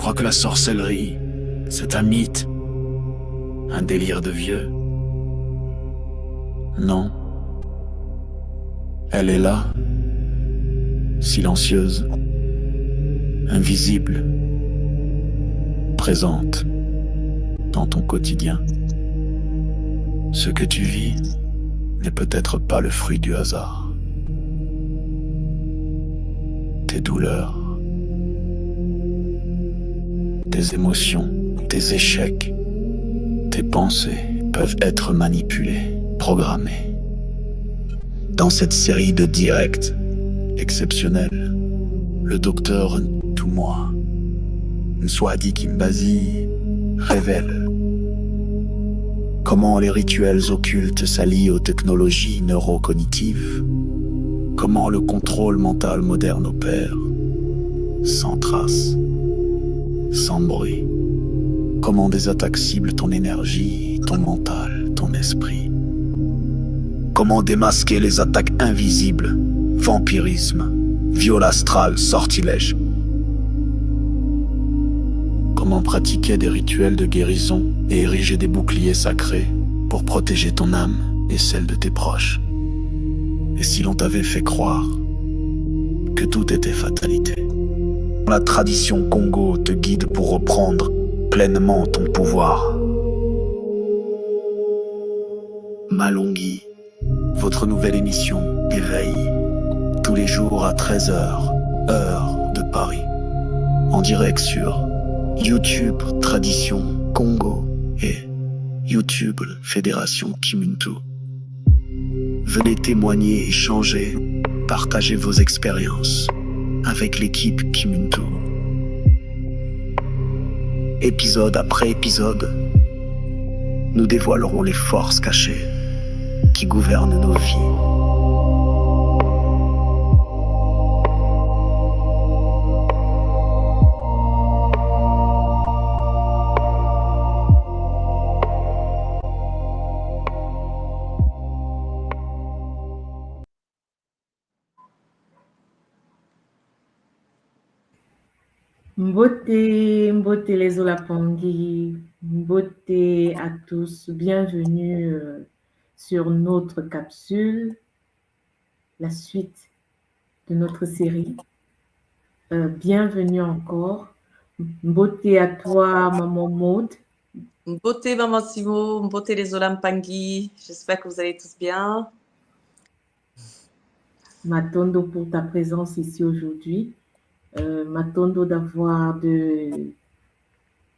crois que la sorcellerie, c'est un mythe, un délire de vieux? Non. Elle est là, silencieuse, invisible, présente dans ton quotidien. Ce que tu vis n'est peut-être pas le fruit du hasard. Tes douleurs, tes émotions, tes échecs, tes pensées peuvent être manipulées, programmées. Dans cette série de directs exceptionnels, le docteur Ntumwa Nswadi Kimbazi révèle comment les rituels occultes s'allient aux technologies neurocognitives, comment le contrôle mental moderne opère, sans trace, sans bruit, comment des attaques ciblent ton énergie, ton mental, ton esprit, comment démasquer les attaques invisibles, vampirisme, viol astral, sortilège, comment pratiquer des rituels de guérison et ériger des boucliers sacrés pour protéger ton âme et celle de tes proches. Et si l'on t'avait fait croire que tout était fatalité? La tradition Congo te guide pour reprendre pleinement ton pouvoir. Malongi, votre nouvelle émission Éveil, tous les jours à 13h, heure de Paris, en direct sur YouTube Tradition Congo et YouTube Fédération Kimuntu. Venez témoigner, échanger, partager vos expériences avec l'équipe Kimuntu. Épisode après épisode, nous dévoilerons les forces cachées qui gouvernent nos vies. Mbote les Olapangi, mbote à tous, bienvenue sur notre capsule, la suite de notre série. Bienvenue encore. Mbote à toi, Maman Maud. Mbote Maman Simo, mbote les Olapangi, j'espère que vous allez tous bien. Matondo pour ta présence ici aujourd'hui. Matondo d'avoir de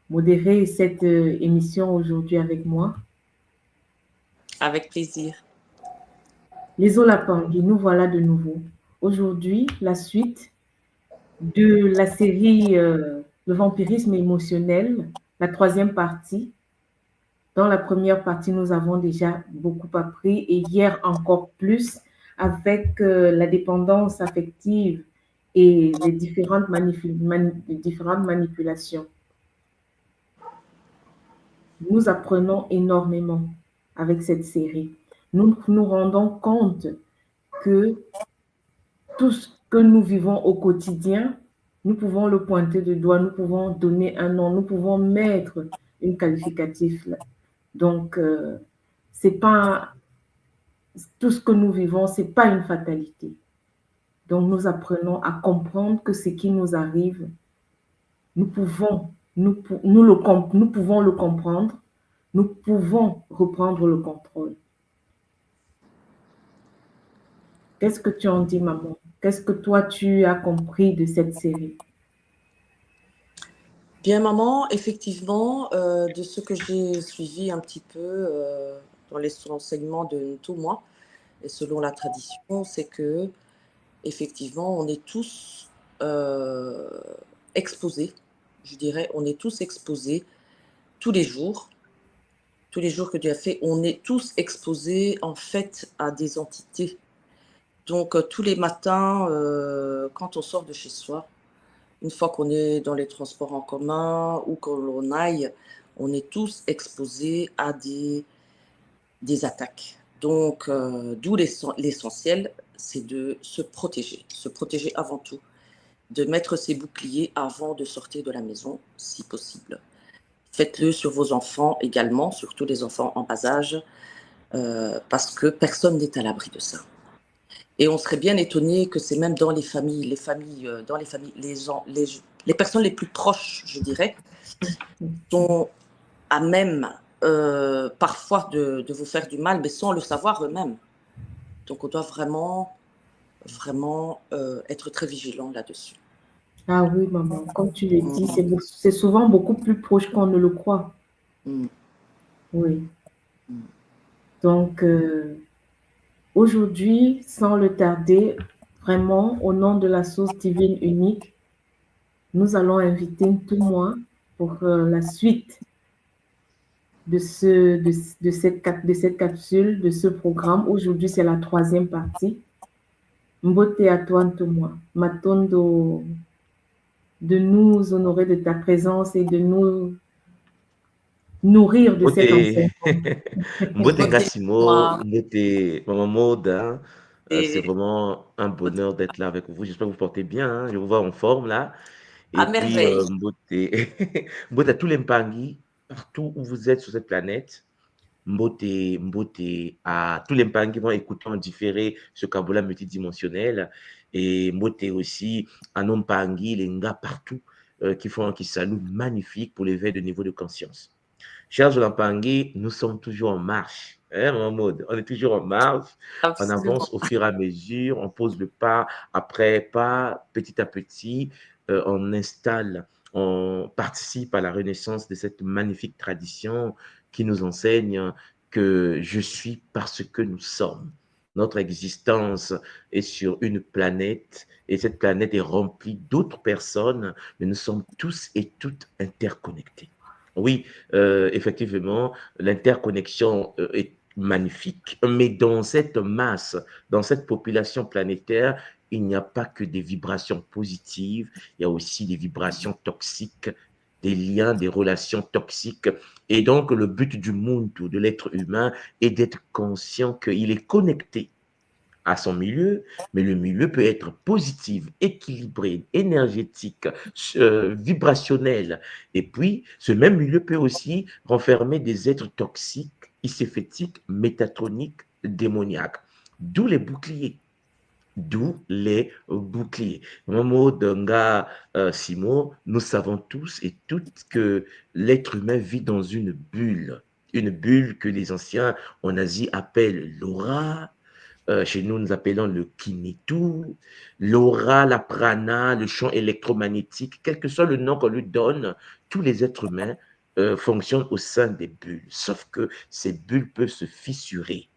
modérer cette émission aujourd'hui avec moi. Avec plaisir. Les Olapangi, nous voilà de nouveau. Aujourd'hui, la suite de la série Le vampirisme émotionnel, la 3e partie. Dans la première partie, nous avons déjà beaucoup appris et hier encore plus avec la dépendance affective et les différentes manipulations. Nous apprenons énormément avec cette série. Nous nous rendons compte que tout ce que nous vivons au quotidien, nous pouvons le pointer du doigt, nous pouvons donner un nom, nous pouvons mettre une qualificatif là. Donc, c'est pas tout ce que nous vivons, c'est pas une fatalité. Donc, nous apprenons à comprendre que ce qui nous arrive, nous pouvons le comprendre, nous pouvons reprendre le contrôle. Qu'est-ce que tu en dis, maman? Qu'est-ce que toi, tu as compris de cette série? Bien, maman, effectivement, de ce que j'ai suivi un petit peu dans les enseignements de Ntumwa, et selon la tradition, c'est que, effectivement, on est tous exposés, je dirais, on est tous exposés tous les jours que tu as fait, on est tous exposés, en fait, à des entités. Donc, tous les matins, quand on sort de chez soi, une fois qu'on est dans les transports en commun ou que l'on aille, on est tous exposés à des attaques. Donc, d'où l'essentiel, c'est de se protéger avant tout. de mettre ses boucliers avant de sortir de la maison, si possible. Faites-le sur vos enfants également, surtout les enfants en bas âge, parce que personne n'est à l'abri de ça. Et on serait bien étonné que c'est même dans les familles, les personnes les plus proches, je dirais, sont à même parfois de vous faire du mal, mais sans le savoir eux-mêmes. Donc on doit vraiment être très vigilant là-dessus. Ah oui, maman, comme tu le dis, c'est souvent beaucoup plus proche qu'on ne le croit. Oui. Donc, aujourd'hui, sans le tarder, vraiment, au nom de la source divine unique, nous allons inviter tout moi pour la suite de cette capsule, de ce programme. Aujourd'hui, c'est la 3e partie. Mbote à toi, tout moi. Matondo, de nous honorer de ta présence et de nous nourrir de cet enseignement. Mbote Ngassimo, Mbote Maman Maud, hein. C'est vraiment un bonheur d'être là avec vous. J'espère que vous portez bien, hein. Je vous vois en forme là. Et À puis, merveille. Mbote à tous les Mpangi, partout où vous êtes sur cette planète. Mbote à tous les Mpangi qui vont écouter en différé ce Kabbalah multidimensionnel. Et Mbote aussi à nos Mpangi, les Nga partout, qui saluent magnifique pour l'éveil de niveau de conscience. Chers Mpangi, nous sommes toujours en marche. Hein, Maman Maud, on est toujours en marche. Absolument. On avance au fur et à mesure, on pose le pas après pas, petit à petit, on participe à la renaissance de cette magnifique tradition qui nous enseigne que je suis parce que nous sommes. Notre existence est sur une planète et cette planète est remplie d'autres personnes, mais nous sommes tous et toutes interconnectés. Oui, effectivement, l'interconnexion est magnifique, mais dans cette masse, dans cette population planétaire, il n'y a pas que des vibrations positives, il y a aussi des vibrations toxiques, des liens, des relations toxiques. Et donc, le but du monde, de l'être humain, est d'être conscient qu'il est connecté à son milieu, mais le milieu peut être positif, équilibré, énergétique, vibrationnel. Et puis, ce même milieu peut aussi renfermer des êtres toxiques, iséphètiques, métatroniques, démoniaques. D'où les boucliers. Momo, Donga, Simo, nous savons tous et toutes que l'être humain vit dans une bulle que les anciens en Asie appellent l'aura. Chez nous, nous appelons le kinetu, l'aura, la prana, le champ électromagnétique, quel que soit le nom qu'on lui donne, tous les êtres humains fonctionnent au sein des bulles. Sauf que ces bulles peuvent se fissurer.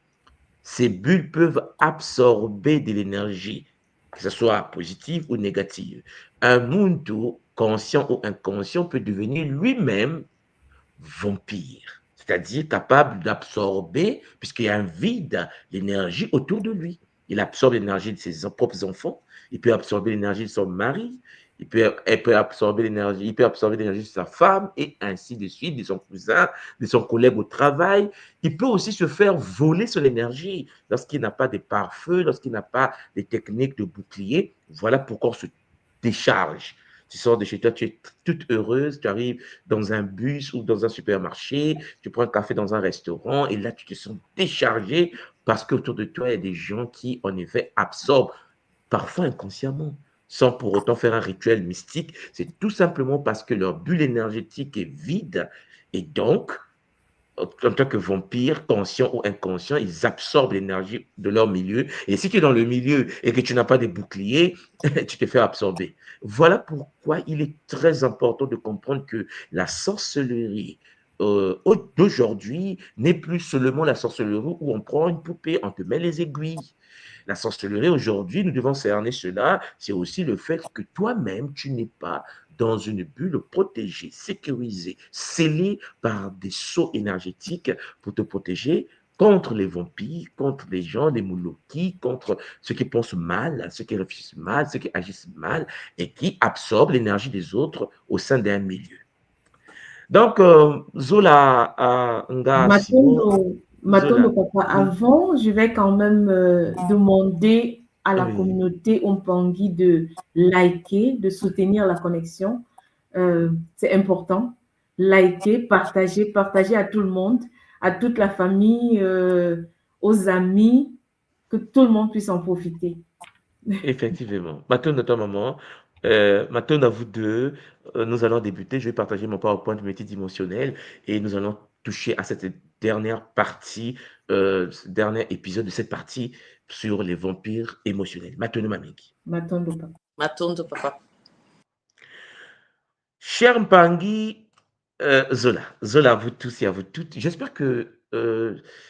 Ces bulles peuvent absorber de l'énergie, que ce soit positive ou négative. Un mundo, conscient ou inconscient, peut devenir lui-même vampire, c'est-à-dire capable d'absorber, puisqu'il y a un vide, l'énergie autour de lui. Il absorbe l'énergie de ses propres enfants, il peut absorber l'énergie de son mari, il peut absorber l'énergie de sa femme, et ainsi de suite, de son cousin, de son collègue au travail. Il peut aussi se faire voler son énergie lorsqu'il n'a pas de pare-feu, lorsqu'il n'a pas de techniques de bouclier. Voilà pourquoi on se décharge. Tu sors de chez toi, tu es toute heureuse, tu arrives dans un bus ou dans un supermarché, tu prends un café dans un restaurant et là, tu te sens déchargé parce qu'autour de toi, il y a des gens qui, en effet, absorbent, parfois inconsciemment, sans pour autant faire un rituel mystique. C'est tout simplement parce que leur bulle énergétique est vide et donc, en tant que vampire, conscient ou inconscient, ils absorbent l'énergie de leur milieu. Et si tu es dans le milieu et que tu n'as pas de bouclier, tu te fais absorber. Voilà pourquoi il est très important de comprendre que la sorcellerie d'aujourd'hui n'est plus seulement la sorcellerie où on prend une poupée, on te met les aiguilles. La sorcellerie aujourd'hui, nous devons cerner cela, c'est aussi le fait que toi-même, tu n'es pas dans une bulle protégée, sécurisée, scellée par des sceaux énergétiques pour te protéger contre les vampires, contre les gens, les mouloki, contre ceux qui pensent mal, ceux qui réfléchissent mal, ceux qui agissent mal et qui absorbent l'énergie des autres au sein d'un milieu. Donc, Zola Matondo, papa, avant, je vais quand même demander à la Oui, communauté Ompangui de liker, de soutenir la connexion. C'est important. Liker, partager à tout le monde, à toute la famille, aux amis, que tout le monde puisse en profiter. effectivement. Maintenant, notre maman, maintenant, à vous deux, nous allons débuter. Je vais partager mon PowerPoint multidimensionnel et nous allons toucher à cette dernière partie, ce dernier épisode de cette partie sur les vampires émotionnels. Maintenant, Mamiki. Matondo papa. Matondo, papa. Cher Mpangi, Zola, à vous tous et à vous toutes, j'espère que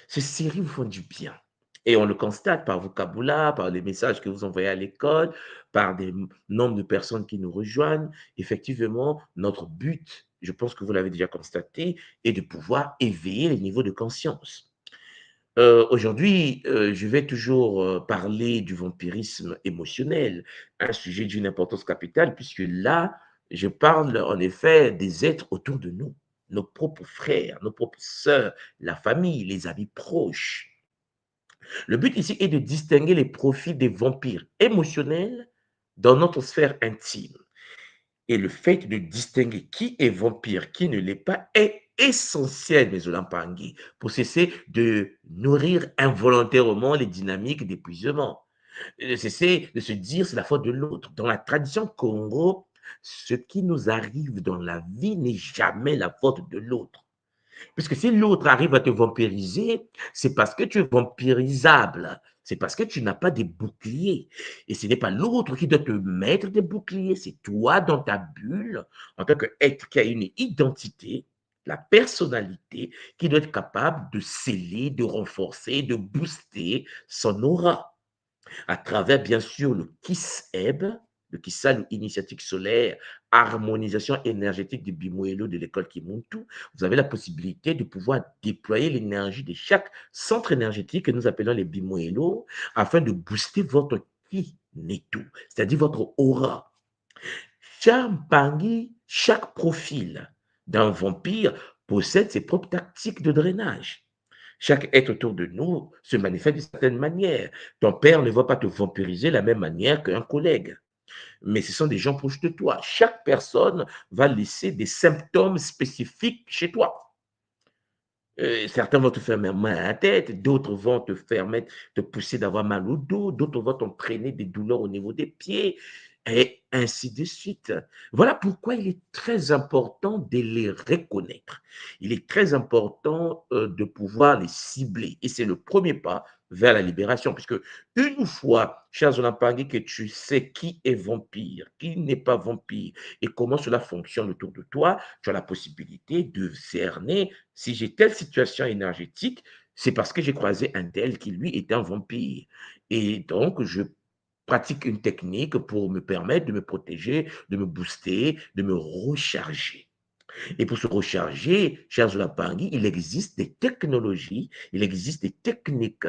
ces séries vous font du bien. Et on le constate par vos kaboulas, par les messages que vous envoyez à l'école, par des nombres de personnes qui nous rejoignent. Effectivement, notre but, je pense que vous l'avez déjà constaté, est de pouvoir éveiller les niveaux de conscience. Aujourd'hui, je vais toujours parler du vampirisme émotionnel, un sujet d'une importance capitale, puisque là, je parle en effet des êtres autour de nous, nos propres frères, nos propres sœurs, la famille, les amis proches. Le but ici est de distinguer les profils des vampires émotionnels dans notre sphère intime. Et le fait de distinguer qui est vampire, qui ne l'est pas, est essentiel, mes Olampangui, pour cesser de nourrir involontairement les dynamiques d'épuisement. Cesser de se dire c'est la faute de l'autre. Dans la tradition Congo, ce qui nous arrive dans la vie n'est jamais la faute de l'autre. Puisque si l'autre arrive à te vampiriser, c'est parce que tu es vampirisable. C'est parce que tu n'as pas de boucliers. Et ce n'est pas l'autre qui doit te mettre des boucliers, c'est toi dans ta bulle, en tant qu'être qui a une identité, la personnalité, qui doit être capable de sceller, de renforcer, de booster son aura à travers, bien sûr, le KISS-EB, le KISSA, l'initiative solaire, harmonisation énergétique du Bimoelo de l'école Kimuntu, vous avez la possibilité de pouvoir déployer l'énergie de chaque centre énergétique que nous appelons les Bimoelo afin de booster votre Ki-Netu, c'est-à-dire votre aura. Chaque profil d'un vampire possède ses propres tactiques de drainage. Chaque être autour de nous se manifeste d'une certaine manière. Ton père ne va pas te vampiriser de la même manière qu'un collègue, mais ce sont des gens proches de toi. Chaque personne va laisser des symptômes spécifiques chez toi. Certains vont te faire mal à la tête, d'autres vont te pousser d'avoir mal au dos, d'autres vont t'entraîner des douleurs au niveau des pieds, et ainsi de suite. Voilà pourquoi il est très important de les reconnaître. Il est très important de pouvoir les cibler. Et c'est le premier pas vers la libération, puisque une fois, chers Olampangui, que tu sais qui est vampire, qui n'est pas vampire, et comment cela fonctionne autour de toi, tu as la possibilité de cerner si j'ai telle situation énergétique, c'est parce que j'ai croisé un tel qui, lui, est un vampire. Et donc, je pratique une technique pour me permettre de me protéger, de me booster, de me recharger. Et pour se recharger, chers Olampangui, il existe des technologies, il existe des techniques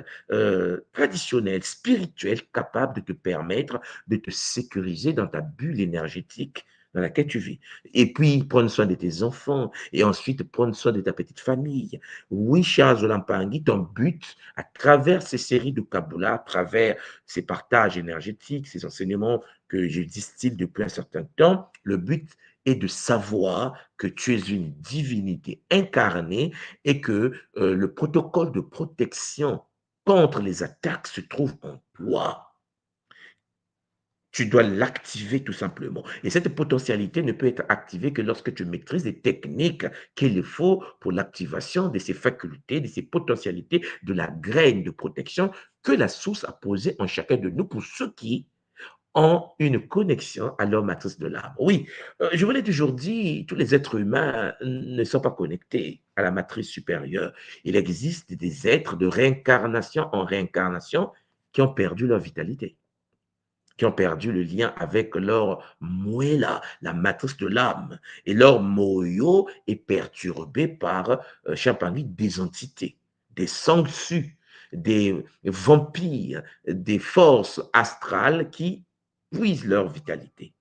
traditionnelles, spirituelles, capables de te permettre de te sécuriser dans ta bulle énergétique dans laquelle tu vis. Et puis, prendre soin de tes enfants et ensuite prendre soin de ta petite famille. Oui, chers Olampangui, ton but, à travers ces séries de Kabbalah, à travers ces partages énergétiques, ces enseignements que je distille depuis un certain temps, le but est de savoir que tu es une divinité incarnée et que le protocole de protection contre les attaques se trouve en toi. Tu dois l'activer tout simplement. Et cette potentialité ne peut être activée que lorsque tu maîtrises les techniques qu'il faut pour l'activation de ces facultés, de ces potentialités, de la graine de protection que la source a posée en chacun de nous pour ceux qui ont une connexion à leur matrice de l'âme. Oui, je vous l'ai toujours dit, tous les êtres humains ne sont pas connectés à la matrice supérieure. Il existe des êtres de réincarnation en réincarnation qui ont perdu leur vitalité, qui ont perdu le lien avec leur moella, la matrice de l'âme. Et leur moyo est perturbé par, Champagny, des entités, des sangsues, des vampires, des forces astrales qui puisent leur vitalité.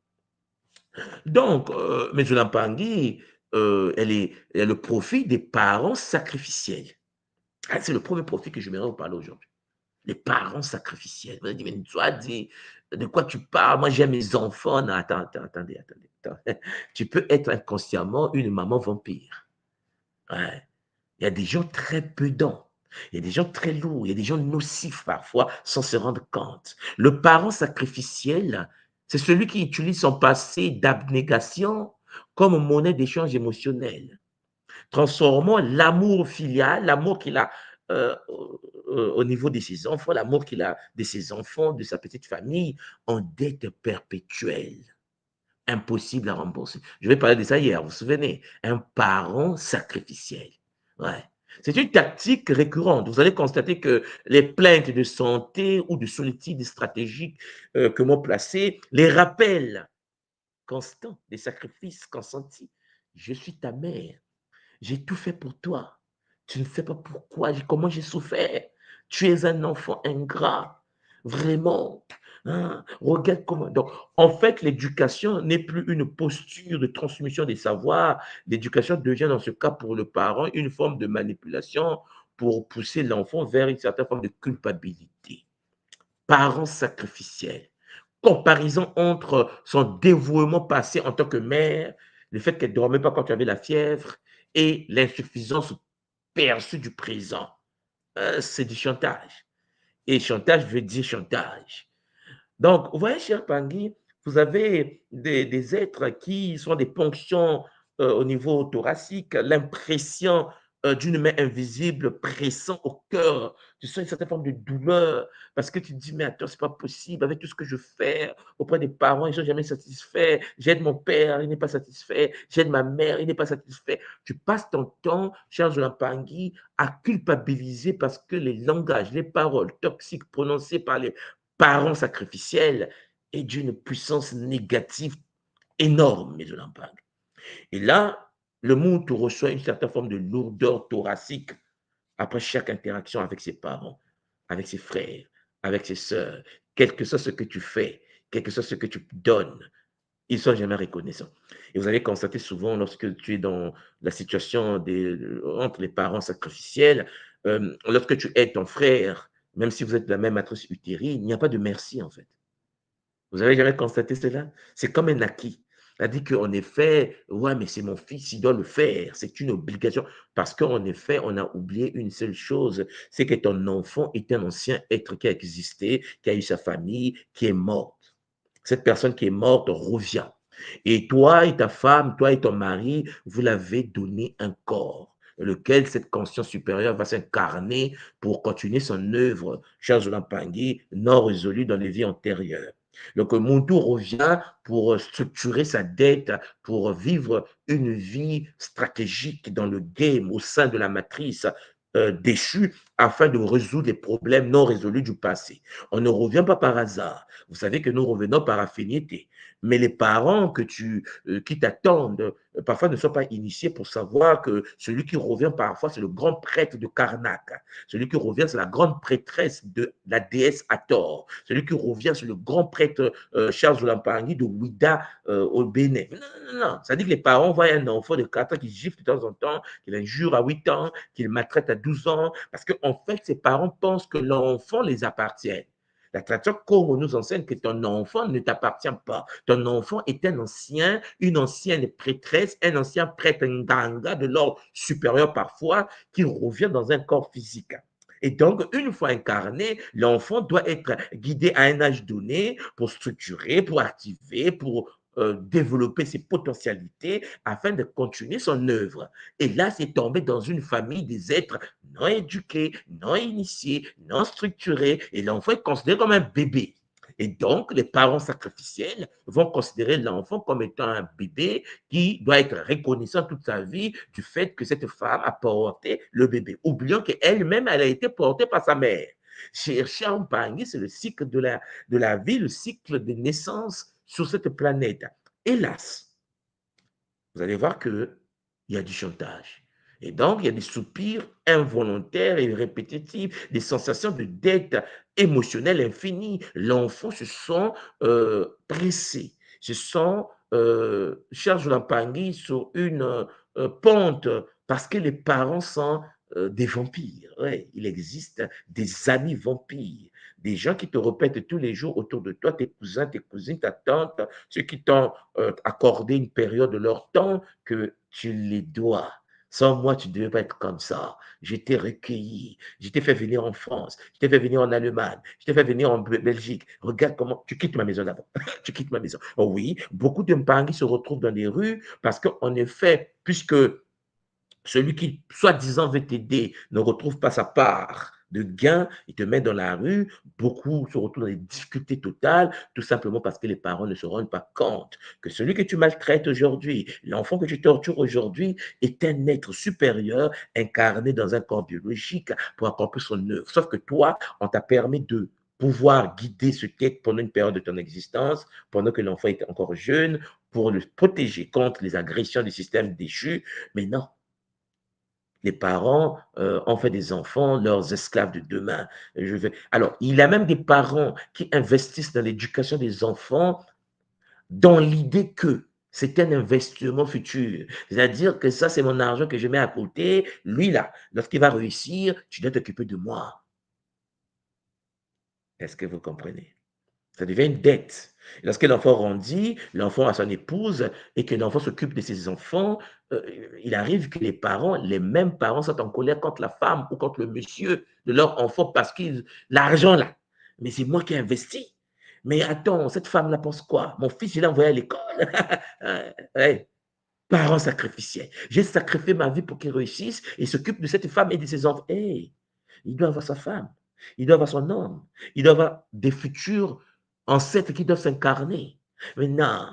Donc, M. Lampangui, elle est le profit des parents sacrificiels. Ah, c'est le premier profit que je vais vous parler aujourd'hui. Les parents sacrificiels. Vous allez dire, mais toi, de quoi tu parles? Moi, j'aime mes enfants. Non, attendez. Tu peux être inconsciemment une maman vampire. Ouais. Il y a des gens très pedants. Il y a des gens très lourds. Il y a des gens nocifs parfois sans se rendre compte. Le parent sacrificiel, c'est celui qui utilise son passé d'abnégation comme monnaie d'échange émotionnel. Transformons l'amour filial, l'amour qu'il a au niveau de ses enfants, l'amour qu'il a de ses enfants, de sa petite famille, en dette perpétuelle, impossible à rembourser. Je vais parler de ça hier, vous vous souvenez? Un parent sacrificiel. Ouais. C'est une tactique récurrente. Vous allez constater que les plaintes de santé ou de solitude stratégique que m'ont placé, les rappels constants des sacrifices consentis. Je suis ta mère. J'ai tout fait pour toi. Tu ne sais pas pourquoi, comment j'ai souffert. Tu es un enfant ingrat. Vraiment. Hein? Regarde comment. Donc, en fait, l'éducation n'est plus une posture de transmission des savoirs. L'éducation devient, dans ce cas, pour le parent, une forme de manipulation pour pousser l'enfant vers une certaine forme de culpabilité. Parent sacrificiel. Comparaison entre son dévouement passé en tant que mère, le fait qu'elle ne dormait pas quand tu avais la fièvre, et l'insuffisance perçue du présent. C'est du chantage. Et chantage veut dire chantage. Donc, vous voyez, cher Pangui, vous avez des êtres qui sont des ponctions au niveau thoracique, l'impression d'une main invisible pressant au cœur. Tu sens une certaine forme de douleur parce que tu te dis, mais attends, c'est pas possible, avec tout ce que je fais auprès des parents, ils ne sont jamais satisfaits. J'aide mon père, il n'est pas satisfait. J'aide ma mère, il n'est pas satisfait. Tu passes ton temps, cher Jolan Pangui, à culpabiliser parce que les langages, les paroles toxiques prononcées par les parent sacrificiel est d'une puissance négative énorme, mes Olampag. Et là, le monde reçoit une certaine forme de lourdeur thoracique après chaque interaction avec ses parents, avec ses frères, avec ses sœurs, quel que soit ce que tu fais, quel que soit ce que tu donnes, ils ne sont jamais reconnaissants. Et vous allez constater souvent, lorsque tu es dans la situation entre les parents sacrificiels, lorsque tu aides ton frère, même si vous êtes de la même matrice utérine, il n'y a pas de merci en fait. Vous avez jamais constaté cela? C'est comme un acquis. C'est-à-dire qu'en effet, ouais, mais c'est mon fils, il doit le faire. C'est une obligation. Parce qu'en effet, on a oublié une seule chose, c'est que ton enfant est un ancien être qui a existé, qui a eu sa famille, qui est morte. Cette personne qui est morte revient. Et toi et ta femme, toi et ton mari, vous l'avez donné un corps, lequel cette conscience supérieure va s'incarner pour continuer son œuvre, cher Jolan Pangui, non résolue dans les vies antérieures. Donc, Muntu revient pour structurer sa dette, pour vivre une vie stratégique dans le game, au sein de la matrice déchue, afin de résoudre les problèmes non résolus du passé. On ne revient pas par hasard. Vous savez que nous revenons par affinité. Mais les parents qui t'attendent, parfois ne sont pas initiés pour savoir que celui qui revient parfois, c'est le grand prêtre de Karnak. Celui qui revient, c'est la grande prêtresse de la déesse Hathor. Celui qui revient, c'est le grand prêtre Charles Olampangui de Ouida au Bénin. Non. Ça dit que les parents voient un enfant de 4 ans qui gifle de temps en temps, qu'il injure à 8 ans, qu'il maltraite à 12 ans, parce qu'en fait, ses parents pensent que l'enfant les appartient. La tradition Congo nous enseigne que ton enfant ne t'appartient pas. Ton enfant est une ancienne prêtresse, un ancien prêtre nganga de l'ordre supérieur parfois, qui revient dans un corps physique. Et donc, une fois incarné, l'enfant doit être guidé à un âge donné pour structurer, pour activer, pour développer ses potentialités afin de continuer son œuvre. Et là, c'est tombé dans une famille des êtres non éduqués, non initiés, non structurés, et l'enfant est considéré comme un bébé. Et donc, les parents sacrificiels vont considérer l'enfant comme étant un bébé qui doit être reconnaissant toute sa vie du fait que cette femme a porté le bébé, oubliant qu'elle-même, elle a été portée par sa mère. Chez Champagne, c'est le cycle de la vie, le cycle de naissance sur cette planète. Hélas, vous allez voir qu'il y a du chantage. Et donc, il y a des soupirs involontaires et répétitifs, des sensations de dette émotionnelle infinie. L'enfant se sent pressé, se sent charge la pangui sur une pente parce que les parents sont des vampires. Ouais, il existe des amis vampires, des gens qui te répètent tous les jours autour de toi, tes cousins, tes cousines, ta tante, ceux qui t'ont accordé une période de leur temps que tu les dois. Sans moi, tu ne devais pas être comme ça. Je t'ai recueilli, je t'ai fait venir en France, je t'ai fait venir en Allemagne, je t'ai fait venir en Belgique. Regarde comment tu quittes ma maison là-bas. Tu quittes ma maison. Oh oui, beaucoup de Mpangui se retrouvent dans les rues parce qu'en effet, puisque celui qui, soi-disant, veut t'aider ne retrouve pas sa part de gain, il te met dans la rue, beaucoup se retrouvent dans des difficultés totales, tout simplement parce que les parents ne se rendent pas compte que celui que tu maltraites aujourd'hui, l'enfant que tu tortures aujourd'hui, est un être supérieur incarné dans un corps biologique pour accomplir son œuvre. Sauf que toi, on t'a permis de pouvoir guider ce tête pendant une période de ton existence, pendant que l'enfant était encore jeune, pour le protéger contre les agressions du système déchu. Mais non, les parents ont fait des enfants leurs esclaves de demain. Alors, il y a même des parents qui investissent dans l'éducation des enfants dans l'idée que c'est un investissement futur. C'est-à-dire que ça, c'est mon argent que je mets à côté. Lui, là, lorsqu'il va réussir, tu dois t'occuper de moi. Est-ce que vous comprenez? Ça devient une dette. Et lorsque l'enfant grandit, l'enfant a son épouse et que l'enfant s'occupe de ses enfants, euh, il arrive que les parents, les mêmes parents, sont en colère contre la femme ou contre le monsieur de leur enfant parce que l'argent là, mais c'est moi qui ai investi. Mais attends, cette femme-là pense quoi? Mon fils, je l'ai envoyé à l'école. Ouais. Parents sacrificiels. J'ai sacrifié ma vie pour qu'il réussisse et s'occupe de cette femme et de ses enfants. Hey, il doit avoir sa femme, il doit avoir son homme, il doit avoir des futurs ancêtres qui doivent s'incarner. Mais non,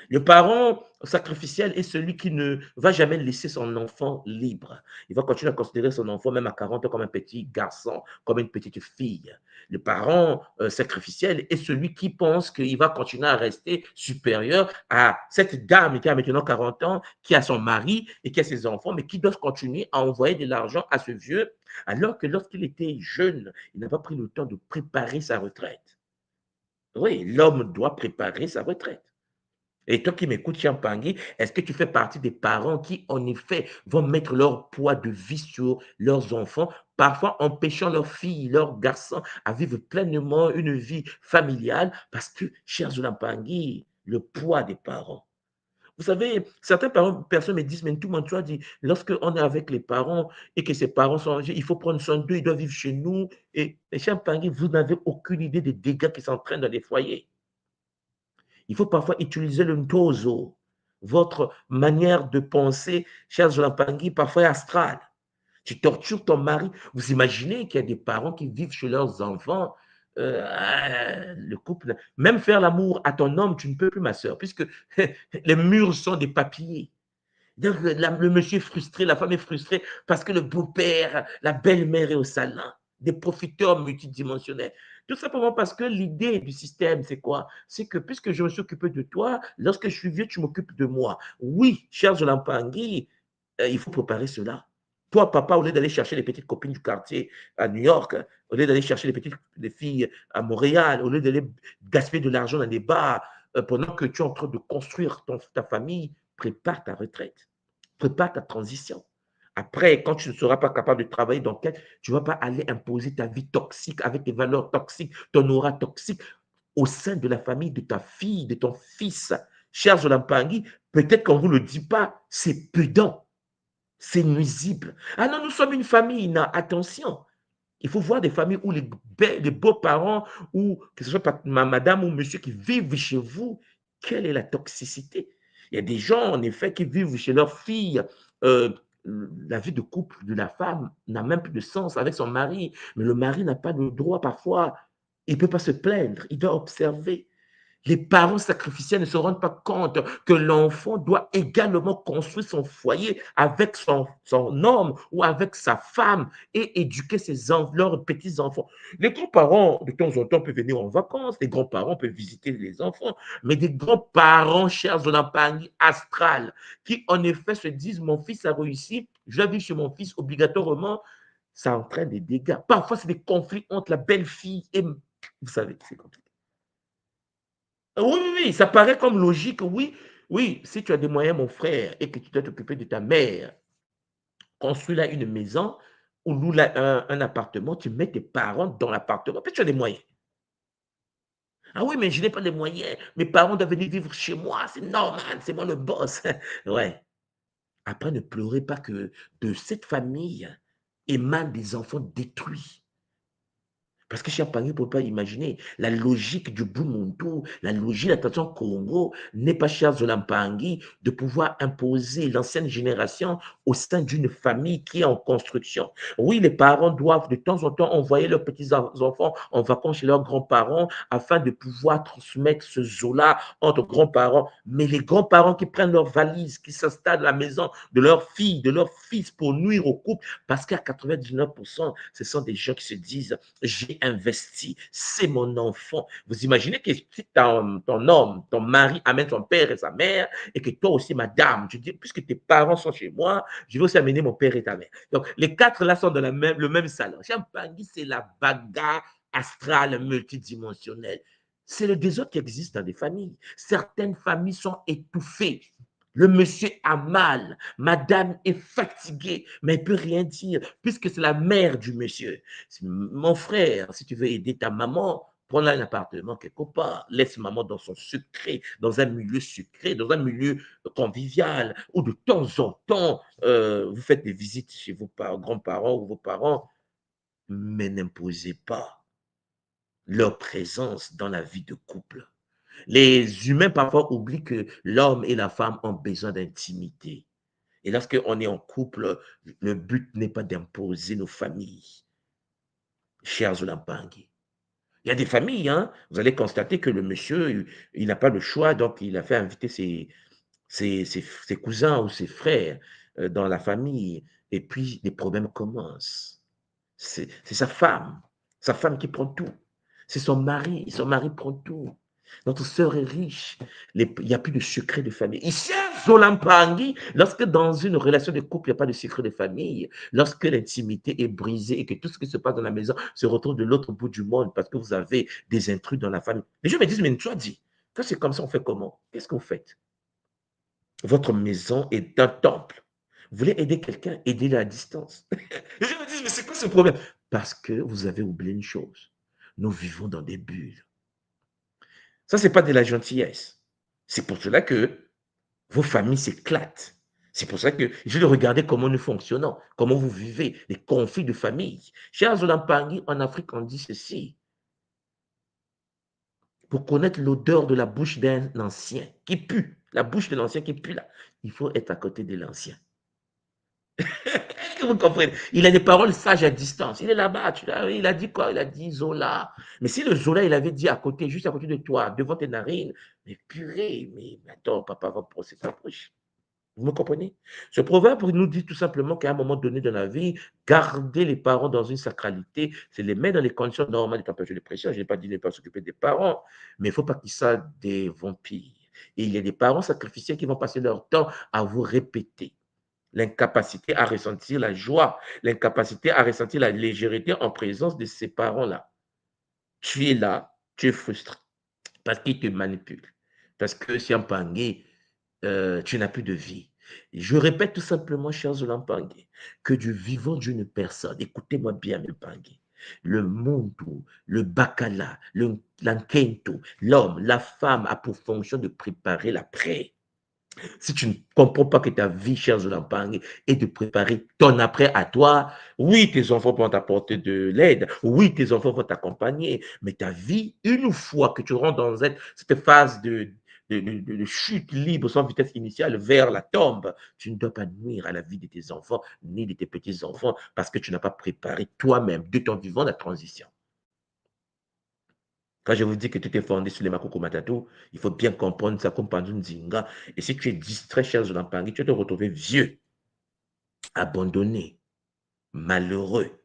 le parent sacrificiel est celui qui ne va jamais laisser son enfant libre. Il va continuer à considérer son enfant, même à 40 ans, comme un petit garçon, comme une petite fille. Le parent sacrificiel est celui qui pense qu'il va continuer à rester supérieur à cette dame qui a maintenant 40 ans, qui a son mari et qui a ses enfants, mais qui doit continuer à envoyer de l'argent à ce vieux, alors que lorsqu'il était jeune, il n'a pas pris le temps de préparer sa retraite. Oui, l'homme doit préparer sa retraite. Et toi qui m'écoutes, Champangui, est-ce que tu fais partie des parents qui, en effet, vont mettre leur poids de vie sur leurs enfants, parfois empêchant leurs filles, leurs garçons à vivre pleinement une vie familiale parce que, chers Champangui, le poids des parents. Vous savez, certaines personnes me disent, mais tout le monde, tu as dit, lorsqu'on est avec les parents et que ces parents sont âgés, il faut prendre soin d'eux, ils doivent vivre chez nous. Et, Champangui, vous n'avez aucune idée des dégâts qui s'entraînent dans les foyers. Il faut parfois utiliser le ntozo. Votre manière de penser, cher Zolapangui, parfois est astrale. Tu tortures ton mari. Vous imaginez qu'il y a des parents qui vivent chez leurs enfants, le couple, même faire l'amour à ton homme, tu ne peux plus, ma soeur, puisque les murs sont des papiers. Donc, le monsieur est frustré, la femme est frustrée parce que le beau-père, la belle-mère est au salon. Des profiteurs multidimensionnels. Tout simplement parce que l'idée du système, c'est quoi? C'est que puisque je me suis occupé de toi, lorsque je suis vieux, tu m'occupes de moi. Oui, cher Zolampangui, il faut préparer cela. Toi, papa, au lieu d'aller chercher les petites copines du quartier à New York, au lieu d'aller chercher les filles à Montréal, au lieu d'aller gaspiller de l'argent dans des bars, pendant que tu es en train de construire ta famille, prépare ta retraite, prépare ta transition. Après, quand tu ne seras pas capable de travailler dans quel, tu ne vas pas aller imposer ta vie toxique avec tes valeurs toxiques, ton aura toxique au sein de la famille de ta fille, de ton fils. Cher Zolampangui, peut-être qu'on ne vous le dit pas, c'est prudent, c'est nuisible. Ah non, nous sommes une famille, non, attention. Il faut voir des familles où les beaux-parents, ou que ce soit madame ou monsieur qui vivent chez vous, quelle est la toxicité? Il y a des gens, en effet, qui vivent chez leur fille. euh, la vie de couple de la femme n'a même plus de sens avec son mari, mais le mari n'a pas le droit parfois, il ne peut pas se plaindre, il doit observer. Les parents sacrificiels ne se rendent pas compte que l'enfant doit également construire son foyer avec son homme ou avec sa femme et éduquer leurs petits-enfants. Les grands-parents, de temps en temps, peuvent venir en vacances, les grands-parents peuvent visiter les enfants, mais des grands-parents, chers de la famille astrale, qui en effet se disent, mon fils a réussi, je vais vivre chez mon fils obligatoirement, ça entraîne des dégâts. Parfois, c'est des conflits entre la belle-fille et, vous savez, c'est compliqué. Oui, oui, oui, ça paraît comme logique, oui. Oui, si tu as des moyens, mon frère, et que tu dois t'occuper de ta mère, construis là une maison ou loue là un appartement, tu mets tes parents dans l'appartement, puis tu as des moyens. Ah oui, mais je n'ai pas les moyens. Mes parents doivent venir vivre chez moi. C'est normal, c'est moi le boss. Ouais. Après, ne pleurez pas que de cette famille émanent des enfants détruits. Parce que chez Pangui, on ne peut pas imaginer la logique du Bumuntu, la logique de l'attention Congo n'est pas chère de l'Ampangui de pouvoir imposer l'ancienne génération au sein d'une famille qui est en construction. Oui, les parents doivent de temps en temps envoyer leurs petits-enfants en vacances chez leurs grands-parents afin de pouvoir transmettre ce zoo-là entre grands-parents. Mais les grands-parents qui prennent leurs valises, qui s'installent à la maison de leurs filles, de leurs fils pour nuire au couple, parce qu'à 99%, ce sont des gens qui se disent j'ai investi, c'est mon enfant. Vous imaginez que si ton homme, ton mari amène son père et sa mère, et que toi aussi, madame, tu dis, puisque tes parents sont chez moi, je vais aussi amener mon père et ta mère. Donc, les quatre là sont dans le même salon. Champagny, c'est la bagarre astrale multidimensionnelle. C'est le désordre qui existe dans des familles. Certaines familles sont étouffées. Le monsieur a mal, madame est fatiguée, mais elle ne peut rien dire, puisque c'est la mère du monsieur. Mon frère, si tu veux aider ta maman, prends-la un appartement quelque part, laisse maman dans son secret, dans un milieu secret, dans un milieu convivial, où de temps en temps, vous faites des visites chez vos grands-parents ou vos parents, mais n'imposez pas leur présence dans la vie de couple. Les humains parfois oublient que l'homme et la femme ont besoin d'intimité. Et lorsqu'on est en couple, le but n'est pas d'imposer nos familles, chers Olampangui. Il y a des familles, hein, vous allez constater que le monsieur, il n'a pas le choix, donc il a fait inviter ses cousins ou ses frères dans la famille. Et puis, les problèmes commencent. C'est sa femme qui prend tout. C'est son mari prend tout. Notre sœur est riche. Il n'y a plus de secret de famille. Ici, à Zolampangui, lorsque dans une relation de couple, il n'y a pas de secret de famille, lorsque l'intimité est brisée et que tout ce qui se passe dans la maison se retrouve de l'autre bout du monde parce que vous avez des intrus dans la famille. Les gens me disent, mais tu as dit, quand c'est comme ça, on fait comment? Qu'est-ce que vous faites? Votre maison est un temple. Vous voulez aider quelqu'un, aidez-le à distance. Les gens me disent, mais c'est quoi ce problème? Parce que vous avez oublié une chose. Nous vivons dans des bulles. Ça, ce n'est pas de la gentillesse. C'est pour cela que vos familles s'éclatent. C'est pour ça que je vais regarder comment nous fonctionnons, comment vous vivez, les conflits de famille. Chez Azolampangui, en Afrique, on dit ceci. Pour connaître l'odeur de la bouche d'un ancien qui pue, la bouche de l'ancien qui pue là, il faut être à côté de l'ancien. Est-ce que vous comprenez? Il a des paroles sages à distance. Il est là-bas. Il a dit quoi? Il a dit Zola. Mais si le Zola, il avait dit à côté, juste à côté de toi, devant tes narines, mais purée, mais attends, papa va brosser ta bouche. Vous me comprenez? Ce proverbe nous dit tout simplement qu'à un moment donné dans la vie, garder les parents dans une sacralité, c'est les mettre dans les conditions normales de température de pression. Je n'ai pas dit ne pas s'occuper des parents, mais il ne faut pas qu'ils soient des vampires. Et il y a des parents sacrificiels qui vont passer leur temps à vous répéter. L'incapacité à ressentir la joie, l'incapacité à ressentir la légèreté en présence de ces parents-là. Tu es là, tu es frustré parce qu'ils te manipulent. Parce que si Mpangé, tu n'as plus de vie. Je répète tout simplement, chers Mpangé, que du vivant d'une personne, écoutez-moi bien, Mpangé, le monde, le bacala, l'ankento, l'homme, la femme a pour fonction de préparer l'après. Si tu ne comprends pas que ta vie, chers Zolampang, est de préparer ton après à toi, oui, tes enfants vont t'apporter de l'aide, oui, tes enfants vont t'accompagner, mais ta vie, une fois que tu rentres dans cette phase de chute libre sans vitesse initiale vers la tombe, tu ne dois pas nuire à la vie de tes enfants ni de tes petits-enfants parce que tu n'as pas préparé toi-même de ton vivant la transition. Quand je vous dis que tu es fondé sur les Makoko Matatu, il faut bien comprendre ça comme Pandu Nzinga. Et si tu es distrait, cher Zolampangui, tu vas te retrouver vieux, abandonné, malheureux.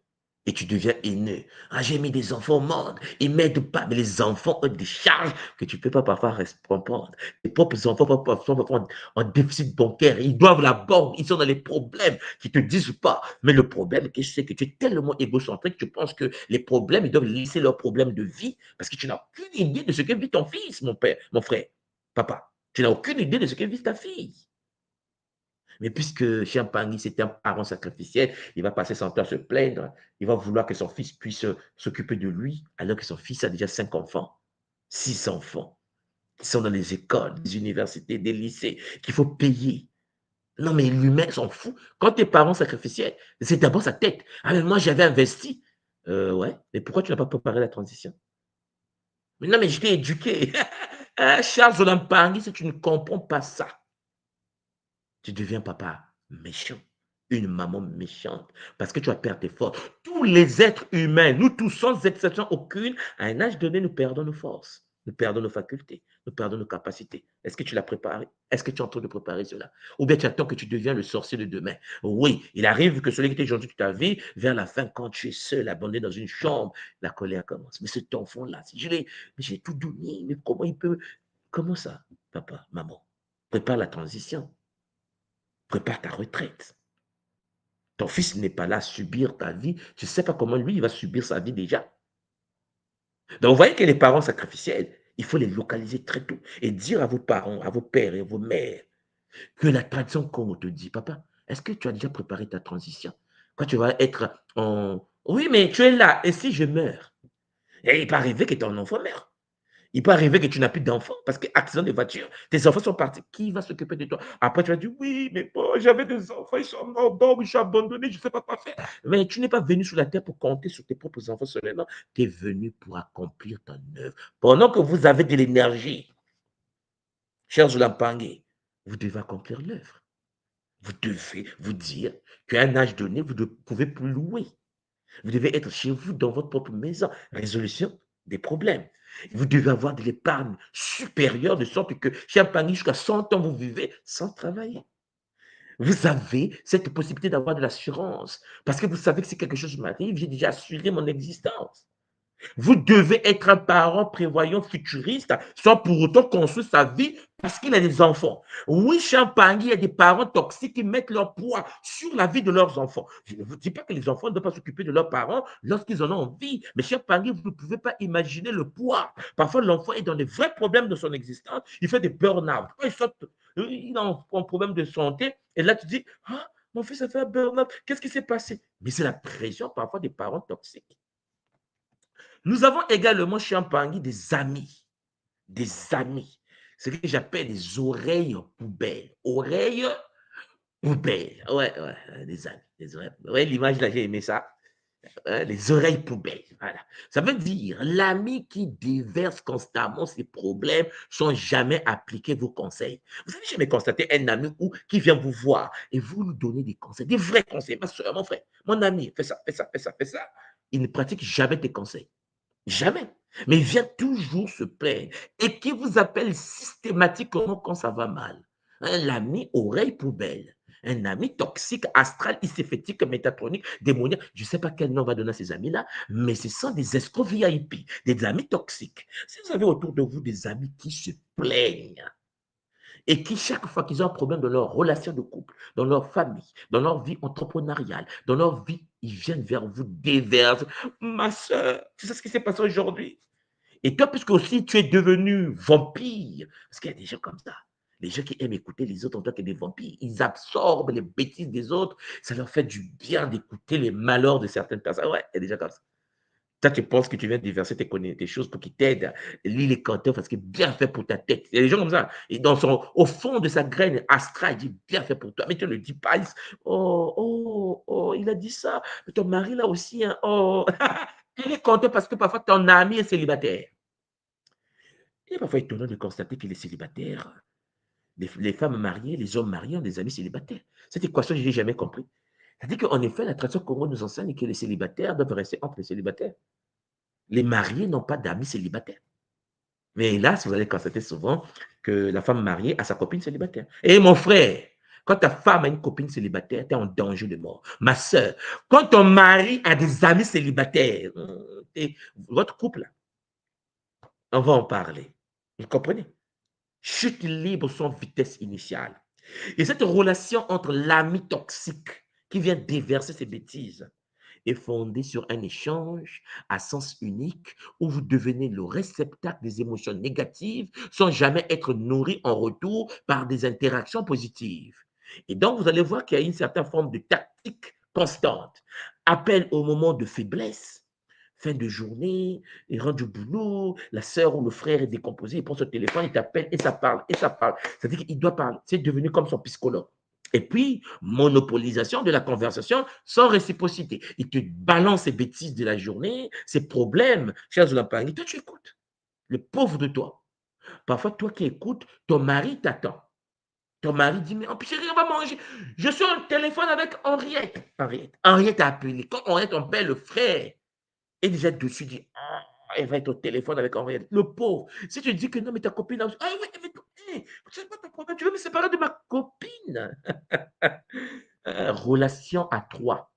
Et tu deviens haineux. Ah, j'ai mis des enfants au monde. Ils ne m'aident pas. Mais les enfants ont des charges que tu ne peux pas parfois comprendre. Les propres enfants sont en déficit bancaire. Ils doivent la banque. Ils sont dans les problèmes qui ne te disent pas. Mais le problème, c'est que tu es tellement égocentrique que tu penses que les problèmes, ils doivent laisser leurs problèmes de vie parce que tu n'as aucune idée de ce que vit ton fils, mon père, mon frère, papa. Tu n'as aucune idée de ce que vit ta fille. Mais puisque Chiampangui, c'était un parent sacrificiel, il va passer son temps à se plaindre. Il va vouloir que son fils puisse s'occuper de lui, alors que son fils a déjà 5 enfants, 6 enfants, qui sont dans les écoles, des universités, des lycées, qu'il faut payer. Non, mais l'humain s'en fout. Quand tes parents sacrificiels, c'est d'abord sa tête. Ah, mais moi, j'avais investi. Ouais, mais pourquoi tu n'as pas préparé la transition? Mais non, mais je t'ai éduqué. Charles Zolampangi, si tu ne comprends pas ça, tu deviens papa méchant, une maman méchante, parce que tu vas perdre tes forces. Tous les êtres humains, nous tous, sans exception aucune, à un âge donné, nous perdons nos forces, nous perdons nos facultés, nous perdons nos capacités. Est-ce que tu l'as préparé? Est-ce que tu es en train de préparer cela? Ou bien tu attends que tu deviens le sorcier de demain? Oui, il arrive que celui qui était gentil toute ta vie, vers la fin, quand tu es seul, abandonné dans une chambre, la colère commence. Mais cet enfant-là, j'ai tout donné, mais comment il peut... Comment ça, papa, maman? Prépare la transition. Prépare ta retraite. Ton fils n'est pas là à subir ta vie. Je ne sais pas comment lui, il va subir sa vie déjà. Donc, vous voyez que les parents sacrificiels, il faut les localiser très tôt et dire à vos parents, à vos pères et à vos mères que la tradition, comme on te dit, papa, est-ce que tu as déjà préparé ta transition? Quand tu vas être en... Oui, mais tu es là. Et si je meurs? Et il peut arriver que ton enfant meurt. Il peut arriver que tu n'as plus d'enfants parce que accident de voiture, tes enfants sont partis. Qui va s'occuper de toi? Après, tu vas dire, oui, mais bon, j'avais des enfants, ils sont morts, donc je suis abandonné, je ne sais pas quoi faire. Mais tu n'es pas venu sur la terre pour compter sur tes propres enfants seulement. Tu es venu pour accomplir ton œuvre. Pendant que vous avez de l'énergie, chers Zulampangé, vous devez accomplir l'œuvre. Vous devez vous dire qu'à un âge donné, vous ne pouvez plus louer. Vous devez être chez vous, dans votre propre maison. Résolution des problèmes. Vous devez avoir de l'épargne supérieure, de sorte que Champagne, jusqu'à 100 ans, vous vivez sans travailler. Vous avez cette possibilité d'avoir de l'assurance. Parce que vous savez que si quelque chose m'arrive, j'ai déjà assuré mon existence. Vous devez être un parent prévoyant futuriste sans pour autant construire sa vie parce qu'il a des enfants. Oui, Champagne, il y a des parents toxiques qui mettent leur poids sur la vie de leurs enfants. Je ne vous dis pas que les enfants ne doivent pas s'occuper de leurs parents lorsqu'ils en ont envie, mais Champagne, vous ne pouvez pas imaginer le poids. Parfois, l'enfant est dans des vrais problèmes de son existence. Il fait des burn-out. Quand il a un problème de santé, et là, tu dis, ah, mon fils a fait un burn-out. Qu'est-ce qui s'est passé? Mais c'est la pression parfois des parents toxiques. Nous avons également chez Champagne des amis. Des amis. Ce que j'appelle les oreilles poubelles. Oreilles poubelles. Ouais, des amis. Des oreilles. Ouais, l'image là, j'ai aimé ça. Les oreilles poubelles. Voilà. Ça veut dire l'ami qui déverse constamment ses problèmes sans jamais appliquer vos conseils. Vous avez jamais constaté un ami qui vient vous voir et vous lui donnez des conseils, des vrais conseils. Ma soeur, mon frère, mon ami, fais ça, fais ça, fais ça, fais ça. Il ne pratique jamais tes conseils. Jamais. Mais il vient toujours se plaindre et qui vous appelle systématiquement quand ça va mal. L'ami oreille poubelle, un ami toxique, astral, iséfétique, métatronique, démoniaque. Je ne sais pas quel nom on va donner à ces amis-là, mais ce sont des escrocs VIP, des amis toxiques. Si vous avez autour de vous des amis qui se plaignent, et qui, chaque fois qu'ils ont un problème dans leur relation de couple, dans leur famille, dans leur vie entrepreneuriale, dans leur vie, ils viennent vers vous déverser. Ma soeur, tu sais ce qui s'est passé aujourd'hui? Et toi, puisque aussi tu es devenu vampire, parce qu'il y a des gens comme ça, les gens qui aiment écouter les autres en tant que des vampires, ils absorbent les bêtises des autres, ça leur fait du bien d'écouter les malheurs de certaines personnes. Ouais, il y a des gens comme ça. Toi, tu penses que tu viens déverser tes choses pour qu'ils t'aident. Lis les compteurs parce que bien fait pour ta tête. Il y a des gens comme ça. Et au fond de sa graine astrale, il dit bien fait pour toi. Mais tu ne le dis pas. Il a dit ça. Mais ton mari là aussi. Hein, oh. Il est content parce que parfois ton ami est célibataire. Il est parfois étonnant de constater qu'il est célibataire. Les femmes mariées, les hommes mariés ont des amis célibataires. Cette équation, je n'ai jamais compris. C'est-à-dire qu'en effet, la tradition Congo nous enseigne que les célibataires doivent rester entre les célibataires. Les mariés n'ont pas d'amis célibataires. Mais hélas, vous allez constater souvent que la femme mariée a sa copine célibataire. Et mon frère, quand ta femme a une copine célibataire, tu es en danger de mort. Ma soeur, quand ton mari a des amis célibataires, votre couple, on va en parler. Vous comprenez? Chute libre sans vitesse initiale. Et cette relation entre l'ami toxique qui vient déverser ses bêtises est fondée sur un échange à sens unique où vous devenez le réceptacle des émotions négatives sans jamais être nourri en retour par des interactions positives. Et donc, vous allez voir qu'il y a une certaine forme de tactique constante. Appel au moment de faiblesse, fin de journée, il rentre du boulot, la sœur ou le frère est décomposé, il prend son téléphone, il t'appelle et ça parle, et ça parle. C'est-à-dire qu'il doit parler. C'est devenu comme son psychologue. Et puis, monopolisation de la conversation sans réciprocité. Il te balance ses bêtises de la journée, ses problèmes, chers Olampang. Et toi, tu écoutes. Le pauvre de toi. Parfois, toi qui écoutes, ton mari t'attend. Ton mari dit, mais oh, chérie, on va manger. Je suis au téléphone avec Henriette. Henriette a appelé. Quand Henriette appelle le frère, et déjà dessus dit, ah, elle va être au téléphone avec Henriette. Le pauvre. Si tu dis que non, mais ta copine, ah oui, mais hey, c'est pas ton problème, tu veux me séparer de ma copine. Relation à 3,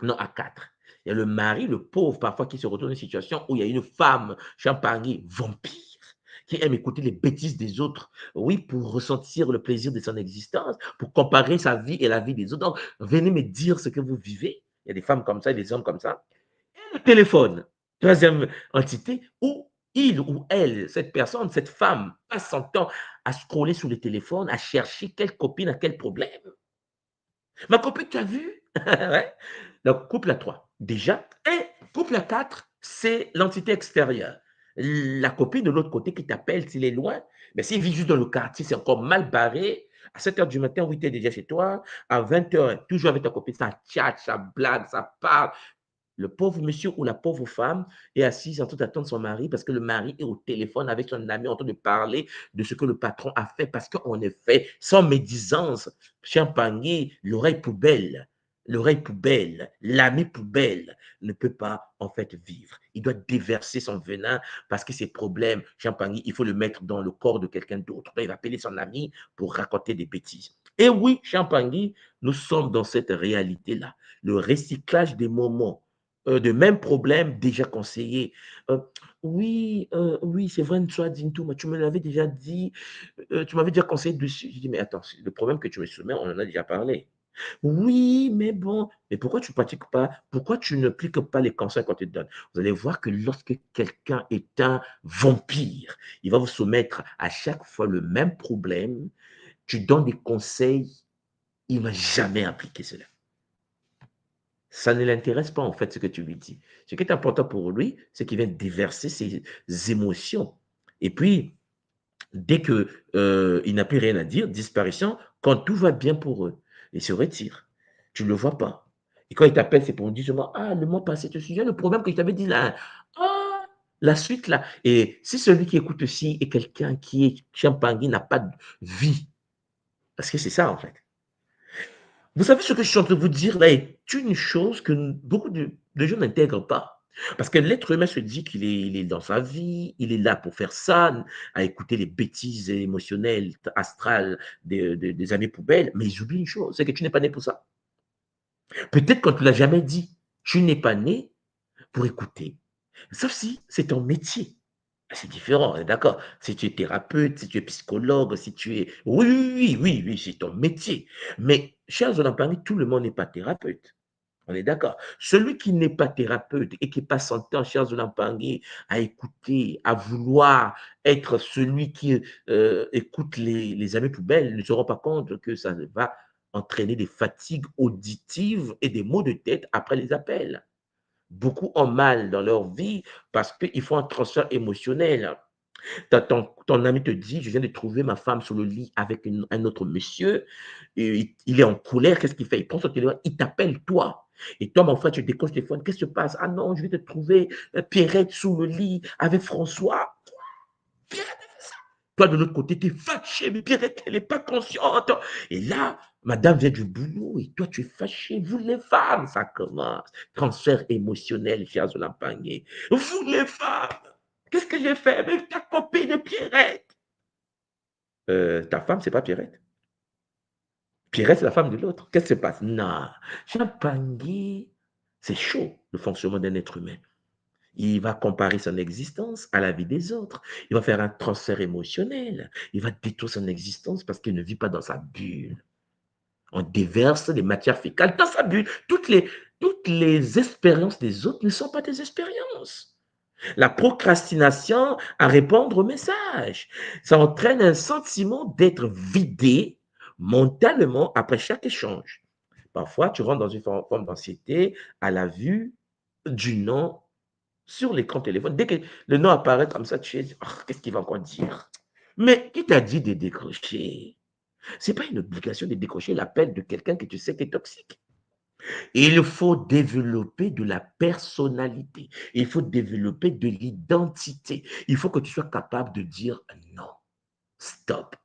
non à 4. Il y a le mari, le pauvre, parfois, qui se retrouve dans une situation où il y a une femme, champagne, vampire, qui aime écouter les bêtises des autres, oui, pour ressentir le plaisir de son existence, pour comparer sa vie et la vie des autres. Donc, venez me dire ce que vous vivez. Il y a des femmes comme ça, des hommes comme ça. Et le téléphone, troisième entité, où il ou elle, cette personne, cette femme, passe son temps à scroller sur le téléphone, à chercher quelle copine a quel problème. Ma copine, tu as vu? Ouais. Donc, couple à 3, déjà. Et couple à 4, c'est l'entité extérieure. La copine de l'autre côté qui t'appelle, s'il est loin, mais s'il vit juste dans le quartier, c'est encore mal barré. À 7 h du matin, oui, tu es déjà chez toi. À 20 h, toujours avec ta copine, ça tchatche, ça blague, ça parle. Le pauvre monsieur ou la pauvre femme est assise en train d'attendre son mari parce que le mari est au téléphone avec son ami en train de parler de ce que le patron a fait parce qu'en effet, sans médisance, champagne, l'oreille poubelle, l'ami poubelle ne peut pas en fait vivre. Il doit déverser son venin parce que ses problèmes, champagne, il faut le mettre dans le corps de quelqu'un d'autre. Il va appeler son ami pour raconter des bêtises. Et oui, champagne, nous sommes dans cette réalité-là. Le recyclage des moments de mêmes problèmes déjà conseillés. Oui, oui, c'est vrai, Ntouadintou, mais tu me l'avais déjà dit, tu m'avais déjà conseillé dessus. Je dis, mais attends, le problème que tu me soumets, on en a déjà parlé. Oui, mais bon, mais pourquoi tu ne pratiques pas, pourquoi tu ne appliques pas les conseils qu'on te donne? Vous allez voir que lorsque quelqu'un est un vampire, il va vous soumettre à chaque fois le même problème, tu donnes des conseils, il ne va jamais appliquer cela. Ça ne l'intéresse pas, en fait, ce que tu lui dis. Ce qui est important pour lui, c'est qu'il vient déverser ses émotions. Et puis, dès qu'il n'a plus rien à dire, disparition, quand tout va bien pour eux, il se retire. Tu ne le vois pas. Et quand il t'appelle, c'est pour dire seulement, ah, le mois passé, tu te souviens le problème que je t'avais dit là? Ah, la suite là. Et si celui qui écoute aussi est quelqu'un qui est champagne, n'a pas de vie, parce que c'est ça, en fait. Vous savez ce que je suis en train de vous dire là est une chose que beaucoup de gens n'intègrent pas. Parce que l'être humain se dit qu'il est dans sa vie, il est là pour faire ça, à écouter les bêtises émotionnelles, astrales des amis poubelles, mais ils oublient une chose, c'est que tu n'es pas né pour ça. Peut-être qu'on ne te l'a jamais dit, tu n'es pas né pour écouter. Sauf si c'est ton métier. C'est différent, on est d'accord. Si tu es thérapeute, si tu es psychologue, si tu es... Oui, c'est ton métier. Mais, chers Olampang, tout le monde n'est pas thérapeute. On est d'accord. Celui qui n'est pas thérapeute et qui passe son temps, chers Olampang, à écouter, à vouloir être celui qui écoute les amis poubelles, ne se rend pas compte que ça va entraîner des fatigues auditives et des maux de tête après les appels. Beaucoup ont mal dans leur vie parce qu'il faut un transfert émotionnel. Ton ami te dit, je viens de trouver ma femme sur le lit avec un autre monsieur, et il est en colère, qu'est-ce qu'il fait? Il prend son téléphone, il t'appelle toi. Et toi, mon frère, tu décroches le téléphone, qu'est-ce qui se passe? Ah non, je vais te trouver Pierrette sous le lit avec François. Pierrette a fait ça. Toi, de l'autre côté, tu es fâché, mais Pierrette, elle n'est pas consciente. Et là, madame vient du boulot et toi, tu es fâché. Vous, les femmes, ça commence. Transfert émotionnel, chers Olampang. Vous, les femmes, qu'est-ce que j'ai fait avec ta copine Pierrette? Ta femme, c'est pas Pierrette. Pierrette, c'est la femme de l'autre. Qu'est-ce qui se passe? Non. Champagne, c'est chaud, le fonctionnement d'un être humain. Il va comparer son existence à la vie des autres. Il va faire un transfert émotionnel. Il va détruire son existence parce qu'il ne vit pas dans sa bulle. On déverse des matières fécales dans sa bulle. Toutes les expériences des autres ne sont pas des expériences. La procrastination à répondre aux messages, ça entraîne un sentiment d'être vidé mentalement, après chaque échange, parfois, tu rentres dans une forme d'anxiété à la vue du nom sur l'écran téléphone. Dès que le nom apparaît comme ça, tu es, oh, qu'est-ce qu'il va encore dire? Mais qui t'a dit de décrocher? Ce n'est pas une obligation de décrocher l'appel de quelqu'un que tu sais qui est toxique. Il faut développer de la personnalité. Il faut développer de l'identité. Il faut que tu sois capable de dire non, stop,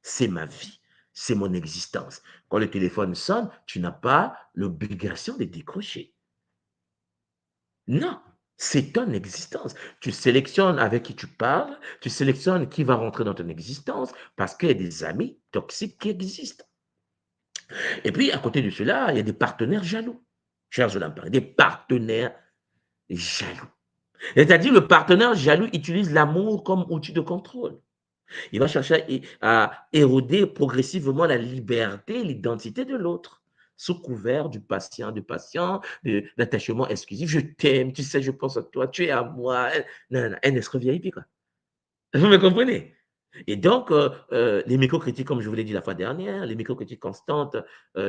c'est ma vie, c'est mon existence. Quand le téléphone sonne, tu n'as pas l'obligation de décrocher. Non, c'est ton existence. Tu sélectionnes avec qui tu parles, tu sélectionnes qui va rentrer dans ton existence parce qu'il y a des amis toxiques qui existent. Et puis, à côté de cela, il y a des partenaires jaloux. Chers Olympiens, des partenaires jaloux. C'est-à-dire, le partenaire jaloux utilise l'amour comme outil de contrôle. Il va chercher à éroder progressivement la liberté, l'identité de l'autre, sous couvert du patient, d'attachement exclusif. Je t'aime, tu sais, je pense à toi, tu es à moi. Non, non, un escroc VIP, quoi. Vous me comprenez? Et donc, les micro-critiques, comme je vous l'ai dit la fois dernière, les micro-critiques constantes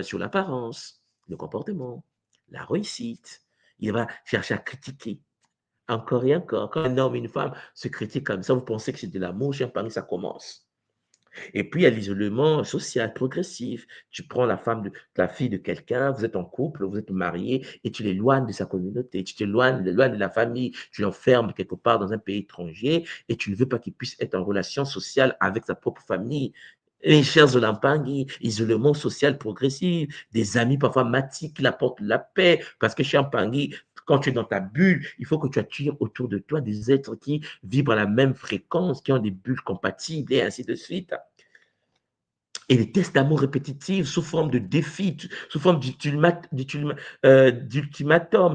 sur l'apparence, le comportement, la réussite. Il va chercher à critiquer encore et encore. Quand un homme et une femme se critiquent comme ça, vous pensez que c'est de l'amour, chez un Paris, ça commence. Et puis, il y a l'isolement social progressif. Tu prends la fille de quelqu'un, vous êtes en couple, vous êtes mariés, et tu l'éloignes de sa communauté, tu l'éloignes de la famille, tu l'enfermes quelque part dans un pays étranger, et tu ne veux pas qu'il puisse être en relation sociale avec sa propre famille. Les chers Olampangui, isolement social progressif, des amis parfois matiques qui apportent la paix, parce que chez Pangui, quand tu es dans ta bulle, il faut que tu attires autour de toi des êtres qui vibrent à la même fréquence, qui ont des bulles compatibles, et ainsi de suite. Et les tests d'amour répétitifs sous forme de défis, sous forme d'ultimatum.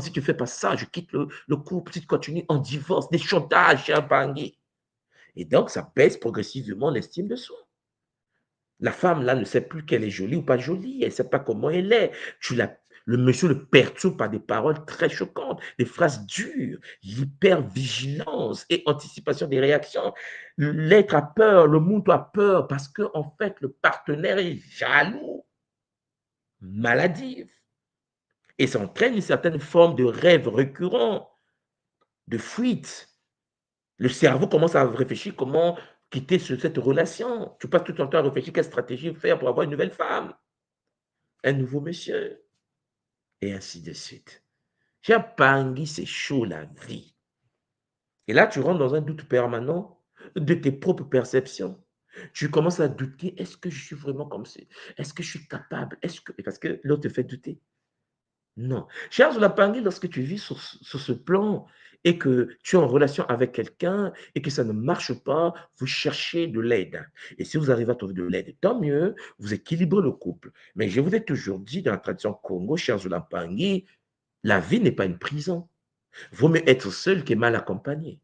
Si tu ne fais pas ça, je quitte le couple. Si tu continues en divorce, des chantages chez Pangui. Et donc, ça baisse progressivement l'estime de soi. La femme, là, ne sait plus qu'elle est jolie ou pas jolie. Elle ne sait pas comment elle est. Le monsieur le perturbe par des paroles très choquantes, des phrases dures, l'hypervigilance et anticipation des réactions. L'être a peur, le monde a peur parce que, en fait, le partenaire est jaloux, maladif. Et ça entraîne une certaine forme de rêve récurrent, de fuite. Le cerveau commence à réfléchir comment quitter cette relation. Tu passes tout ton temps à réfléchir quelle stratégie faire pour avoir une nouvelle femme, un nouveau monsieur, et ainsi de suite. J'ai Pangui, c'est chaud la vie. Et là, tu rentres dans un doute permanent de tes propres perceptions. Tu commences à douter, est-ce que je suis vraiment comme ça? Est-ce que je suis capable? Parce que l'autre te fait douter. Non. Charles Lapangui, lorsque tu vis sur ce plan et que tu es en relation avec quelqu'un et que ça ne marche pas, vous cherchez de l'aide. Et si vous arrivez à trouver de l'aide, tant mieux, vous équilibrez le couple. Mais je vous ai toujours dit, dans la tradition Congo, Charles Lapangui, la vie n'est pas une prison. Vaut mieux être seul que mal accompagné.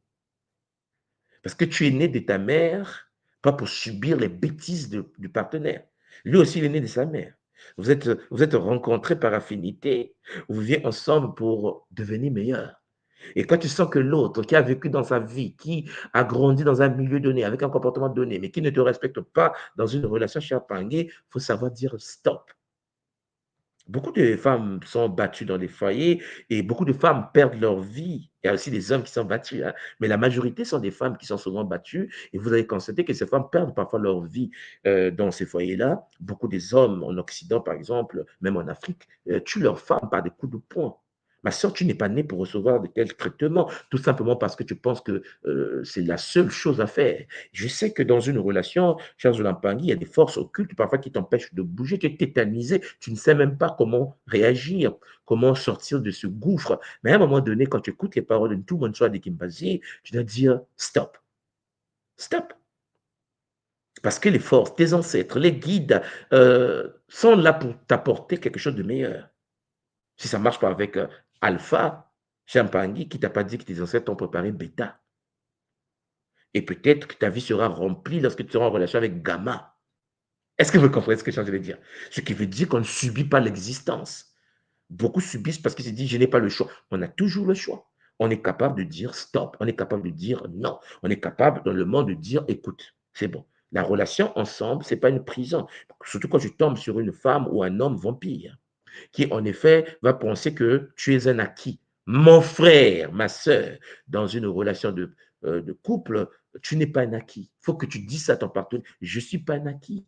Parce que tu es né de ta mère, pas pour subir les bêtises du partenaire. Lui aussi, il est né de sa mère. Vous êtes rencontrés par affinité, vous vivez ensemble pour devenir meilleur. Et quand tu sens que l'autre qui a vécu dans sa vie, qui a grandi dans un milieu donné, avec un comportement donné, mais qui ne te respecte pas dans une relation chez Pangé, il faut savoir dire stop. Beaucoup de femmes sont battues dans des foyers et beaucoup de femmes perdent leur vie. Il y a aussi des hommes qui sont battus, hein, mais la majorité sont des femmes qui sont souvent battues et vous allez constater que ces femmes perdent parfois leur vie dans ces foyers-là. Beaucoup des hommes en Occident, par exemple, même en Afrique, tuent leurs femmes par des coups de poing. Ma soeur, tu n'es pas née pour recevoir de tels traitements, tout simplement parce que tu penses que c'est la seule chose à faire. Je sais que dans une relation, Charles Lampangui, il y a des forces occultes parfois qui t'empêchent de bouger, tu es tétanisé, tu ne sais même pas comment réagir, comment sortir de ce gouffre. Mais à un moment donné, quand tu écoutes les paroles de tout le monde, soit des Kimbazi, tu dois dire stop. Stop. Parce que les forces, tes ancêtres, les guides sont là pour t'apporter quelque chose de meilleur. Si ça ne marche pas avec Alpha, Champangui, qui ne t'a pas dit que tes ancêtres t'ont préparé Bêta. Et peut-être que ta vie sera remplie lorsque tu seras en relation avec Gamma. Est-ce que vous comprenez ce que je suis en train de dire? Ce qui veut dire qu'on ne subit pas l'existence. Beaucoup subissent parce qu'ils se disent, je n'ai pas le choix. On a toujours le choix. On est capable de dire stop. On est capable de dire non. On est capable dans le monde de dire, écoute, c'est bon. La relation ensemble, ce n'est pas une prison. Surtout quand tu tombes sur une femme ou un homme vampire, qui en effet va penser que tu es un acquis. Mon frère, ma soeur, dans une relation de couple, tu n'es pas un acquis. Il faut que tu dises à ton partenaire, je ne suis pas un acquis.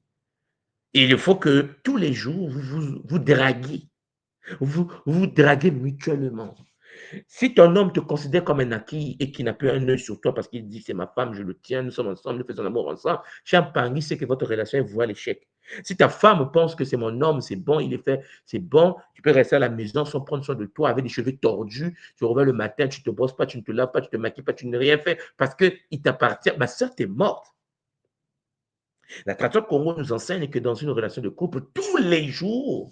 Et il faut que tous les jours, vous draguiez. Vous draguez mutuellement. Si ton homme te considère comme un acquis et qu'il n'a plus un œil sur toi parce qu'il dit c'est ma femme, je le tiens, nous sommes ensemble, nous faisons l'amour ensemble, Champagne sait que votre relation est vouée à l'échec. Si ta femme pense que c'est mon homme, c'est bon, il est fait, c'est bon, tu peux rester à la maison sans prendre soin de toi avec des cheveux tordus, tu reviens le matin, tu ne te brosses pas, tu ne te laves pas, tu ne te maquilles pas, tu n'as rien fait parce qu'il t'appartient. Ma soeur, t'es morte. La tradition Congo nous enseigne que dans une relation de couple, tous les jours,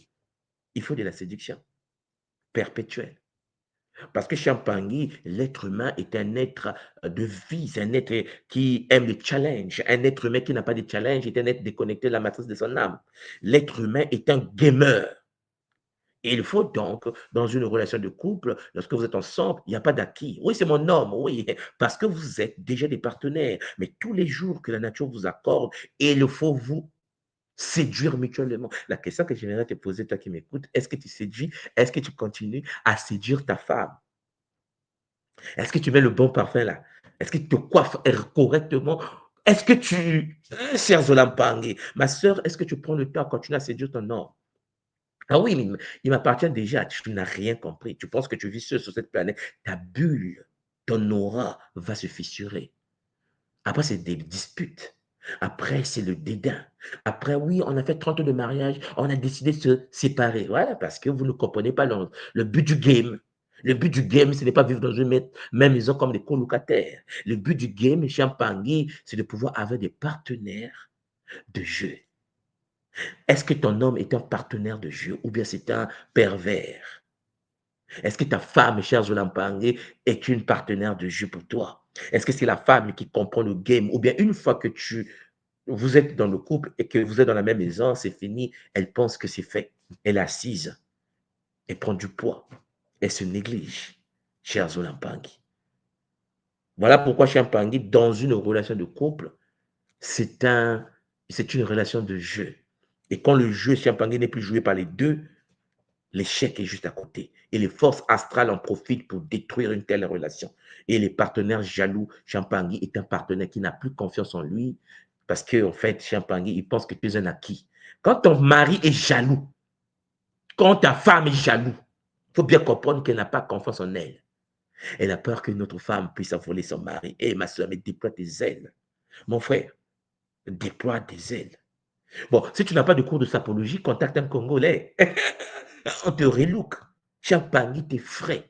il faut de la séduction perpétuelle. Parce que Champagny, l'être humain est un être de vie, c'est un être qui aime le challenge. Un être humain qui n'a pas de challenge est un être déconnecté de la matrice de son âme. L'être humain est un gamer. Et il faut donc, dans une relation de couple, lorsque vous êtes ensemble, il n'y a pas d'acquis. Oui, c'est mon homme, oui, parce que vous êtes déjà des partenaires. Mais tous les jours que la nature vous accorde, il faut vous séduire mutuellement. La question que j'aimerais te poser, toi qui m'écoutes, est-ce que tu séduis, est-ce que tu continues à séduire ta femme? Est-ce que tu mets le bon parfum là? Est-ce que tu te coiffes correctement? Est-ce que tu... Cher Zolampangé, ma soeur, est-ce que tu prends le temps à continuer à séduire ton homme? Ah oui, mais il m'appartient déjà, tu n'as rien compris. Tu penses que tu vis seul sur cette planète. Ta bulle, ton aura va se fissurer. Après, c'est des disputes. Après, c'est le dédain. Après, oui, on a fait 30 ans de mariage, on a décidé de se séparer. Voilà, parce que vous ne comprenez pas le but du game. Le but du game, ce n'est pas vivre dans une même maison comme des colocataires. Le but du game, Champagny, c'est de pouvoir avoir des partenaires de jeu. Est-ce que ton homme est un partenaire de jeu ou bien c'est un pervers? Est-ce que ta femme, chère Zolampangé, est une partenaire de jeu pour toi? Est-ce que c'est la femme qui comprend le game? Ou bien une fois que vous êtes dans le couple et que vous êtes dans la même maison, c'est fini, elle pense que c'est fait. Elle est assise, elle prend du poids, elle se néglige, chère Zolampangé. Voilà pourquoi Champangé, dans une relation de couple, c'est une relation de jeu. Et quand le jeu Champangé n'est plus joué par les deux, l'échec est juste à côté. Et les forces astrales en profitent pour détruire une telle relation. Et les partenaires jaloux, Champagny est un partenaire qui n'a plus confiance en lui parce qu'en fait, Champagny, il pense que tu es un acquis. Quand ton mari est jaloux, quand ta femme est jaloux, il faut bien comprendre qu'elle n'a pas confiance en elle. Elle a peur que notre femme puisse voler son mari. Et ma soeur, mais déploie tes ailes. Mon frère, déploie tes ailes. Bon, si tu n'as pas de cours de sapologie, contacte un Congolais. On te relook. Champagny, t'es frais.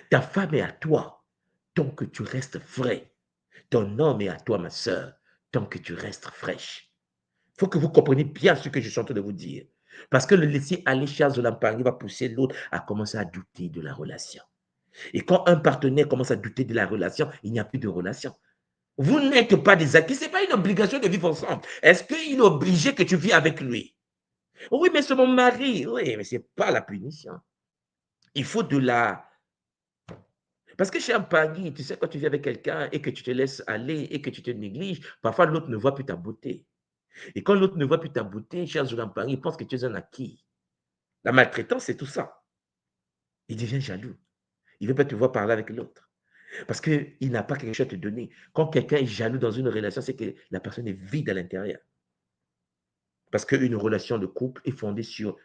Ta femme est à toi, tant que tu restes frais. Ton homme est à toi, ma soeur, tant que tu restes fraîche. Il faut que vous compreniez bien ce que je suis en train de vous dire. Parce que le laisser aller Charles de Lampagne va pousser l'autre à commencer à douter de la relation. Et quand un partenaire commence à douter de la relation, il n'y a plus de relation. Vous n'êtes pas des acquis, ce n'est pas une obligation de vivre ensemble. Est-ce qu'il est obligé que tu vis avec lui? Oui, mais c'est mon mari. Oui, mais ce n'est pas la punition. Il faut de la... Parce que chez un pari, tu sais, quand tu vis avec quelqu'un et que tu te laisses aller et que tu te négliges, parfois l'autre ne voit plus ta beauté. Et quand l'autre ne voit plus ta beauté, cher Zulampari, il pense que tu es un acquis. La maltraitance, c'est tout ça. Il devient jaloux. Il ne veut pas te voir parler avec l'autre. Parce qu'il n'a pas quelque chose à te donner. Quand quelqu'un est jaloux dans une relation, c'est que la personne est vide à l'intérieur. Parce qu'une relation de couple est fondée sur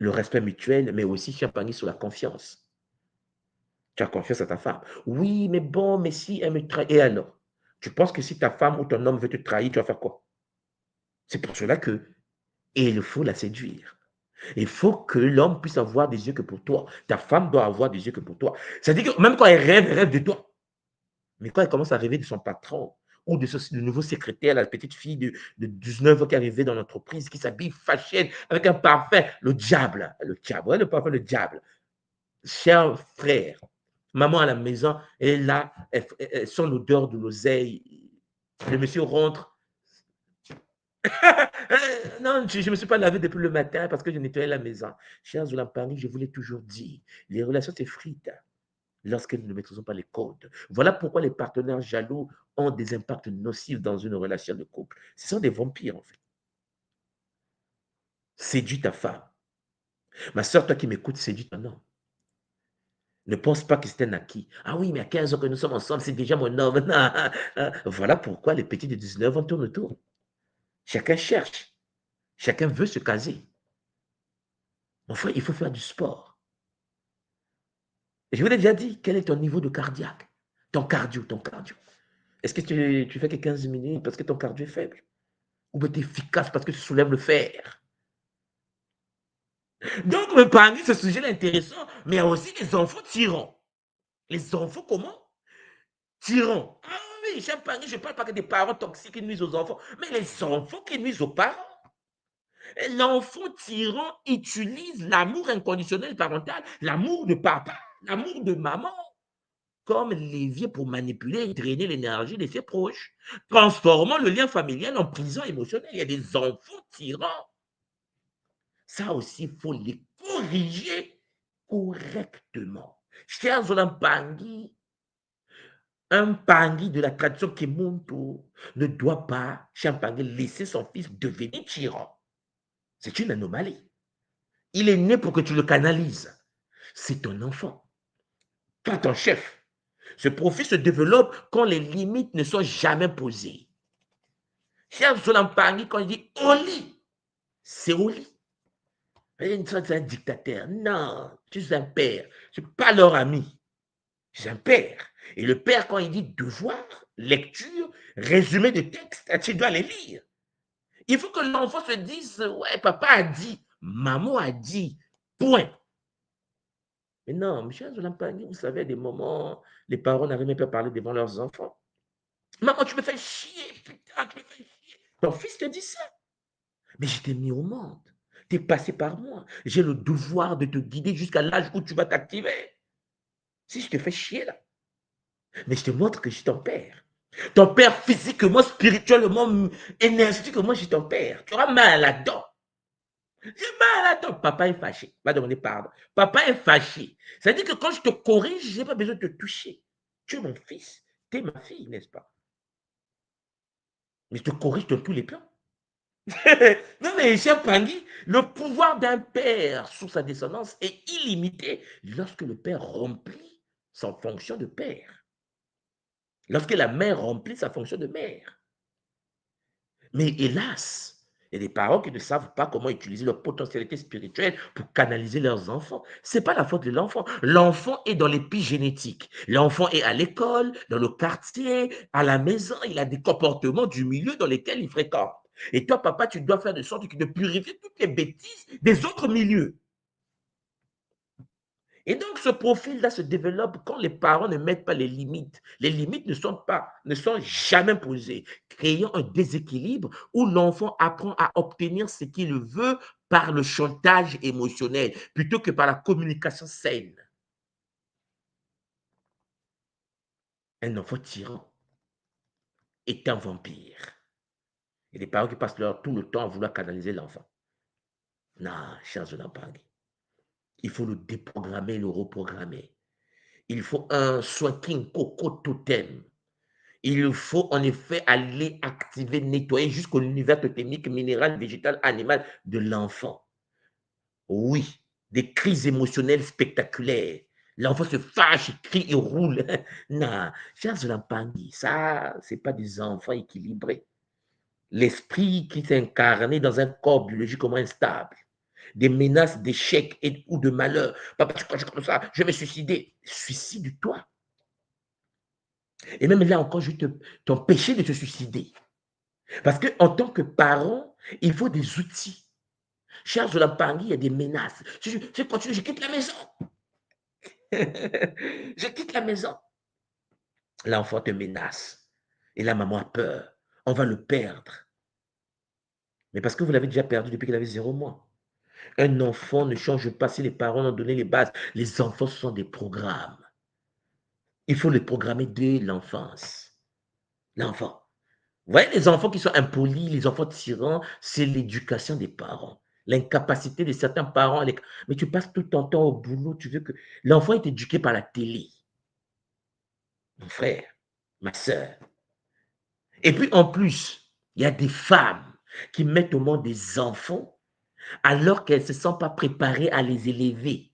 le respect mutuel, mais aussi, Champagny, sur la confiance. Tu as confiance à ta femme. Oui, mais bon, mais si elle me trahit, et alors? Tu penses que si ta femme ou ton homme veut te trahir, tu vas faire quoi? C'est pour cela que il faut la séduire. Il faut que l'homme puisse avoir des yeux que pour toi. Ta femme doit avoir des yeux que pour toi. C'est-à-dire que même quand elle rêve de toi. Mais quand elle commence à rêver de son patron ou de ce nouveau secrétaire, la petite fille de 19 ans qui est arrivée dans l'entreprise, qui s'habille fashion avec un parfum, le diable, ouais, le parfum, le diable. Cher frère, maman à la maison, elle est là, elle sent l'odeur de l'oseille. Le monsieur rentre. Non, je ne me suis pas lavé depuis le matin parce que je nettoyais la maison. Cher Zolampari, je vous l'ai toujours dit, les relations s'effritent. lorsque nous ne maîtrisons pas les codes. Voilà pourquoi les partenaires jaloux ont des impacts nocifs dans une relation de couple. Ce sont des vampires, en fait. Séduis ta femme. Ma soeur, toi qui m'écoutes, séduis ton homme. Ne pense pas que c'est un acquis. Ah oui, mais à 15 ans que nous sommes ensemble, c'est déjà mon homme. Voilà pourquoi les petits de 19 ans tournent autour. Chacun cherche. Chacun veut se caser. Mon frère, il faut faire du sport. Je vous l'ai déjà dit, quel est ton niveau de cardiaque? Ton cardio. Est-ce que tu fais que 15 minutes parce que ton cardio est faible? Ou bien tu es efficace parce que tu soulèves le fer? Donc, parmi ce sujet intéressant, mais il y a aussi les enfants tyrans. Les enfants comment? Tyrans. Ah oui, je ne parle pas que des parents toxiques qui nuisent aux enfants, mais les enfants qui nuisent aux parents. L'enfant tyran utilise l'amour inconditionnel parental, l'amour de papa, l'amour de maman, comme levier pour manipuler et drainer l'énergie de ses proches, transformant le lien familial en prison émotionnelle. Il y a des enfants tyrans. Ça aussi, il faut les corriger correctement. Chers Olampangui, un Pangui de la tradition Kemuntu ne doit pas, Champangui, laisser son fils devenir tyran. C'est une anomalie. Il est né pour que tu le canalises. C'est ton enfant, pas ton chef. Ce profil se développe quand les limites ne sont jamais posées. Chers Olampangui, quand il dit au lit, c'est au lit. C'est un dictateur. Non, tu es un père. Je ne suis pas leur ami. Je suis un père. Et le père, quand il dit devoir, lecture, résumé de texte, tu dois les lire. Il faut que l'enfant se dise, ouais, papa a dit, maman a dit, point. Mais non, mes chers Olampangui, vous savez, à des moments, les parents n'arrivent même pas à parler devant leurs enfants. Maman, tu me fais chier, putain, tu me fais chier. Ton fils te dit ça. Mais je t'ai mis au monde. Tu es passé par moi. J'ai le devoir de te guider jusqu'à l'âge où tu vas t'activer. Si je te fais chier là. Mais je te montre que je suis ton père. Ton père physiquement, spirituellement, énergétiquement, je suis ton père. Tu auras mal là-dedans. J'ai mal là-dedans. Papa est fâché. Va demander pardon. Papa est fâché. Ça veut dire que quand je te corrige, je n'ai pas besoin de te toucher. Tu es mon fils. Tu es ma fille, n'est-ce pas? Mais je te corrige dans tous les plans. Non, mais cher Pangui, le pouvoir d'un père sous sa descendance est illimité lorsque le père remplit sa fonction de père. Lorsque la mère remplit sa fonction de mère. Mais hélas, il y a des parents qui ne savent pas comment utiliser leur potentialité spirituelle pour canaliser leurs enfants. Ce n'est pas la faute de l'enfant. L'enfant est dans l'épigénétique. L'enfant est à l'école, dans le quartier, à la maison. Il a des comportements du milieu dans lesquels il fréquente. Et toi, papa, tu dois faire de sorte de purifier toutes les bêtises des autres milieux. Et donc, ce profil-là se développe quand les parents ne mettent pas les limites. Les limites ne sont jamais posées, créant un déséquilibre où l'enfant apprend à obtenir ce qu'il veut par le chantage émotionnel plutôt que par la communication saine. Un enfant tyran est un vampire. Il y a des parents qui passent tout le temps à vouloir canaliser l'enfant. Non, chers Olampangui. Il faut le déprogrammer, le reprogrammer. Il faut un swacking coco totem. Il faut en effet aller activer, nettoyer jusqu'au univers totémique, minéral, végétal, animal de l'enfant. Oui, des crises émotionnelles spectaculaires. L'enfant se fâche, il crie, il roule. Non, chers Olampangui, ça, ce n'est pas des enfants équilibrés. L'esprit qui s'est incarné dans un corps biologiquement instable. Des menaces d'échec ou de malheur. Papa, quand je comme ça, je vais me suicider. Suicide-toi. Et même là encore, je vais t'empêcher de te suicider. Parce qu'en tant que parent, il faut des outils. Chers Olampangui, il y a des menaces. Je continue, je quitte la maison. Je quitte la maison. L'enfant te menace. Et la maman a peur. On va le perdre. Mais parce que vous l'avez déjà perdu depuis qu'il avait 0 mois. Un enfant ne change pas si les parents ont donné les bases. Les enfants sont des programmes. Il faut les programmer dès l'enfance. L'enfant. Vous voyez, les enfants qui sont impolis, les enfants tyrans, c'est l'éducation des parents. L'incapacité de certains parents. Mais tu passes tout ton temps au boulot, tu veux que... L'enfant est éduqué par la télé. mon frère, ma soeur. Et puis en plus, il y a des femmes qui mettent au monde des enfants alors qu'elles ne se sont pas préparées à les élever.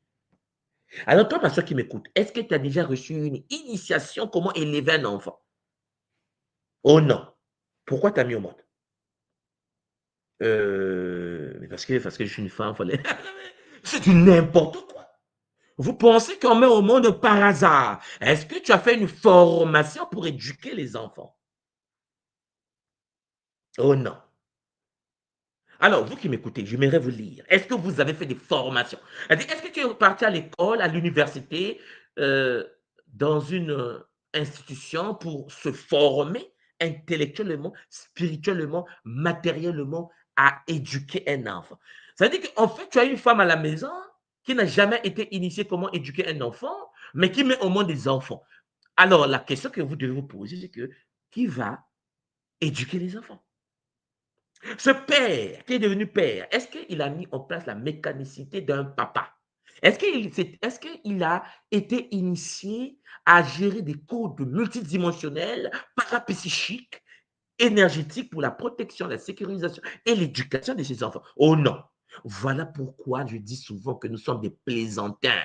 Alors toi, ma soeur qui m'écoute, est-ce que tu as déjà reçu une initiation comment élever un enfant? Oh non. Pourquoi tu as mis au monde? Parce que je suis une femme, fallait... C'est du n'importe quoi. Vous pensez qu'on met au monde par hasard. Est-ce que tu as fait une formation pour éduquer les enfants? Oh non. Alors, vous qui m'écoutez, j'aimerais vous lire. Est-ce que vous avez fait des formations? Est-ce que tu es parti à l'école, à l'université, dans une institution pour se former intellectuellement, spirituellement, matériellement à éduquer un enfant? Ça veut dire qu'en fait, tu as une femme à la maison qui n'a jamais été initiée comment éduquer un enfant, mais qui met au monde des enfants. Alors, la question que vous devez vous poser, c'est que qui va éduquer les enfants? Ce père qui est devenu père, est-ce qu'il a mis en place la mécanicité d'un papa? Est-ce qu'il a été initié à gérer des codes multidimensionnels, parapsychiques, énergétiques pour la protection, la sécurisation et l'éducation de ses enfants? Oh non! Voilà pourquoi je dis souvent que nous sommes des plaisantins.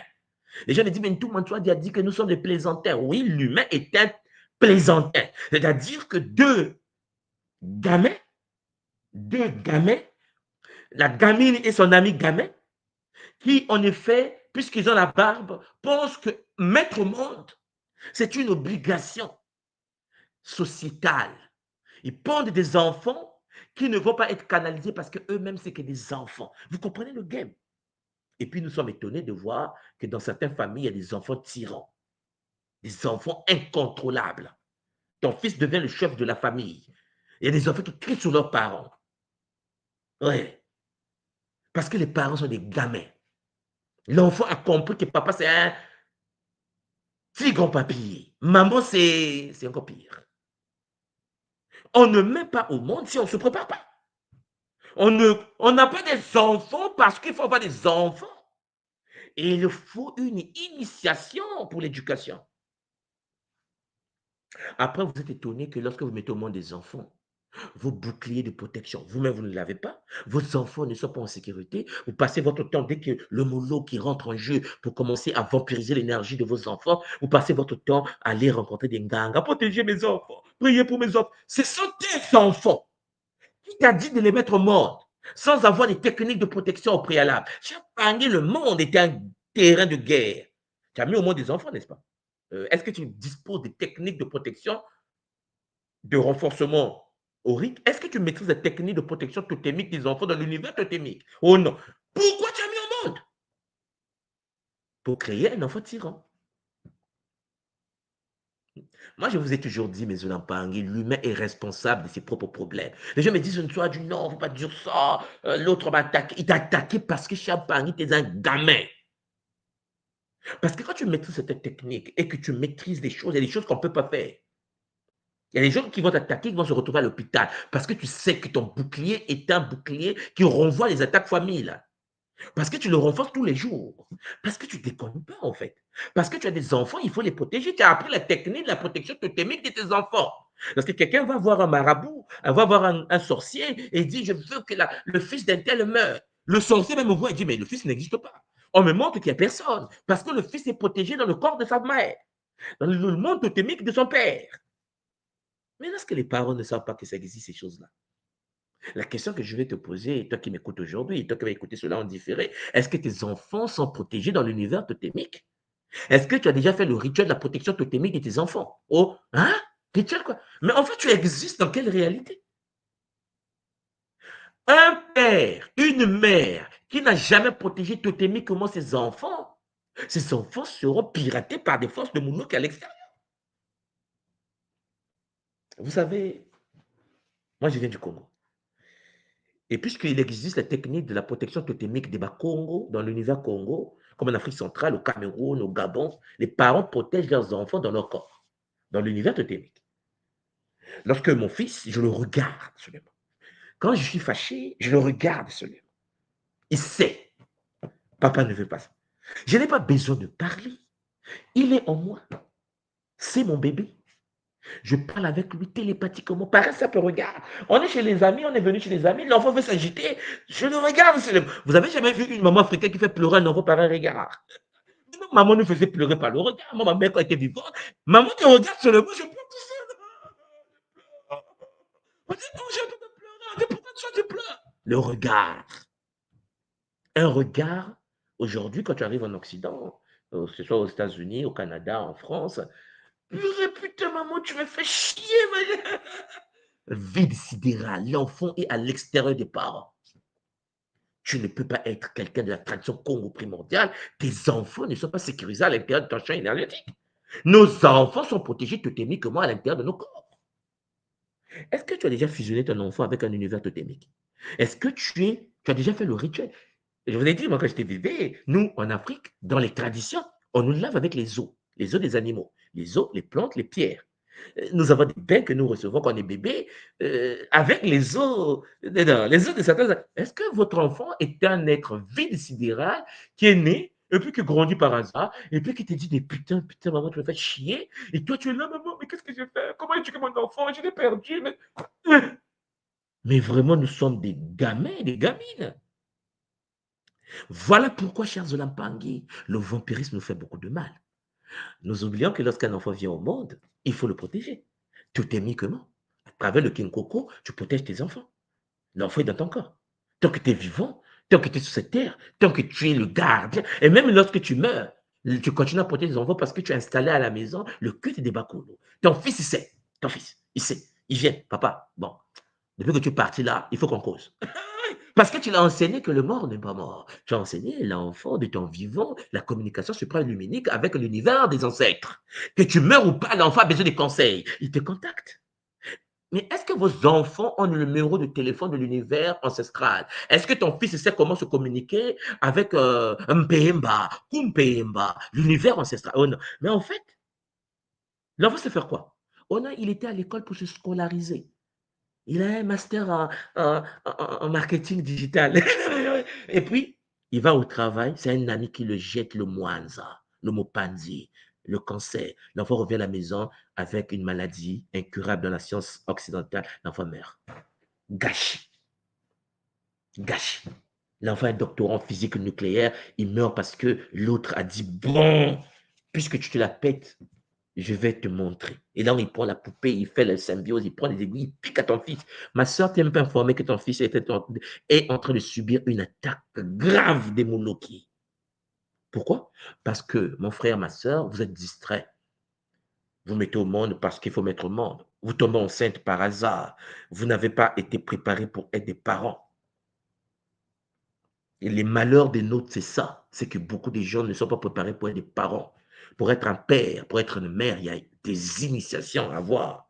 Les gens me disent, mais tout le monde a dit que nous sommes des plaisantins. Oui, l'humain est un plaisantin. C'est-à-dire que deux gamins, la gamine et son ami gamin, qui en effet, puisqu'ils ont la barbe, pensent que mettre au monde, c'est une obligation sociétale. Ils pondent des enfants qui ne vont pas être canalisés parce qu'eux-mêmes, c'est que des enfants. Vous comprenez le game? Et puis, nous sommes étonnés de voir que dans certaines familles, il y a des enfants tyrans, des enfants incontrôlables. Ton fils devient le chef de la famille. Il y a des enfants qui crient sur leurs parents. Oui, parce que les parents sont des gamins. L'enfant a compris que papa, c'est un tigre en papier. Maman, c'est encore pire. On ne met pas au monde si on ne se prépare pas. On n'a pas des enfants parce qu'il faut avoir des enfants. Et il faut une initiation pour l'éducation. Après, vous êtes étonné que lorsque vous mettez au monde des enfants, vos boucliers de protection, vous-même, vous ne l'avez pas. Vos enfants ne sont pas en sécurité. Vous passez votre temps, dès que le mollo qui rentre en jeu pour commencer à vampiriser l'énergie de vos enfants, vous passez votre temps à aller rencontrer des gangs, à protéger mes enfants, prier pour mes enfants. Ce sont des enfants. Qui t'a dit de les mettre au monde sans avoir des techniques de protection au préalable? Chaque année, le monde était un terrain de guerre. Tu as mis au monde des enfants, n'est-ce pas? Est-ce que tu disposes des techniques de protection, de renforcement aurique? Est-ce que tu maîtrises les techniques de protection totémique des enfants dans l'univers totémique? Oh non. Pourquoi tu as mis au monde? Pour créer un enfant tyran. Moi, je vous ai toujours dit, mes Olampangui, l'humain est responsable de ses propres problèmes. Les gens me disent, toi, du non, il ne faut pas dire ça. L'autre m'a attaqué. Il t'a attaqué parce que Champangui, tu es un gamin. Parce que quand tu maîtrises cette technique et que tu maîtrises des choses, il y a des choses qu'on ne peut pas faire. Il y a des gens qui vont t'attaquer, qui vont se retrouver à l'hôpital parce que tu sais que ton bouclier est un bouclier qui renvoie les attaques familles. Parce que tu le renforces tous les jours. Parce que tu ne déconnes pas, en fait. Parce que tu as des enfants, il faut les protéger. Tu as appris la technique de la protection totémique de tes enfants. Parce que quelqu'un va voir un marabout, va voir un sorcier et dit, je veux que le fils d'un tel meure. Le sorcier même voit et dit, mais le fils n'existe pas. On me montre qu'il n'y a personne. Parce que le fils est protégé dans le corps de sa mère, dans le monde totémique de son père. Mais lorsque les parents ne savent pas que ça existe, ces choses-là, la question que je vais te poser, toi qui m'écoutes aujourd'hui, toi qui vas écouter cela en différé, est-ce que tes enfants sont protégés dans l'univers totémique? Est-ce que tu as déjà fait le rituel de la protection totémique de tes enfants? Oh, hein? Rituel quoi? Mais en fait, tu existes dans quelle réalité? Un père, une mère qui n'a jamais protégé totémiquement ses enfants seront piratés par des forces de Mounouki à l'extérieur. Vous savez, moi je viens du Congo. Et puisqu'il existe la technique de la protection totémique des Congo, dans l'univers Congo, comme en Afrique centrale, au Cameroun, au Gabon, les parents protègent leurs enfants dans leur corps, dans l'univers totémique. Lorsque mon fils, je le regarde seulement. Quand je suis fâché, je le regarde seulement. Il sait, papa ne veut pas ça. Je n'ai pas besoin de parler. Il est en moi. C'est mon bébé. Je parle avec lui télépathiquement par un simple regard. On est chez les amis, on est venu chez les amis, l'enfant veut s'agiter, je le regarde. Vous avez jamais vu une maman africaine qui fait pleurer un enfant par un regard? Maman nous faisait pleurer par le regard. Moi, ma mère, quand elle était vivante, maman te regarde seulement, je pleure tout seul. On dit non, j'ai envie de pleurer. On dit pourquoi tu pleures? Le regard. Un regard, aujourd'hui, quand tu arrives en Occident, que ce soit aux États-Unis, au Canada, en France, putain, maman, tu me fais chier, vide sidéral. L'enfant est à l'extérieur des parents. Tu ne peux pas être quelqu'un de la tradition Congo primordiale. Tes enfants ne sont pas sécurisés à l'intérieur de ton champ énergétique. Nos enfants sont protégés totémiquement à l'intérieur de nos corps. Est-ce que tu as déjà fusionné ton enfant avec un univers totémique? Est-ce que tu as déjà fait le rituel? Je vous ai dit, moi, quand j'étais bébé, nous, en Afrique, dans les traditions, on nous lave avec les os des animaux, les os, les plantes, les pierres. Nous avons des bains que nous recevons quand on est bébé avec les os de certains. Est-ce que votre enfant est un être vide sidéral qui est né et puis qui grandit par hasard et puis qui te dit des putain, maman, tu me fais chier et toi tu es là, maman, mais qu'est-ce que j'ai fait? Comment éduquer mon enfant? Je l'ai perdu. Mais vraiment, nous sommes des gamins et des gamines. Voilà pourquoi, chers Olampangui, le vampirisme nous fait beaucoup de mal. Nous oublions que lorsqu'un enfant vient au monde, il faut le protéger. Totémiquement. À travers le Kinkoko, tu protèges tes enfants. L'enfant est dans ton corps. Tant que tu es vivant, tant que tu es sur cette terre, tant que tu es le gardien, et même lorsque tu meurs, tu continues à protéger tes enfants parce que tu as installé à la maison le culte des Bakolo. Ton fils, il sait. Ton fils, il sait. Il vient. Papa, bon, depuis que tu es parti là, il faut qu'on cause. Parce que tu l'as enseigné que le mort n'est pas mort. Tu as enseigné l'enfant de ton vivant, la communication supraluminique avec l'univers des ancêtres. Que tu meurs ou pas, l'enfant a besoin de conseils. Il te contacte. Mais est-ce que vos enfants ont le numéro de téléphone de l'univers ancestral? Est-ce que ton fils sait comment se communiquer avec Mpemba, Kumpemba, l'univers ancestral? Oh non. Mais en fait, l'enfant sait faire quoi? Oh non, il était à l'école pour se scolariser. Il a un master en marketing digital. Et puis, il va au travail, c'est un ami qui le jette le Mwanza, le Mopanzi, le cancer. L'enfant revient à la maison avec une maladie incurable dans la science occidentale. L'enfant meurt. Gâchis. Gâchis. L'enfant est doctorant en physique nucléaire. Il meurt parce que l'autre a dit, bon, puisque tu te la pètes, je vais te montrer. Et là, il prend la poupée, il fait la symbiose, il prend les aiguilles, il pique à ton fils. Ma soeur t'es même pas informée que ton fils est en train de subir une attaque grave des Moloki. Pourquoi? Parce que, mon frère, ma soeur, vous êtes distraits. Vous mettez au monde parce qu'il faut mettre au monde. Vous tombez enceinte par hasard. Vous n'avez pas été préparé pour être des parents. Et les malheurs des nôtres, c'est ça. C'est que beaucoup de gens ne sont pas préparés pour être des parents. Pour être un père, pour être une mère, il y a des initiations à avoir.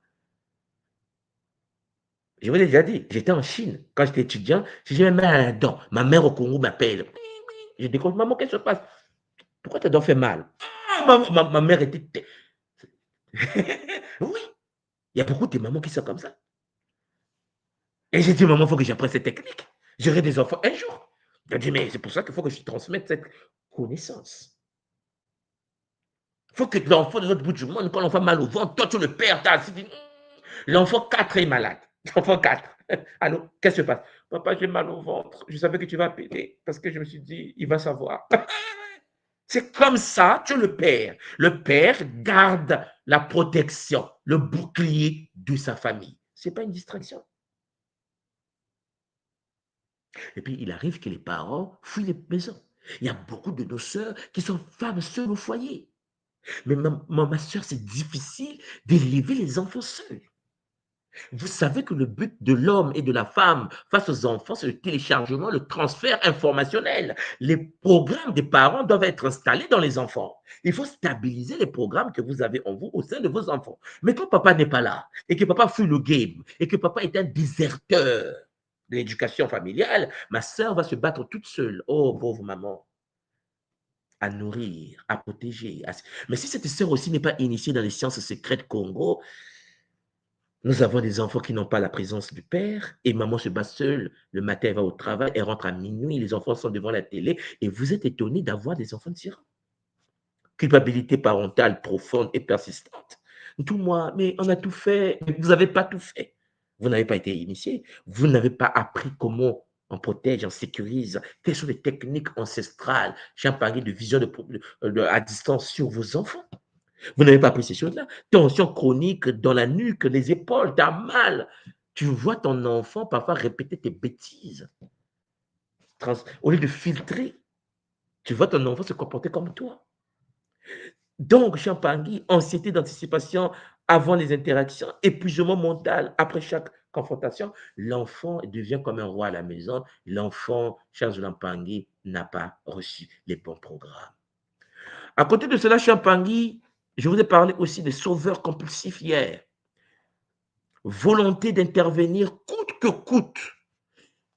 Je vous l'ai déjà dit, j'étais en Chine. Quand j'étais étudiant, si j'ai mal à la dent, ma mère au Congo m'appelle. Je découvre, maman, qu'est-ce qui se passe? Pourquoi ta dent fait mal? Ah, ma mère était... Oui, il y a beaucoup de mamans qui sont comme ça. Et j'ai dit, maman, il faut que j'apprenne cette technique. J'aurai des enfants un jour. Je dit, mais c'est pour ça qu'il faut que je transmette cette connaissance. Il faut que l'enfant de l'autre bout du monde, quand l'enfant a mal au ventre, toi tu le perds, l'enfant 4 est malade. L'enfant 4. Allô, qu'est-ce qui se passe? Papa, j'ai mal au ventre. Je savais que tu vas péter parce que je me suis dit, il va savoir. C'est comme ça, tu le perds. Le père garde la protection, le bouclier de sa famille. Ce n'est pas une distraction. Et puis, il arrive que les parents fuient les maisons. Il y a beaucoup de nos sœurs qui sont femmes seules au foyer. Mais ma soeur, c'est difficile d'élever les enfants seuls. Vous savez que le but de l'homme et de la femme face aux enfants, c'est le téléchargement, le transfert informationnel. Les programmes des parents doivent être installés dans les enfants. Il faut stabiliser les programmes que vous avez en vous au sein de vos enfants. Mais quand papa n'est pas là, et que papa fuit le game, et que papa est un déserteur de l'éducation familiale, ma soeur va se battre toute seule. Oh, pauvre maman. À nourrir, à protéger. Mais si cette sœur aussi n'est pas initiée dans les sciences secrètes Congo, nous avons des enfants qui n'ont pas la présence du père et maman se bat seule. Le matin, elle va au travail, elle rentre à minuit, les enfants sont devant la télé et vous êtes étonné d'avoir des enfants tyrans. Culpabilité parentale profonde et persistante. Tout moi, mais on a tout fait. Mais vous n'avez pas tout fait. Vous n'avez pas été initié. Vous n'avez pas appris comment on protège, on sécurise. Quelles sont les techniques ancestrales? J'ai parlé de vision à distance sur vos enfants. Vous n'avez pas appris ces choses-là. Tension chronique dans la nuque, les épaules, tu as mal. Tu vois ton enfant parfois répéter tes bêtises. Au lieu de filtrer, tu vois ton enfant se comporter comme toi. Donc, Champagny, anxiété d'anticipation avant les interactions, épuisement mental après chaque confrontation, l'enfant devient comme un roi à la maison. L'enfant, Charles Lampangui, n'a pas reçu les bons programmes. À côté de cela, Champagny, je vous ai parlé aussi des sauveurs compulsifs hier. Volonté d'intervenir coûte que coûte.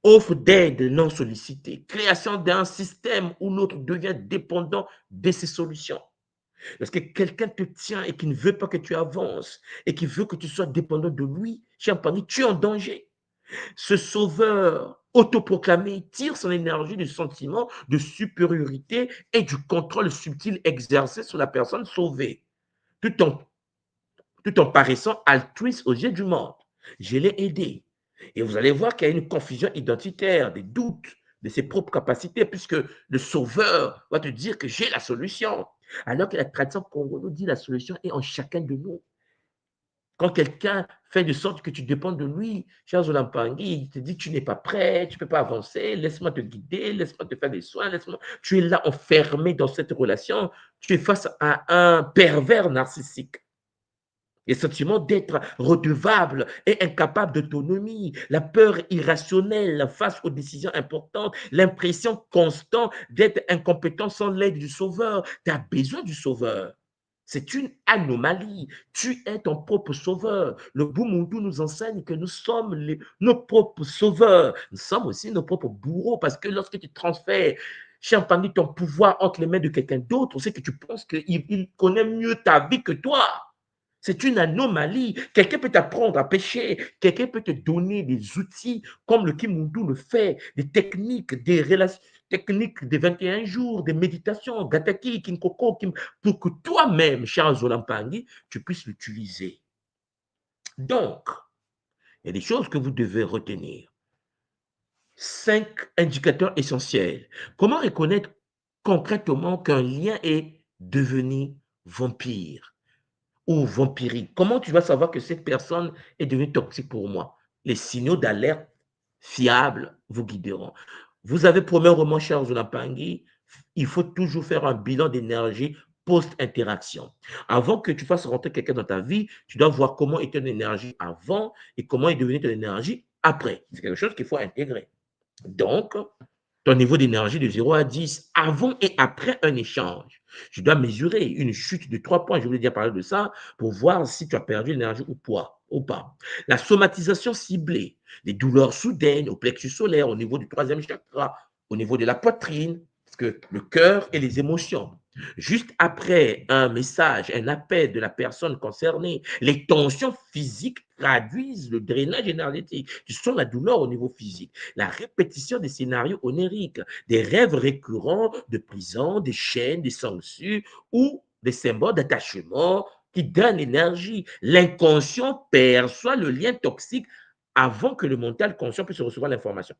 Offre d'aide non sollicitée. Création d'un système où l'autre devient dépendant de ses solutions. Lorsque quelqu'un te tient et qui ne veut pas que tu avances et qui veut que tu sois dépendant de lui, Champagny, tu es en danger. Ce sauveur autoproclamé tire son énergie du sentiment de supériorité et du contrôle subtil exercé sur la personne sauvée, tout en paraissant altruiste aux yeux du monde. Je l'ai aidé. Et vous allez voir qu'il y a une confusion identitaire, des doutes de ses propres capacités, puisque le sauveur va te dire que j'ai la solution. Alors que la tradition congolaise nous dit que la solution est en chacun de nous. Quand quelqu'un fait de sorte que tu dépends de lui, Charles Olampangui, il te dit que tu n'es pas prêt, tu ne peux pas avancer, laisse-moi te guider, laisse-moi te faire des soins, tu es là enfermé dans cette relation, tu es face à un pervers narcissique. Le sentiment d'être redevable et incapable d'autonomie, la peur irrationnelle face aux décisions importantes, l'impression constante d'être incompétent sans l'aide du sauveur. Tu as besoin du sauveur. C'est une anomalie. Tu es ton propre sauveur. Le Bumuntu nous enseigne que nous sommes nos propres sauveurs. Nous sommes aussi nos propres bourreaux parce que lorsque tu transfères Champagny ton pouvoir entre les mains de quelqu'un d'autre, c'est que tu penses qu'il connaît mieux ta vie que toi. C'est une anomalie. Quelqu'un peut t'apprendre à pêcher. Quelqu'un peut te donner des outils comme le Kimundu le fait, des techniques, des relations, techniques des 21 jours, des méditations, Gataki, Kinkoko, pour que toi-même, Charles Zolampangi, tu puisses l'utiliser. Donc, il y a des choses que vous devez retenir. 5 indicateurs essentiels. Comment reconnaître concrètement qu'un lien est devenu vampire ou vampirique? Comment tu vas savoir que cette personne est devenue toxique pour moi? Les signaux d'alerte fiables vous guideront. Vous avez premièrement, cher Zolampangi, il faut toujours faire un bilan d'énergie post-interaction. Avant que tu fasses rentrer quelqu'un dans ta vie, tu dois voir comment était ton énergie avant et comment est devenue ton énergie après. C'est quelque chose qu'il faut intégrer. Donc, ton niveau d'énergie de 0 à 10 avant et après un échange. Je dois mesurer une chute de 3 points, je voulais déjà parler de ça, pour voir si tu as perdu l'énergie ou pas. La somatisation ciblée, les douleurs soudaines au plexus solaire, au niveau du 3e chakra, au niveau de la poitrine, parce que le cœur et les émotions. Juste après un message, un appel de la personne concernée, les tensions physiques traduisent le drainage énergétique. Tu sens la douleur au niveau physique. La répétition des scénarios onériques, des rêves récurrents de prison, des chaînes, des sanctions ou des symboles d'attachement qui donnent l'énergie. L'inconscient perçoit le lien toxique avant que le mental conscient puisse recevoir l'information.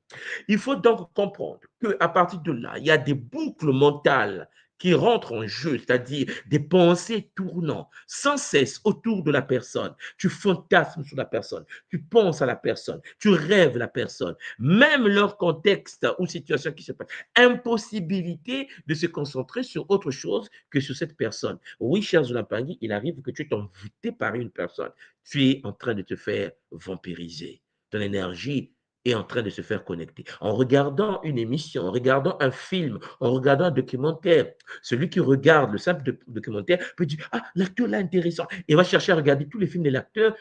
Il faut donc comprendre qu'à partir de là, il y a des boucles mentales qui rentrent en jeu, c'est-à-dire des pensées tournant sans cesse autour de la personne. Tu fantasmes sur la personne, tu penses à la personne, tu rêves la personne, même leur contexte ou situation qui se passe. Impossibilité de se concentrer sur autre chose que sur cette personne. Oui, cher Zolapangui, il arrive que tu es envoûté par une personne. Tu es en train de te faire vampiriser. Ton énergie est en train de se faire connecter. En regardant une émission, en regardant un film, en regardant un documentaire, celui qui regarde le simple documentaire peut dire « Ah, l'acteur là intéressant » et va chercher à regarder tous les films de l'acteur.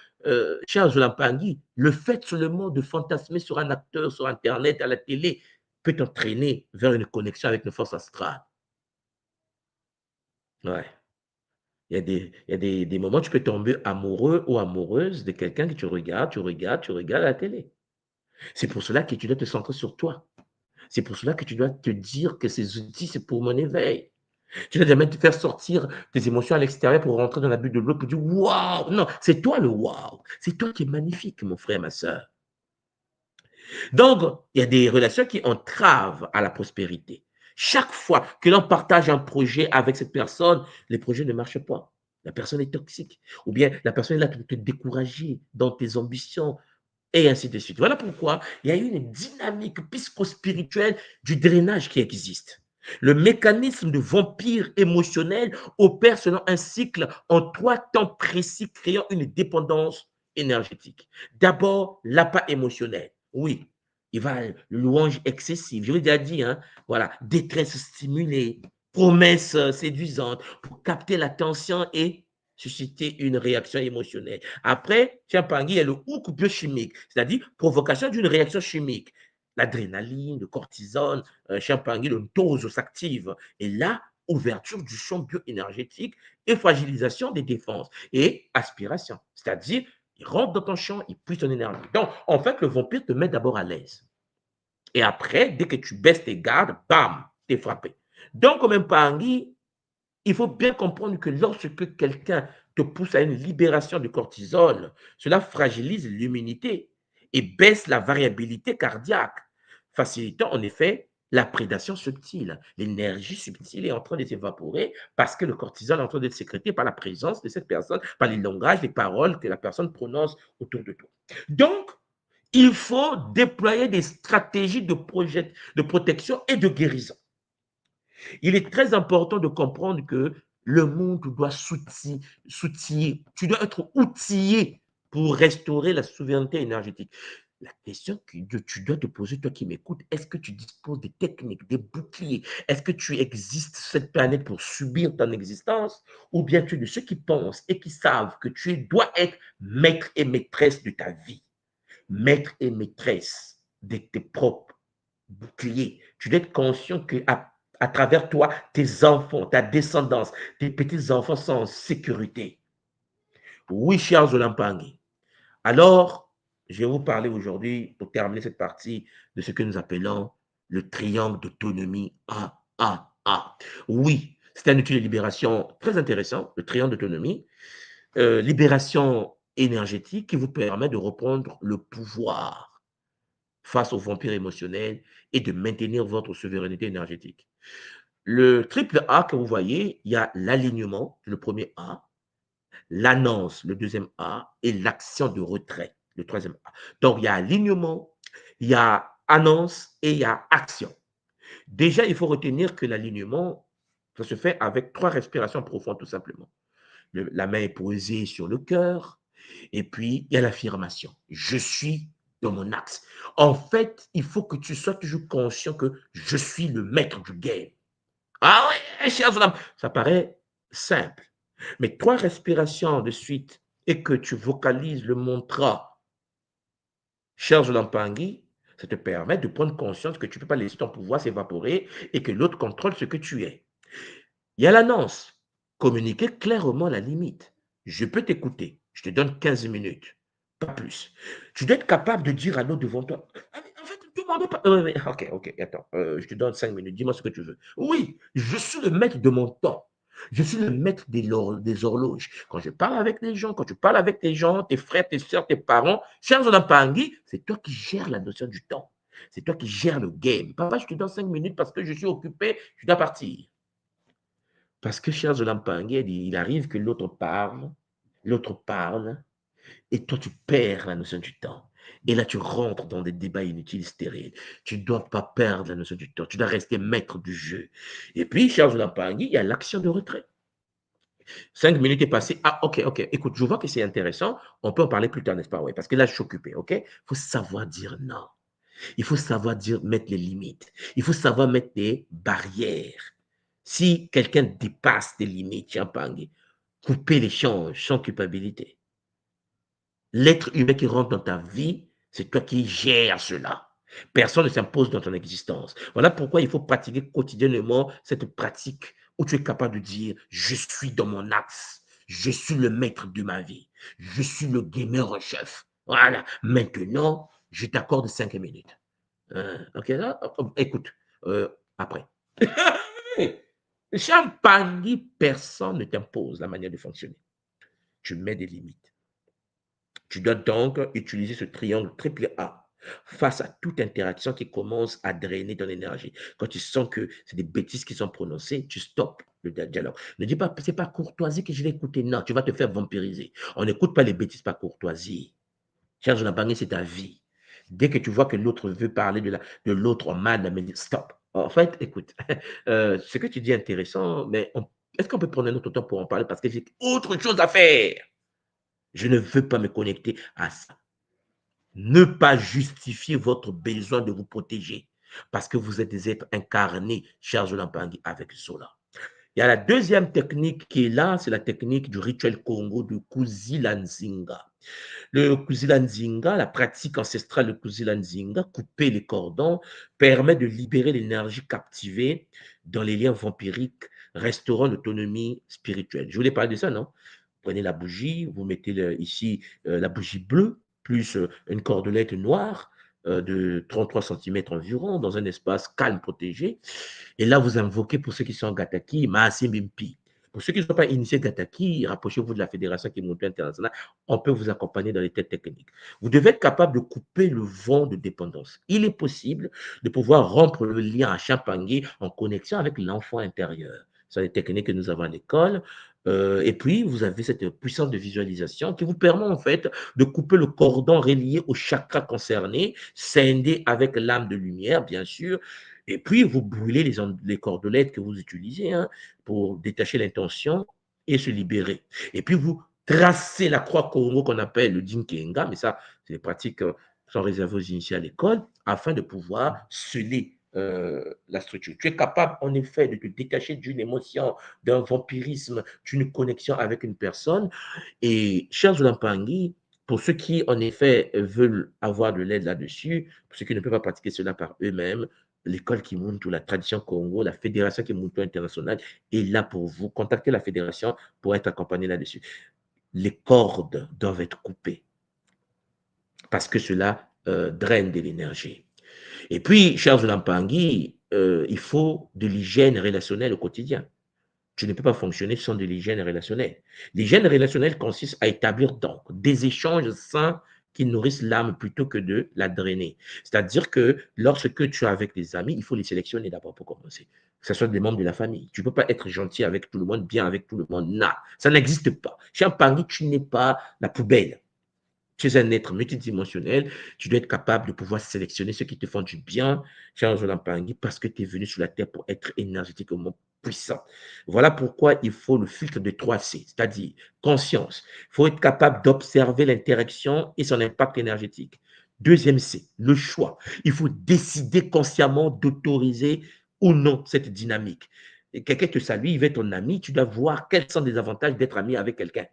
Charles Zolampangui, le fait seulement de fantasmer sur un acteur, sur Internet, à la télé, peut t'entraîner vers une connexion avec une force astrale. Ouais. Il y a des moments où tu peux tomber amoureux ou amoureuse de quelqu'un que tu regardes à la télé. C'est pour cela que tu dois te centrer sur toi. C'est pour cela que tu dois te dire que ces outils, c'est pour mon éveil. Tu dois jamais te faire sortir tes émotions à l'extérieur pour rentrer dans la bulle de l'autre pour dire waouh. Non, c'est toi le waouh. C'est toi qui es magnifique, mon frère, ma soeur. Donc, il y a des relations qui entravent à la prospérité. Chaque fois que l'on partage un projet avec cette personne, les projets ne marchent pas. La personne est toxique. Ou bien la personne est là pour te décourager dans tes ambitions, et ainsi de suite. Voilà pourquoi il y a une dynamique psychospirituelle du drainage qui existe. Le mécanisme de vampire émotionnel opère selon un cycle en 3 temps précis, créant une dépendance énergétique. D'abord, l'appât émotionnel. Oui, il va louange excessive. Je l'ai déjà dit, hein, voilà, détresse stimulée, promesses séduisantes pour capter l'attention et susciter une réaction émotionnelle. Après, Chiampangui, il y a le hook biochimique, c'est-à-dire provocation d'une réaction chimique. L'adrénaline, le cortisone, Chiampangui, le dose s'active. Et là, ouverture du champ bioénergétique et fragilisation des défenses. Et aspiration, c'est-à-dire, il rentre dans ton champ, il puise ton énergie. Donc, en fait, le vampire te met d'abord à l'aise. Et après, dès que tu baisses tes gardes, bam, t'es frappé. Donc, comme un Pangui, il faut bien comprendre que lorsque quelqu'un te pousse à une libération de cortisol, cela fragilise l'immunité et baisse la variabilité cardiaque, facilitant en effet la prédation subtile. L'énergie subtile est en train de s'évaporer parce que le cortisol est en train d'être sécrété par la présence de cette personne, par les langages, les paroles que la personne prononce autour de toi. Donc, il faut déployer des stratégies de protection et de guérison. Il est très important de comprendre que le monde doit s'outiller. Tu dois être outillé pour restaurer la souveraineté énergétique. La question que tu dois te poser, toi qui m'écoutes, est-ce que tu disposes des techniques, des boucliers? Est-ce que tu existes sur cette planète pour subir ton existence? Ou bien tu es de ceux qui pensent et qui savent que tu dois être maître et maîtresse de ta vie, maître et maîtresse de tes propres bouclier. Tu dois être conscient que à travers toi, tes enfants, ta descendance, tes petits-enfants sont en sécurité. Oui, chers Olampangui. Alors, je vais vous parler aujourd'hui, pour terminer cette partie, de ce que nous appelons le triangle d'autonomie AAA. Oui, c'est un outil de libération très intéressant, le triangle d'autonomie. Libération énergétique qui vous permet de reprendre le pouvoir face aux vampires émotionnels et de maintenir votre souveraineté énergétique. Le triple A que vous voyez, il y a l'alignement, le premier A, l'annonce, le deuxième A, et l'action de retrait, le troisième A. Donc, il y a alignement, il y a annonce et il y a action. Déjà, il faut retenir que l'alignement, ça se fait avec 3 respirations profondes, tout simplement. La main est posée sur le cœur, et puis il y a l'affirmation. Je suis dans mon axe. En fait, il faut que tu sois toujours conscient que je suis le maître du game. Ah oui, chers dames, ça paraît simple. Mais 3 respirations de suite et que tu vocalises le mantra, chers Lampangui, ça te permet de prendre conscience que tu ne peux pas laisser ton pouvoir s'évaporer et que l'autre contrôle ce que tu es. Il y a l'annonce. Communiquer clairement la limite. Je peux t'écouter. Je te donne 15 minutes. Pas plus. Tu dois être capable de dire à l'autre devant toi. En fait, demande pas. Ok, attends. Je te donne 5 minutes. Dis-moi ce que tu veux. Oui, je suis le maître de mon temps. Je suis le maître des horloges. Quand je parle avec les gens, quand tu parles avec tes gens, tes frères, tes soeurs, tes parents, chers Pangui, c'est toi qui gères la notion du temps. C'est toi qui gères le game. Papa, je te donne 5 minutes parce que je suis occupé, je dois partir. Parce que, cher Zolampangue, il arrive que l'autre parle, et toi, tu perds la notion du temps. Et là, tu rentres dans des débats inutiles, stériles. Tu ne dois pas perdre la notion du temps. Tu dois rester maître du jeu. Et puis, cher Zolampangue, il y a l'action de retrait. 5 minutes est passé. Ah, ok. Écoute, je vois que c'est intéressant. On peut en parler plus tard, n'est-ce pas? Oui, parce que là, je suis occupé, ok? Il faut savoir dire non. Il faut savoir mettre les limites. Il faut savoir mettre des barrières. Si quelqu'un dépasse tes limites, Chiampangui, couper l'échange sans culpabilité. L'être humain qui rentre dans ta vie, c'est toi qui gères cela. Personne ne s'impose dans ton existence. Voilà pourquoi il faut pratiquer quotidiennement cette pratique où tu es capable de dire, je suis dans mon axe, je suis le maître de ma vie, je suis le gamer en chef. Voilà, maintenant, je t'accorde 5 minutes. Ok, là, écoute, après. Champagny, personne ne t'impose la manière de fonctionner. Tu mets des limites. Tu dois donc utiliser ce triangle triple A face à toute interaction qui commence à drainer ton énergie. Quand tu sens que c'est des bêtises qui sont prononcées, tu stoppes le dialogue. Ne dis pas, c'est pas courtoisie que je vais écouter. Non, tu vas te faire vampiriser. On n'écoute pas les bêtises par courtoisie. Cher Jonathan, c'est ta vie. Dès que tu vois que l'autre veut parler de l'autre en mal, mais stop. En fait, écoute, ce que tu dis est intéressant, mais est-ce qu'on peut prendre un autre temps pour en parler parce que j'ai autre chose à faire? Je ne veux pas me connecter à ça. Ne pas justifier votre besoin de vous protéger parce que vous êtes des êtres incarnés, cher Jonathan, avec cela. Il y a la deuxième technique qui est là, c'est la technique du rituel Congo de Kuzilanzinga. Le Kuzilanzinga, la pratique ancestrale de Kuzilanzinga, couper les cordons, permet de libérer l'énergie captivée dans les liens vampiriques, restaurant l'autonomie spirituelle. Je voulais parler de ça, non? Prenez la bougie, vous mettez ici la bougie bleue, plus une cordelette noire de 33 cm environ, dans un espace calme, protégé. Et là, vous invoquez, pour ceux qui sont en Gataki, Maasimimpi. Pour ceux qui ne sont pas initiés Gataki, rapprochez-vous de la Fédération Kimoto Internationale. On peut vous accompagner dans les tests techniques. Vous devez être capable de couper le vent de dépendance. Il est possible de pouvoir rompre le lien à Champangui en connexion avec l'enfant intérieur. Ce sont les techniques que nous avons à l'école. Et puis, vous avez cette puissance de visualisation qui vous permet en fait de couper le cordon relié au chakra concerné, scindé avec l'âme de lumière, bien sûr. Et puis, vous brûlez les cordelettes que vous utilisez pour détacher l'intention et se libérer. Et puis, vous tracez la croix Congo qu'on appelle le Dinkenga, mais ça, c'est des pratiques qui sont réservées aux initiés à l'école, afin de pouvoir sceller la structure. Tu es capable, en effet, de te détacher d'une émotion, d'un vampirisme, d'une connexion avec une personne. Et, cher Zulampangui, pour ceux qui, en effet, veulent avoir de l'aide là-dessus, pour ceux qui ne peuvent pas pratiquer cela par eux-mêmes, l'école Kimuntu, la tradition Congo, la fédération Kimuntu internationale est là pour vous. Contactez la fédération pour être accompagné là-dessus. Les cordes doivent être coupées parce que cela draine de l'énergie. Et puis, cher Lampangi, il faut de l'hygiène relationnelle au quotidien. Tu ne peux pas fonctionner sans de l'hygiène relationnelle. L'hygiène relationnelle consiste à établir donc des échanges sains qui nourrissent l'âme plutôt que de la drainer. C'est-à-dire que lorsque tu es avec des amis, il faut les sélectionner d'abord pour commencer. Que ce soit des membres de la famille. Tu ne peux pas être gentil avec tout le monde, bien avec tout le monde. Non, ça n'existe pas. Chez un pari, tu n'es pas la poubelle. Tu es un être multidimensionnel, tu dois être capable de pouvoir sélectionner ceux qui te font du bien, cher Jolan parce que tu es venu sur la terre pour être énergétiquement puissant. Voilà pourquoi il faut le filtre de 3C, c'est-à-dire conscience. Il faut être capable d'observer l'interaction et son impact énergétique. Deuxième C, le choix. Il faut décider consciemment d'autoriser ou non cette dynamique. Et quelqu'un te salue, il va être ton ami, tu dois voir quels sont les avantages d'être ami avec quelqu'un.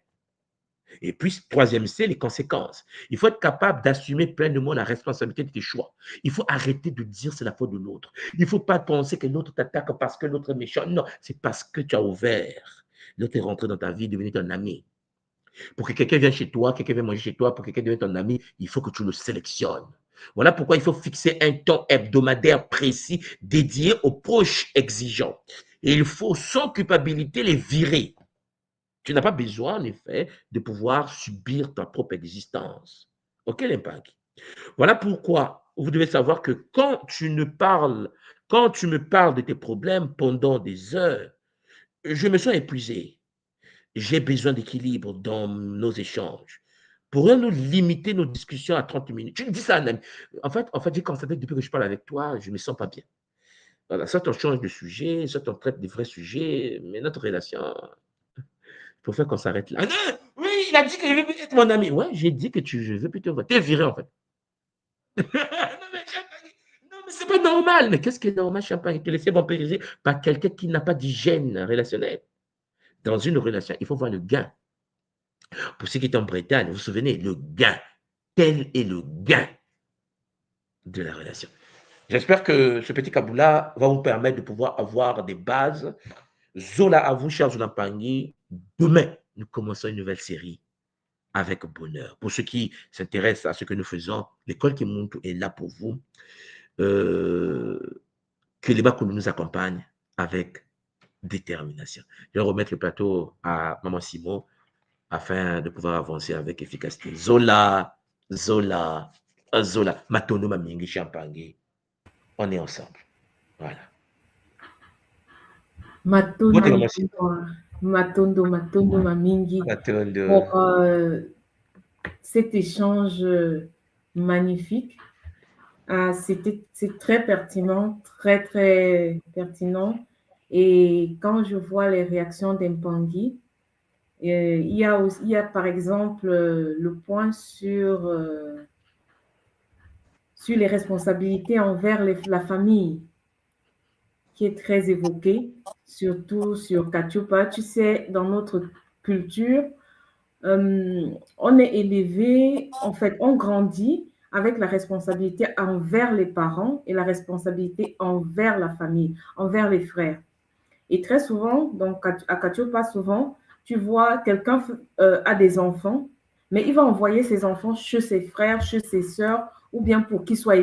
Et puis, troisième C, les conséquences. Il faut être capable d'assumer pleinement la responsabilité de tes choix. Il faut arrêter de dire c'est la faute de l'autre. Il ne faut pas penser que l'autre t'attaque parce que l'autre est méchant. Non, c'est parce que tu as ouvert. L'autre est rentré dans ta vie, devenu ton ami. Pour que quelqu'un vienne chez toi, quelqu'un vienne manger chez toi, pour que quelqu'un devienne ton ami, il faut que tu le sélectionnes. Voilà pourquoi il faut fixer un temps hebdomadaire précis dédié aux proches exigeants. Et il faut, sans culpabilité, les virer. Tu n'as pas besoin, en effet, de pouvoir subir ta propre existence. OK, l'impact. Voilà pourquoi vous devez savoir que quand tu me parles de tes problèmes pendant des heures, je me sens épuisé. J'ai besoin d'équilibre dans nos échanges. Pourrions-nous limiter nos discussions à 30 minutes? Tu me dis ça, un ami. En fait, j'ai constaté que depuis que je parle avec toi, je ne me sens pas bien. Voilà, soit on change de sujet, soit on traite des vrais sujets, mais notre relation, il faut faire qu'on s'arrête là. Ah non, oui, il a dit que je veux plus être mon ami. Ouais, j'ai dit que je veux plus te voir. T'es viré, en fait. non, mais c'est pas normal. Mais qu'est-ce qui est normal, Champagne? Te laisser vampiriser par quelqu'un qui n'a pas d'hygiène relationnelle. Dans une relation, il faut voir le gain. Pour ceux qui étaient en Bretagne, vous vous souvenez, le gain. Quel est le gain de la relation? J'espère que ce petit Kaboula va vous permettre de pouvoir avoir des bases. Zola à vous, cher Zola Pangui. Demain, nous commençons une nouvelle série avec bonheur. Pour ceux qui s'intéressent à ce que nous faisons, l'école Kimuntu est là pour vous. Que les Bakoulou nous accompagnent avec détermination. Je vais remettre le plateau à Maman Simon afin de pouvoir avancer avec efficacité. Zola, Zola, Zola, Matono Mamingi Champangi. On est ensemble. Voilà. Vote Maman Simon. Matondo Mamingi Matondo. pour cet échange magnifique. C'est très pertinent, très, très pertinent. Et quand je vois les réactions d'Mpangui, il y a par exemple le point sur les responsabilités envers la famille qui est très évoqué, surtout sur Kachupa. Tu sais, dans notre culture, on est élevé, en fait, on grandit avec la responsabilité envers les parents et la responsabilité envers la famille, envers les frères. Et très souvent, donc à Kachupa, souvent, tu vois, quelqu'un a des enfants, mais il va envoyer ses enfants chez ses frères, chez ses sœurs, ou bien pour qu'ils soient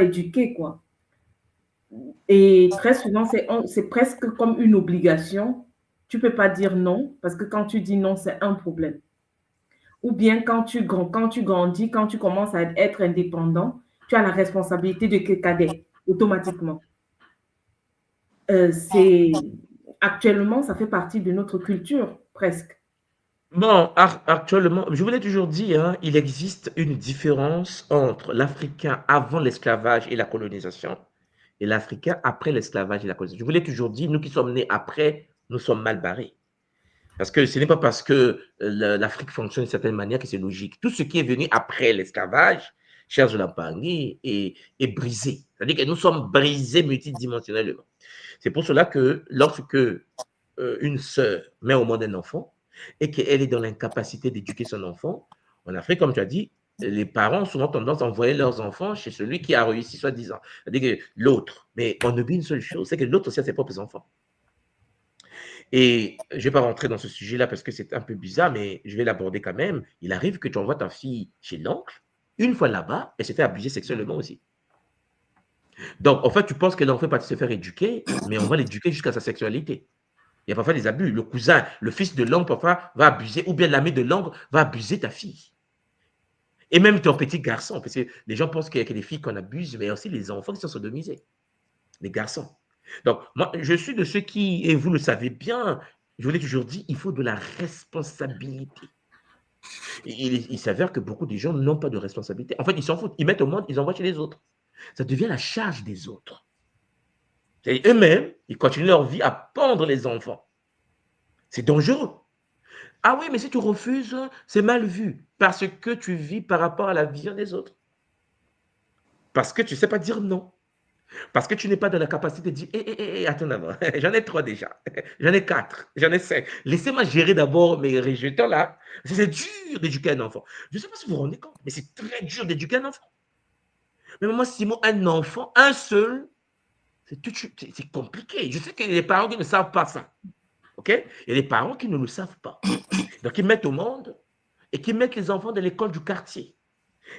éduqués, quoi. Et très souvent, c'est presque comme une obligation. Tu ne peux pas dire non, parce que quand tu dis non, c'est un problème. Ou bien quand tu grandis, quand tu commences à être indépendant, tu as la responsabilité de cadet, automatiquement. Actuellement, ça fait partie de notre culture, presque. Bon, actuellement, je vous l'ai toujours dit, hein, il existe une différence entre l'Africain avant l'esclavage et la colonisation et l'Africain après l'esclavage et la colonisation. Je vous l'ai toujours dit, nous qui sommes nés après, nous sommes mal barrés. Parce que ce n'est pas parce que l'Afrique fonctionne d'une certaine manière que c'est logique. Tout ce qui est venu après l'esclavage, cher Zolampangui, est brisé. C'est-à-dire que nous sommes brisés multidimensionnellement. C'est pour cela que lorsque une sœur met au monde un enfant et qu'elle est dans l'incapacité d'éduquer son enfant, en Afrique, comme tu as dit, les parents ont souvent tendance à envoyer leurs enfants chez celui qui a réussi, soi-disant. C'est-à-dire que l'autre. Mais on oublie une seule chose, c'est que l'autre aussi a ses propres enfants. Et je ne vais pas rentrer dans ce sujet-là parce que c'est un peu bizarre, mais je vais l'aborder quand même. Il arrive que tu envoies ta fille chez l'oncle, une fois là-bas, elle s'est fait abuser sexuellement aussi. Donc, en fait, tu penses que l'enfant va se faire éduquer, mais on va l'éduquer jusqu'à sa sexualité. Il y a parfois des abus. Le cousin, le fils de l'oncle, parfois, va abuser, ou bien l'ami de l'oncle va abuser ta fille. Et même ton petit garçon, parce que les gens pensent qu'il y a que les filles qu'on abuse, mais aussi les enfants qui sont sodomisés, les garçons. Donc, moi, je suis de ceux qui, et vous le savez bien, je vous l'ai toujours dit, il faut de la responsabilité. Il s'avère que beaucoup de gens n'ont pas de responsabilité. En fait, ils s'en foutent. Ils mettent au monde, ils envoient chez les autres. Ça devient la charge des autres. Et eux-mêmes, ils continuent leur vie à pendre les enfants. C'est dangereux. Ah oui, mais si tu refuses, c'est mal vu. Parce que tu vis par rapport à la vision des autres. Parce que tu ne sais pas dire non. Parce que tu n'es pas dans la capacité de dire, attends d'abord, j'en ai 3 déjà, j'en ai 4, j'en ai 5. Laissez-moi gérer d'abord mes rejetons là. C'est dur d'éduquer un enfant. Je ne sais pas si vous vous rendez compte, mais c'est très dur d'éduquer un enfant. Mais moi, Simon, un enfant, un seul, c'est compliqué. Je sais qu'il y a des parents qui ne savent pas ça. OK? Il y a des parents qui ne le savent pas. Donc, ils mettent au monde et qui mettent les enfants dans l'école du quartier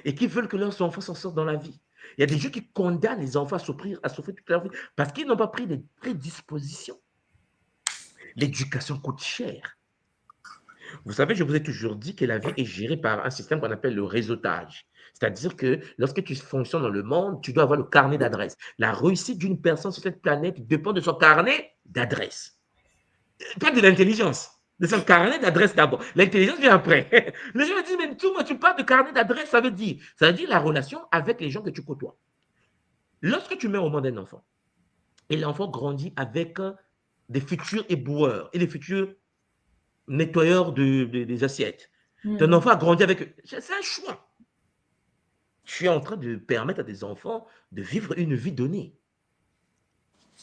et qui veulent que leurs enfants s'en sortent dans la vie. Il y a des gens qui condamnent les enfants à souffrir toute leur vie parce qu'ils n'ont pas pris des prédispositions. L'éducation coûte cher. Vous savez, je vous ai toujours dit que la vie est gérée par un système qu'on appelle le réseautage. C'est-à-dire que lorsque tu fonctionnes dans le monde, tu dois avoir le carnet d'adresses. La réussite d'une personne sur cette planète dépend de son carnet d'adresses. Pas de l'intelligence, de son carnet d'adresses d'abord. L'intelligence vient après. Les gens me disent, mais tout, moi, tu parles de carnet d'adresses, ça veut dire la relation avec les gens que tu côtoies. Lorsque tu mets au monde un enfant, et l'enfant grandit avec des futurs éboueurs et des futurs nettoyeurs des assiettes. Ton enfant a grandi avec... C'est un choix. Tu es en train de permettre à des enfants de vivre une vie donnée.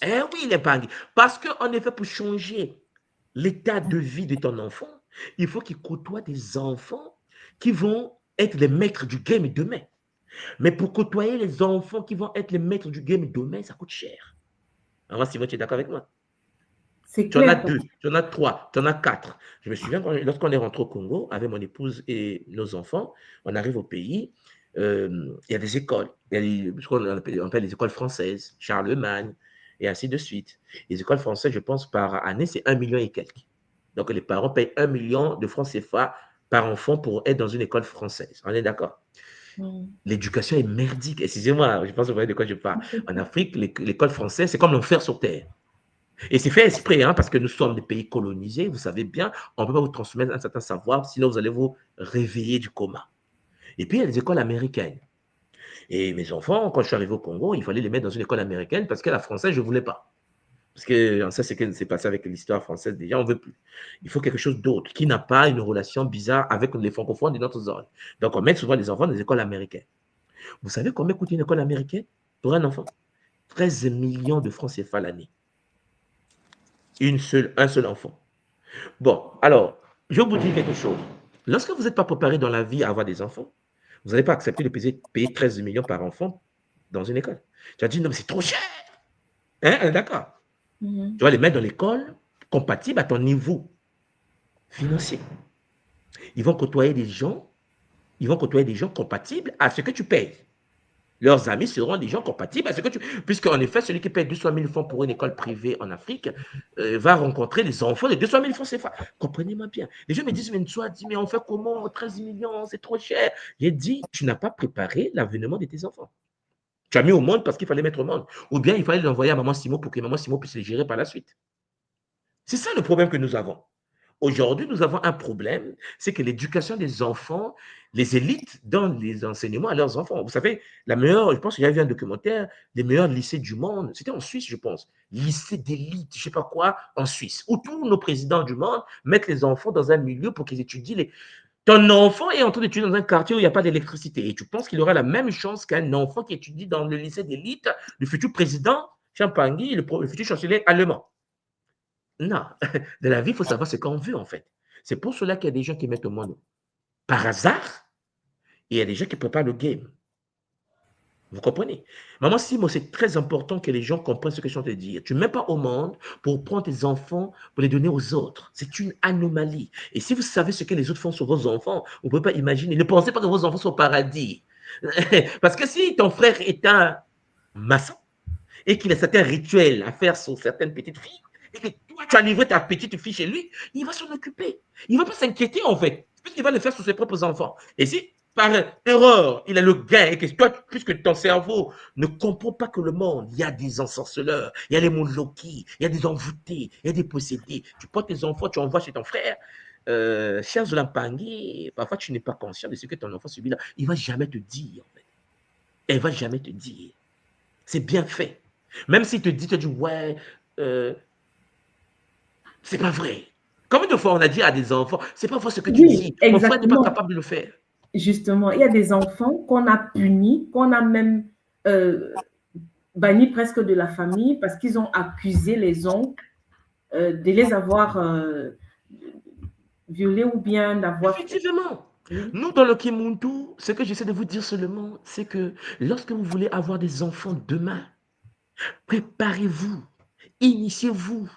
Eh oui, les pangues. Parce qu'en effet, pour changer l'état de vie de ton enfant, il faut qu'il côtoie des enfants qui vont être les maîtres du game demain. Mais pour côtoyer les enfants qui vont être les maîtres du game demain, ça coûte cher. Alors, Simon, tu es d'accord avec moi? C'est Tu en as clair. 2, tu en as 3, tu en as 4. Je me souviens, lorsqu'on est rentré au Congo, avec mon épouse et nos enfants, on arrive au pays, il y a des écoles. Il y a ce qu'on appelle les écoles françaises, Charlemagne, et ainsi de suite. Les écoles françaises, je pense, par année, c'est 1 million et quelques. Donc, les parents payent 1 million de francs CFA par enfant pour être dans une école française. On est d'accord? L'éducation est merdique. Excusez-moi, je pense que vous voyez de quoi je parle. En Afrique, l'école française, c'est comme l'enfer sur terre. Et c'est fait exprès, hein, parce que nous sommes des pays colonisés. Vous savez bien, on ne peut pas vous transmettre un certain savoir, sinon vous allez vous réveiller du coma. Et puis, il y a les écoles américaines. Et mes enfants, quand je suis arrivé au Congo, il fallait les mettre dans une école américaine parce que la française, je ne voulais pas. Parce que ça, c'est ce qui s'est passé avec l'histoire française. Déjà, on ne veut plus. Il faut quelque chose d'autre qui n'a pas une relation bizarre avec les francophones de notre zone. Donc, on met souvent les enfants dans les écoles américaines. Vous savez combien coûte une école américaine pour un enfant? 13 millions de francs CFA l'année. Un seul enfant. Bon, alors, je vais vous dire quelque chose. Lorsque vous n'êtes pas préparé dans la vie à avoir des enfants, vous n'allez pas accepter de payer 13 millions par enfant dans une école. Tu vas dire, non, mais c'est trop cher. Hein, d'accord. Tu vas les mettre dans l'école compatible à ton niveau financier. Ils vont côtoyer des gens compatibles à ce que tu payes. Leurs amis seront des gens compatibles à ce que tu... Puisqu'en effet, celui qui paye 200 000 francs pour une école privée en Afrique va rencontrer des enfants de 200 000 francs CFA. Comprenez-moi bien. Les gens me disent, mais on fait comment? 13 millions, c'est trop cher. J'ai dit, tu n'as pas préparé l'avènement de tes enfants. Tu as mis au monde parce qu'il fallait mettre au monde. Ou bien il fallait l'envoyer à Maman Simo pour que Maman Simo puisse les gérer par la suite. C'est ça le problème que nous avons. Aujourd'hui, nous avons un problème, c'est que l'éducation des enfants, les élites donnent les enseignements à leurs enfants. Vous savez, je pense qu'il y a eu un documentaire, les meilleurs lycées du monde, c'était en Suisse, je pense, lycée d'élite, je ne sais pas quoi, en Suisse, où tous nos présidents du monde mettent les enfants dans un milieu pour qu'ils étudient. Ton enfant est en train d'étudier dans un quartier où il n'y a pas d'électricité et tu penses qu'il aura la même chance qu'un enfant qui étudie dans le lycée d'élite, le futur président Champagny, le futur chancelier allemand. Non, de la vie, il faut savoir ce qu'on veut, en fait. C'est pour cela qu'il y a des gens qui mettent au monde par hasard et il y a des gens qui préparent le game. Vous comprenez? Maman Simo, c'est très important que les gens comprennent ce que je suis en train de dire. Tu ne mets pas au monde pour prendre tes enfants, pour les donner aux autres. C'est une anomalie. Et si vous savez ce que les autres font sur vos enfants, vous ne pouvez pas imaginer. Ne pensez pas que vos enfants sont au paradis. Parce que si ton frère est un maçon et qu'il a certains rituels à faire sur certaines petites filles, et que toi, tu as livré ta petite fille chez lui, il va s'en occuper. Il ne va pas s'inquiéter, en fait, puisqu'il va le faire sur ses propres enfants. Et si, par erreur, il a le gain, et que toi, puisque ton cerveau ne comprend pas que le monde, il y a des ensorceleurs, il y a les Moloki, il y a des envoûtés, il y a des possédés. Tu portes tes enfants, tu envoies chez ton frère. Cher Zolampangui, parfois tu n'es pas conscient de ce que ton enfant subit là. Il ne va jamais te dire, en fait. Il ne va jamais te dire. C'est bien fait. Même s'il te dit, tu te dis, ouais, c'est pas vrai. Combien de fois on a dit à des enfants, c'est pas vrai ce que tu dis. Exactement. Mon frère n'est pas capable de le faire. Justement, il y a des enfants qu'on a punis, qu'on a même bannis presque de la famille parce qu'ils ont accusé les oncles de les avoir violés ou bien d'avoir... Effectivement. Nous, dans le Kimuntu, ce que j'essaie de vous dire seulement, c'est que lorsque vous voulez avoir des enfants demain, préparez-vous, initiez-vous,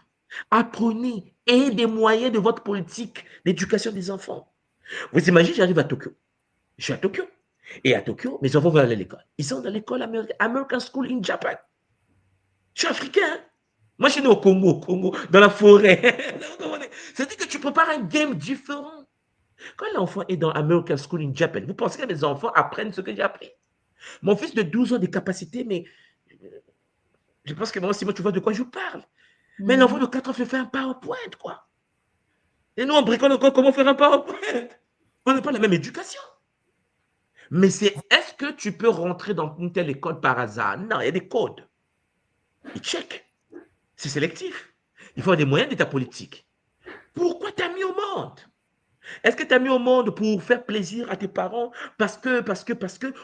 apprenez, ayez des moyens de votre politique d'éducation des enfants. Vous imaginez, j'arrive à Tokyo. Je suis à Tokyo. Et à Tokyo, mes enfants vont aller à l'école. Ils sont dans l'école American School in Japan. Je suis africain. Hein? Moi, je suis né au Congo, dans la forêt. C'est-à-dire que tu prépares un game différent. Quand l'enfant est dans American School in Japan, vous pensez que mes enfants apprennent ce que j'ai appris? Mon fils de 12 ans de capacité, mais je pense que moi aussi, moi, tu vois de quoi je parle. Mais l'enfant de 4 ans fait faire un PowerPoint, quoi. Et nous, on bricole encore comment faire un PowerPoint. On n'a pas la même éducation. Mais est-ce que tu peux rentrer dans une telle école par hasard? Non, il y a des codes. Ils checkent. C'est sélectif. Il faut avoir des moyens d'état politique. Pourquoi tu as mis au monde? Est-ce que tu as mis au monde pour faire plaisir à tes parents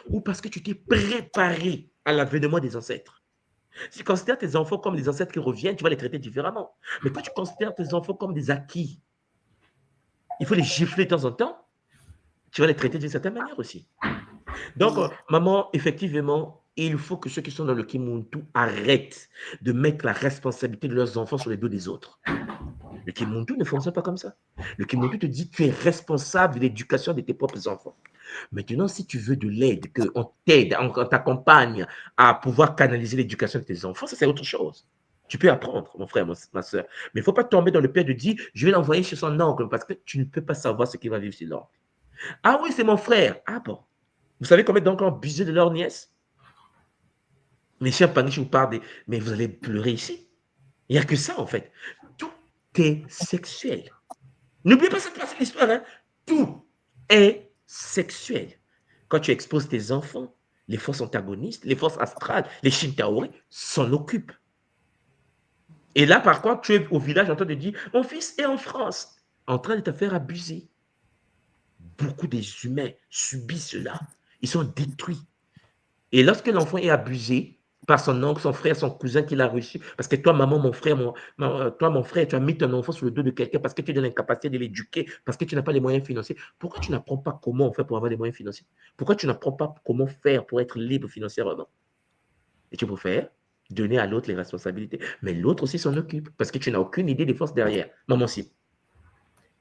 ou parce que tu t'es préparé à l'avènement des ancêtres? Si tu considères tes enfants comme des ancêtres qui reviennent, tu vas les traiter différemment. Mais quand tu considères tes enfants comme des acquis, il faut les gifler de temps en temps, tu vas les traiter d'une certaine manière aussi. Donc, maman, effectivement, il faut que ceux qui sont dans le Kimuntu arrêtent de mettre la responsabilité de leurs enfants sur les dos des autres. Le Kimuntu ne fonctionne pas comme ça. Le Kimuntu te dit que tu es responsable de l'éducation de tes propres enfants. Maintenant, si tu veux de l'aide, qu'on t'aide, on t'accompagne à pouvoir canaliser l'éducation de tes enfants, ça c'est autre chose. Tu peux apprendre, mon frère, ma soeur. Mais il ne faut pas tomber dans le piège de dire, je vais l'envoyer chez son oncle parce que tu ne peux pas savoir ce qui va vivre chez l'oncle. Ah oui, c'est mon frère. Ah bon. Vous savez combien d'oncles ont abusé de leur nièce? Mes chers Pani, je vous parle des... Mais vous allez pleurer ici. Il n'y a que ça, en fait. Tout est sexuel. N'oubliez pas cette partie de l'histoire. Hein? Tout est sexuel. Quand tu exposes tes enfants, les forces antagonistes, les forces astrales, les Shintaori s'en occupent. Et là, par contre, tu es au village en train de dire, mon fils est en France, en train de te faire abuser. Beaucoup des humains subissent cela. Ils sont détruits. Et lorsque l'enfant est abusé par son oncle, son frère, son cousin qui l'a reçu, parce que toi, maman, mon frère, toi, mon frère, tu as mis ton enfant sur le dos de quelqu'un parce que tu es dans l'incapacité de l'éduquer, parce que tu n'as pas les moyens financiers. Pourquoi tu n'apprends pas comment on fait pour avoir les moyens financiers? Pourquoi tu n'apprends pas comment faire pour être libre financièrement? Et tu préfères donner à l'autre les responsabilités. Mais l'autre aussi s'en occupe parce que tu n'as aucune idée des forces derrière. Maman, si.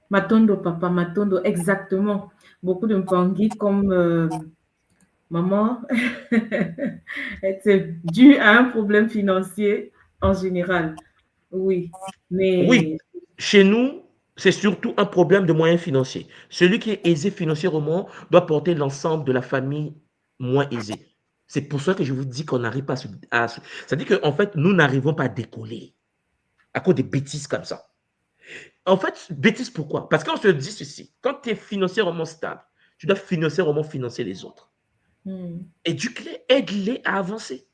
Matondo, papa, Matondo, exactement. Beaucoup de Mpangi comme maman, c'est dû à un problème financier en général. Oui, mais Oui, chez nous, c'est surtout un problème de moyens financiers. Celui qui est aisé financièrement doit porter l'ensemble de la famille moins aisée. C'est pour ça que je vous dis qu'on n'arrive pas c'est-à-dire qu'en fait, nous n'arrivons pas à décoller à cause des bêtises comme ça. En fait, bêtises pourquoi? Parce qu'on se dit ceci, quand tu es financièrement stable, tu dois financièrement financer les autres. Éduque-les, aide-les à avancer.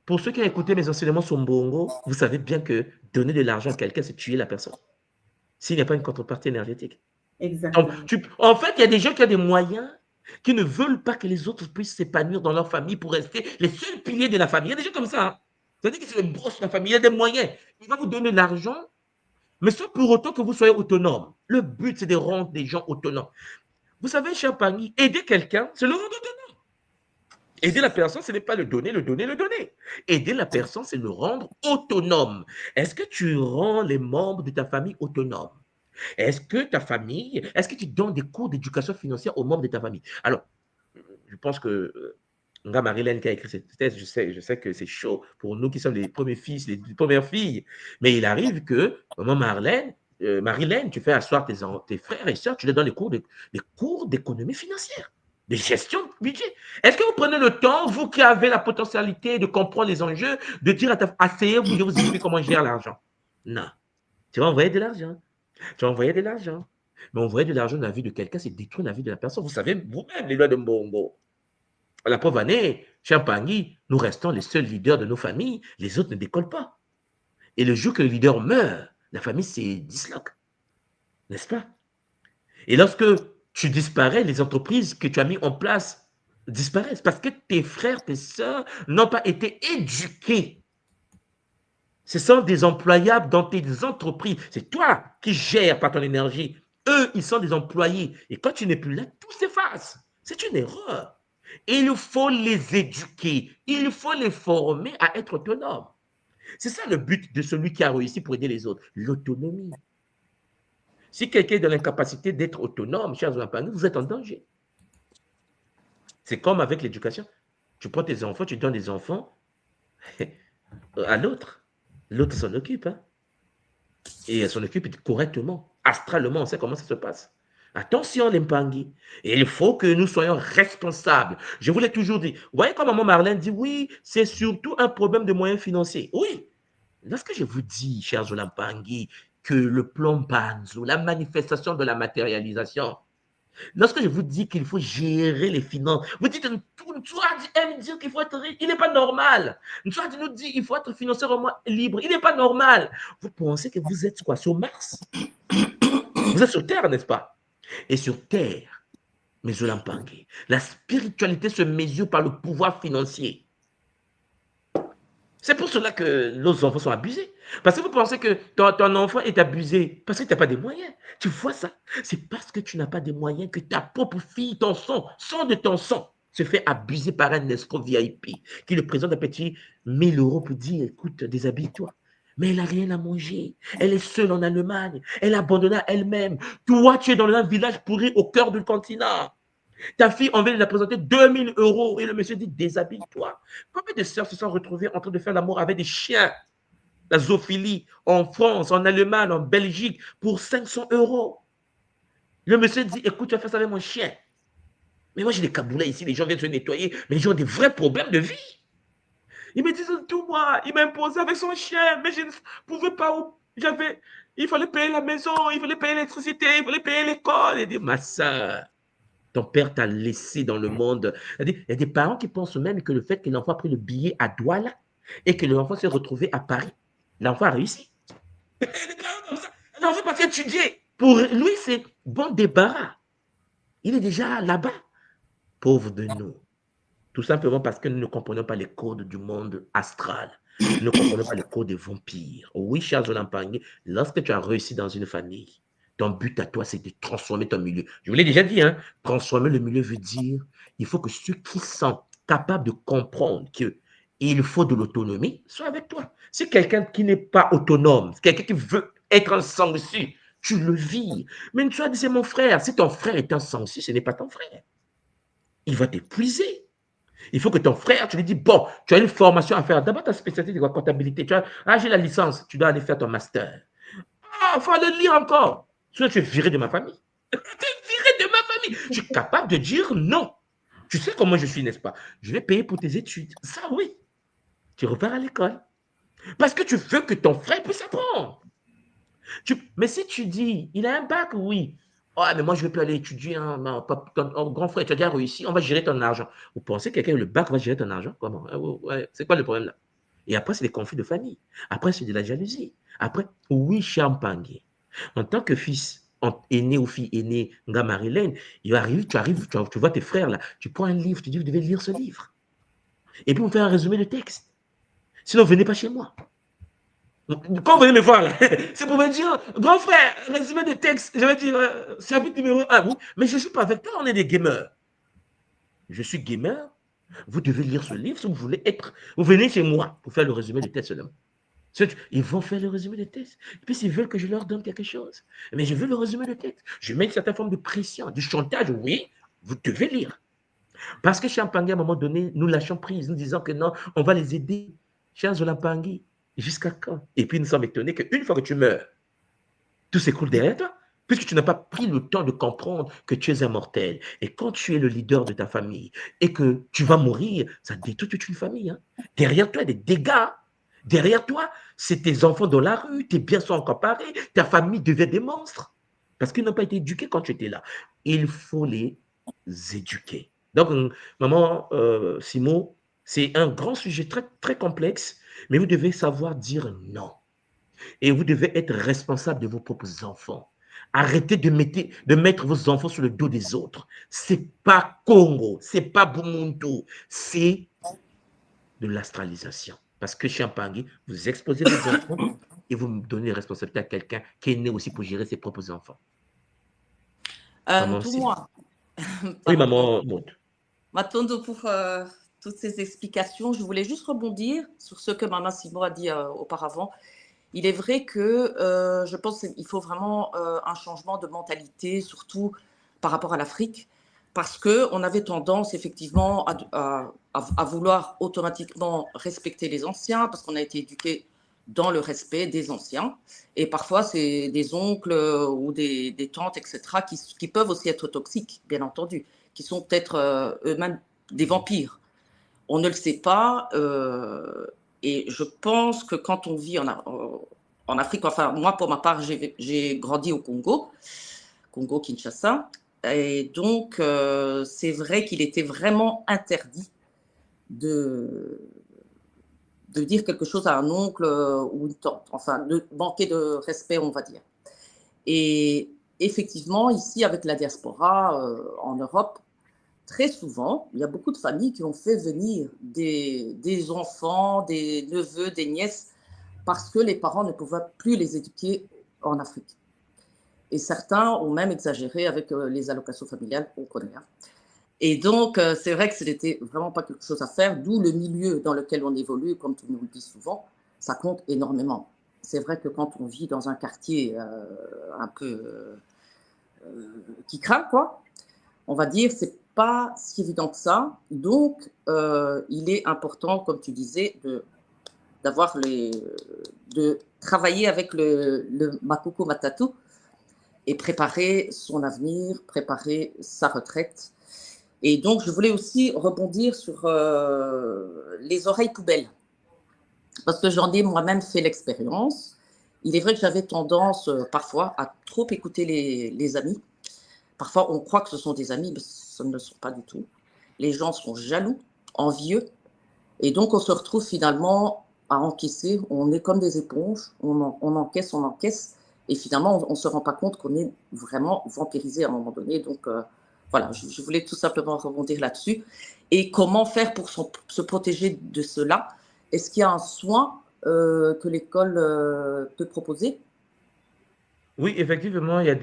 Pour ceux qui ont écouté mes enseignements sur Mbongo, vous savez bien que donner de l'argent à quelqu'un, c'est tuer la personne. S'il n'y a pas une contrepartie énergétique. exactement. Donc, en fait, il y a des gens qui ont des moyens, qui ne veulent pas que les autres puissent s'épanouir dans leur famille pour rester les seuls piliers de la famille. Il y a des gens comme ça. Hein. C'est-à-dire que c'est le brosse de la famille. Il y a des moyens. Il va vous donner de l'argent, mais c'est pour autant que vous soyez autonome. Le but, c'est de rendre des gens autonomes. Vous savez, cher Pani, aider quelqu'un, c'est le rendre autonome. Aider la personne, ce n'est pas le donner, le donner, le donner. Aider la personne, c'est le rendre autonome. Est-ce que tu rends les membres de ta famille autonomes? Est-ce que ta famille, est-ce que tu donnes des cours d'éducation financière aux membres de ta famille? Alors, je pense que Marilène qui a écrit cette thèse, je sais que c'est chaud pour nous qui sommes les premiers fils, les premières filles. Mais il arrive que, maman Marilène, tu fais asseoir tes frères et sœurs, tu leur donnes les cours d'économie financière, de gestion de budget. Est-ce que vous prenez le temps, vous qui avez la potentialité de comprendre les enjeux, de dire à asseyez-vous, je vous explique comment gérer l'argent? Non. Tu vas envoyer de l'argent. Tu vas envoyer de l'argent. Mais envoyer de l'argent dans la vie de quelqu'un, c'est détruire la vie de la personne. Vous savez vous-même les lois de Mbongo. La preuve année, cher Pangui, nous restons les seuls leaders de nos familles. Les autres ne décollent pas. Et le jour que le leader meurt, la famille se disloque. N'est-ce pas? Et lorsque tu disparais, les entreprises que tu as mis en place disparaissent parce que tes frères, tes sœurs n'ont pas été éduqués. Ce sont des employables dans tes entreprises. C'est toi qui gères par ton énergie. Eux, ils sont des employés. Et quand tu n'es plus là, tout s'efface. C'est une erreur. Il faut les éduquer. Il faut les former à être autonomes. C'est ça le but de celui qui a réussi pour aider les autres. L'autonomie. Si quelqu'un est dans l'incapacité d'être autonome, chers enfants, vous êtes en danger. C'est comme avec l'éducation. Tu prends tes enfants, tu donnes des enfants à l'autre. L'autre s'en occupe. Hein? Et elle s'en occupe correctement. Astralement, on sait comment ça se passe. Attention, les Mpangi. Et il faut que nous soyons responsables. Je vous l'ai toujours dit. Vous voyez comme maman Marlène dit, oui, c'est surtout un problème de moyens financiers. Oui. Lorsque je vous dis, chers Mpangi, que le plan Panzo, la manifestation de la matérialisation, lorsque je vous dis qu'il faut gérer les finances, vous dites, toi aime dire qu'il faut être riche, il n'est pas normal. Toi nous dit qu'il faut être financièrement libre, il n'est pas normal. Vous pensez que vous êtes quoi, sur Mars? Vous êtes sur Terre, n'est-ce pas? Et sur Terre, mes Mpangi, la spiritualité se mesure par le pouvoir financier. C'est pour cela que nos enfants sont abusés. Parce que vous pensez que ton enfant est abusé parce que tu n'as pas des moyens. Tu vois ça? C'est parce que tu n'as pas de moyens que ta propre fille, ton sang de ton sang, se fait abuser par un escroc VIP qui le présente un petit 1000 € pour dire, écoute, déshabille-toi. Mais elle n'a rien à manger. Elle est seule en Allemagne. Elle est abandonnée à elle-même. Toi, tu es dans un village pourri au cœur du continent. Ta fille, on vient de la présenter 2000 euros et le monsieur dit déshabille-toi. Combien de sœurs se sont retrouvées en train de faire l'amour avec des chiens, la zoophilie, en France, en Allemagne, en Belgique, pour 500 euros? Le monsieur dit, écoute, tu vas faire ça avec mon chien. Mais moi, j'ai des caboulets ici, les gens viennent se nettoyer, mais les gens ont des vrais problèmes de vie. Ils me disent tout, moi, il m'a imposé avec son chien, mais je ne pouvais pas, il fallait payer la maison, il fallait payer l'électricité, il fallait payer l'école. Il dit, ma soeur, ton père t'a laissé dans le monde. Il y a des parents qui pensent même que le fait que l'enfant a pris le billet à Douala et que l'enfant s'est retrouvé à Paris, l'enfant a réussi. Il y a des parents comme ça. L'enfant parti étudier. Pour lui, c'est bon débarras. Il est déjà là-bas. Pauvre de nous. Tout simplement parce que nous ne comprenons pas les codes du monde astral. Nous ne comprenons pas les codes des vampires. Oui, cher Zolampangi, lorsque tu as réussi dans une famille, ton but à toi, c'est de transformer ton milieu. Je vous l'ai déjà dit, hein, transformer le milieu veut dire il faut que ceux qui sont capables de comprendre qu'il faut de l'autonomie soient avec toi. Si quelqu'un qui n'est pas autonome, quelqu'un qui veut être un sanguissu, tu le vis. Mais tu as dit, c'est mon frère. Si ton frère est un sanguissu, ce n'est pas ton frère. Il va t'épuiser. Il faut que ton frère, tu lui dis, bon, tu as une formation à faire. D'abord, ta spécialité de la comptabilité. J'ai la licence, tu dois aller faire ton master. Ah, il faut aller lire encore. Sinon, tu es viré de ma famille. Tu es viré de ma famille. Je suis capable de dire non. Tu sais comment je suis, n'est-ce pas? Je vais payer pour tes études. Ça, oui. Tu repars à l'école. Parce que tu veux que ton frère puisse apprendre. Mais si tu dis, il a un bac, oui. Oh, mais moi, je ne vais plus aller étudier. Hein, ton grand frère, tu as déjà réussi, on va gérer ton argent. Vous pensez que quelqu'un le bac va gérer ton argent? Comment? Ouais, c'est quoi le problème là? Et après, c'est des conflits de famille. Après, c'est de la jalousie. Après, oui, Champagne. En tant que fils aîné ou fille aînée, Nga Marilène, tu arrives, tu vois tes frères là, tu prends un livre, tu dis, vous devez lire ce livre. Et puis, on fait un résumé de texte. Sinon, venez pas chez moi. Quand vous venez me voir, c'est pour me dire, grand frère, résumé de texte, je vais dire, chapitre numéro 1, oui, mais je ne suis pas avec toi, on est des gamers. Je suis gamer, vous devez lire ce livre si vous voulez être, vous venez chez moi pour faire le résumé de texte seulement. Ils vont faire le résumé de texte, et puis s'ils veulent que je leur donne quelque chose, mais je veux le résumé de texte. Je mets une certaine forme de pression, du chantage, oui, vous devez lire. Parce que Champagne, à un moment donné, nous lâchons prise, nous disons que non, on va les aider. Chers Zolampangi, jusqu'à quand? Et puis nous sommes étonnés qu'une fois que tu meurs, tout s'écroule derrière toi, puisque tu n'as pas pris le temps de comprendre que tu es immortel. Et quand tu es le leader de ta famille et que tu vas mourir, ça détruit toute une famille. Hein. Derrière toi, il y a des dégâts. Derrière toi, c'est tes enfants dans la rue, tes biens sont encore parés, ta famille devient des monstres. Parce qu'ils n'ont pas été éduqués quand tu étais là. Il faut les éduquer. Donc, maman Simon, c'est un grand sujet très, très complexe, mais vous devez savoir dire non. Et vous devez être responsable de vos propres enfants. Arrêtez de mettre vos enfants sur le dos des autres. C'est pas Congo, c'est pas Bumuntu, c'est de l'astralisation. Parce que Champagne, vous exposez vos enfants et vous me donnez la responsabilité à quelqu'un qui est né aussi pour gérer ses propres enfants. Tout moi. Oui, maman. Matondo, pour toutes ces explications, je voulais juste rebondir sur ce que maman Simon a dit auparavant. Il est vrai que je pense qu'il faut vraiment un changement de mentalité, surtout par rapport à l'Afrique, parce qu'on avait tendance effectivement à vouloir automatiquement respecter les anciens, parce qu'on a été éduqués dans le respect des anciens. Et parfois, c'est des oncles ou des tantes, etc., qui peuvent aussi être toxiques, bien entendu, qui sont peut-être eux-mêmes des vampires. On ne le sait pas. Et je pense que quand on vit en Afrique, enfin moi pour ma part, j'ai grandi au Congo-Kinshasa, et donc c'est vrai qu'il était vraiment interdit de dire quelque chose à un oncle ou une tante, enfin de manquer de respect, on va dire. Et effectivement, ici avec la diaspora en Europe, très souvent, il y a beaucoup de familles qui ont fait venir des enfants, des neveux, des nièces, parce que les parents ne pouvaient plus les éduquer en Afrique. Et certains ont même exagéré avec les allocations familiales, on connaît. Hein. Et donc, c'est vrai que ce n'était vraiment pas quelque chose à faire, d'où le milieu dans lequel on évolue, comme tu nous le dis souvent, ça compte énormément. C'est vrai que quand on vit dans un quartier un peu qui craint, quoi, on va dire, c'est pas si évident que ça. Donc, il est important, comme tu disais, de travailler avec le Makuku Matatu et préparer son avenir, préparer sa retraite. Et donc, je voulais aussi rebondir sur les oreilles poubelles, parce que j'en ai moi-même fait l'expérience. Il est vrai que j'avais tendance parfois à trop écouter les amis. Parfois, on croit que ce sont des amis, mais ce ne le sont pas du tout. Les gens sont jaloux, envieux, et donc on se retrouve finalement à encaisser. On est comme des éponges, on encaisse, et finalement, on ne se rend pas compte qu'on est vraiment vampirisé à un moment donné. Donc, voilà, je voulais tout simplement rebondir là-dessus. Et comment faire pour se protéger de cela? Est-ce qu'il y a un soin que l'école peut proposer? Oui, effectivement, il y a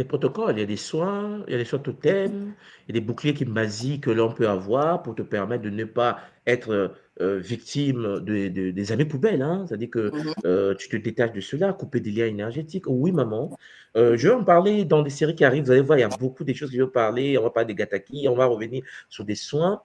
des protocoles, il y a des soins totems, il y a des boucliers Kimbazi que l'on peut avoir pour te permettre de ne pas être victime des années poubelles, hein. C'est-à-dire que Mhm. tu te détaches de cela, couper des liens énergétiques. Oui, maman. Je vais en parler dans des séries qui arrivent. Vous allez voir, il y a beaucoup de choses que je vais parler. On va parler des Gataki, on va revenir sur des soins.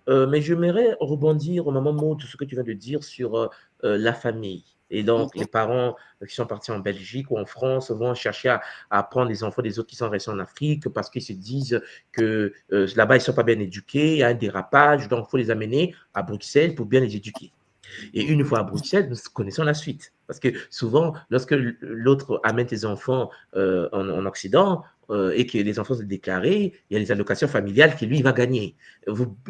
Mais j'aimerais rebondir au moment Maud, tout ce que tu viens de dire sur la famille. Et donc, Mhm. les parents qui sont partis en Belgique ou en France vont chercher à prendre les enfants des autres qui sont restés en Afrique parce qu'ils se disent que là-bas, ils ne sont pas bien éduqués, il y a un dérapage, donc il faut les amener à Bruxelles pour bien les éduquer. Et une fois à Bruxelles, nous connaissons la suite. Parce que souvent, lorsque l'autre amène tes enfants en Occident et que les enfants sont déclarés, il y a les allocations familiales que lui, il va gagner.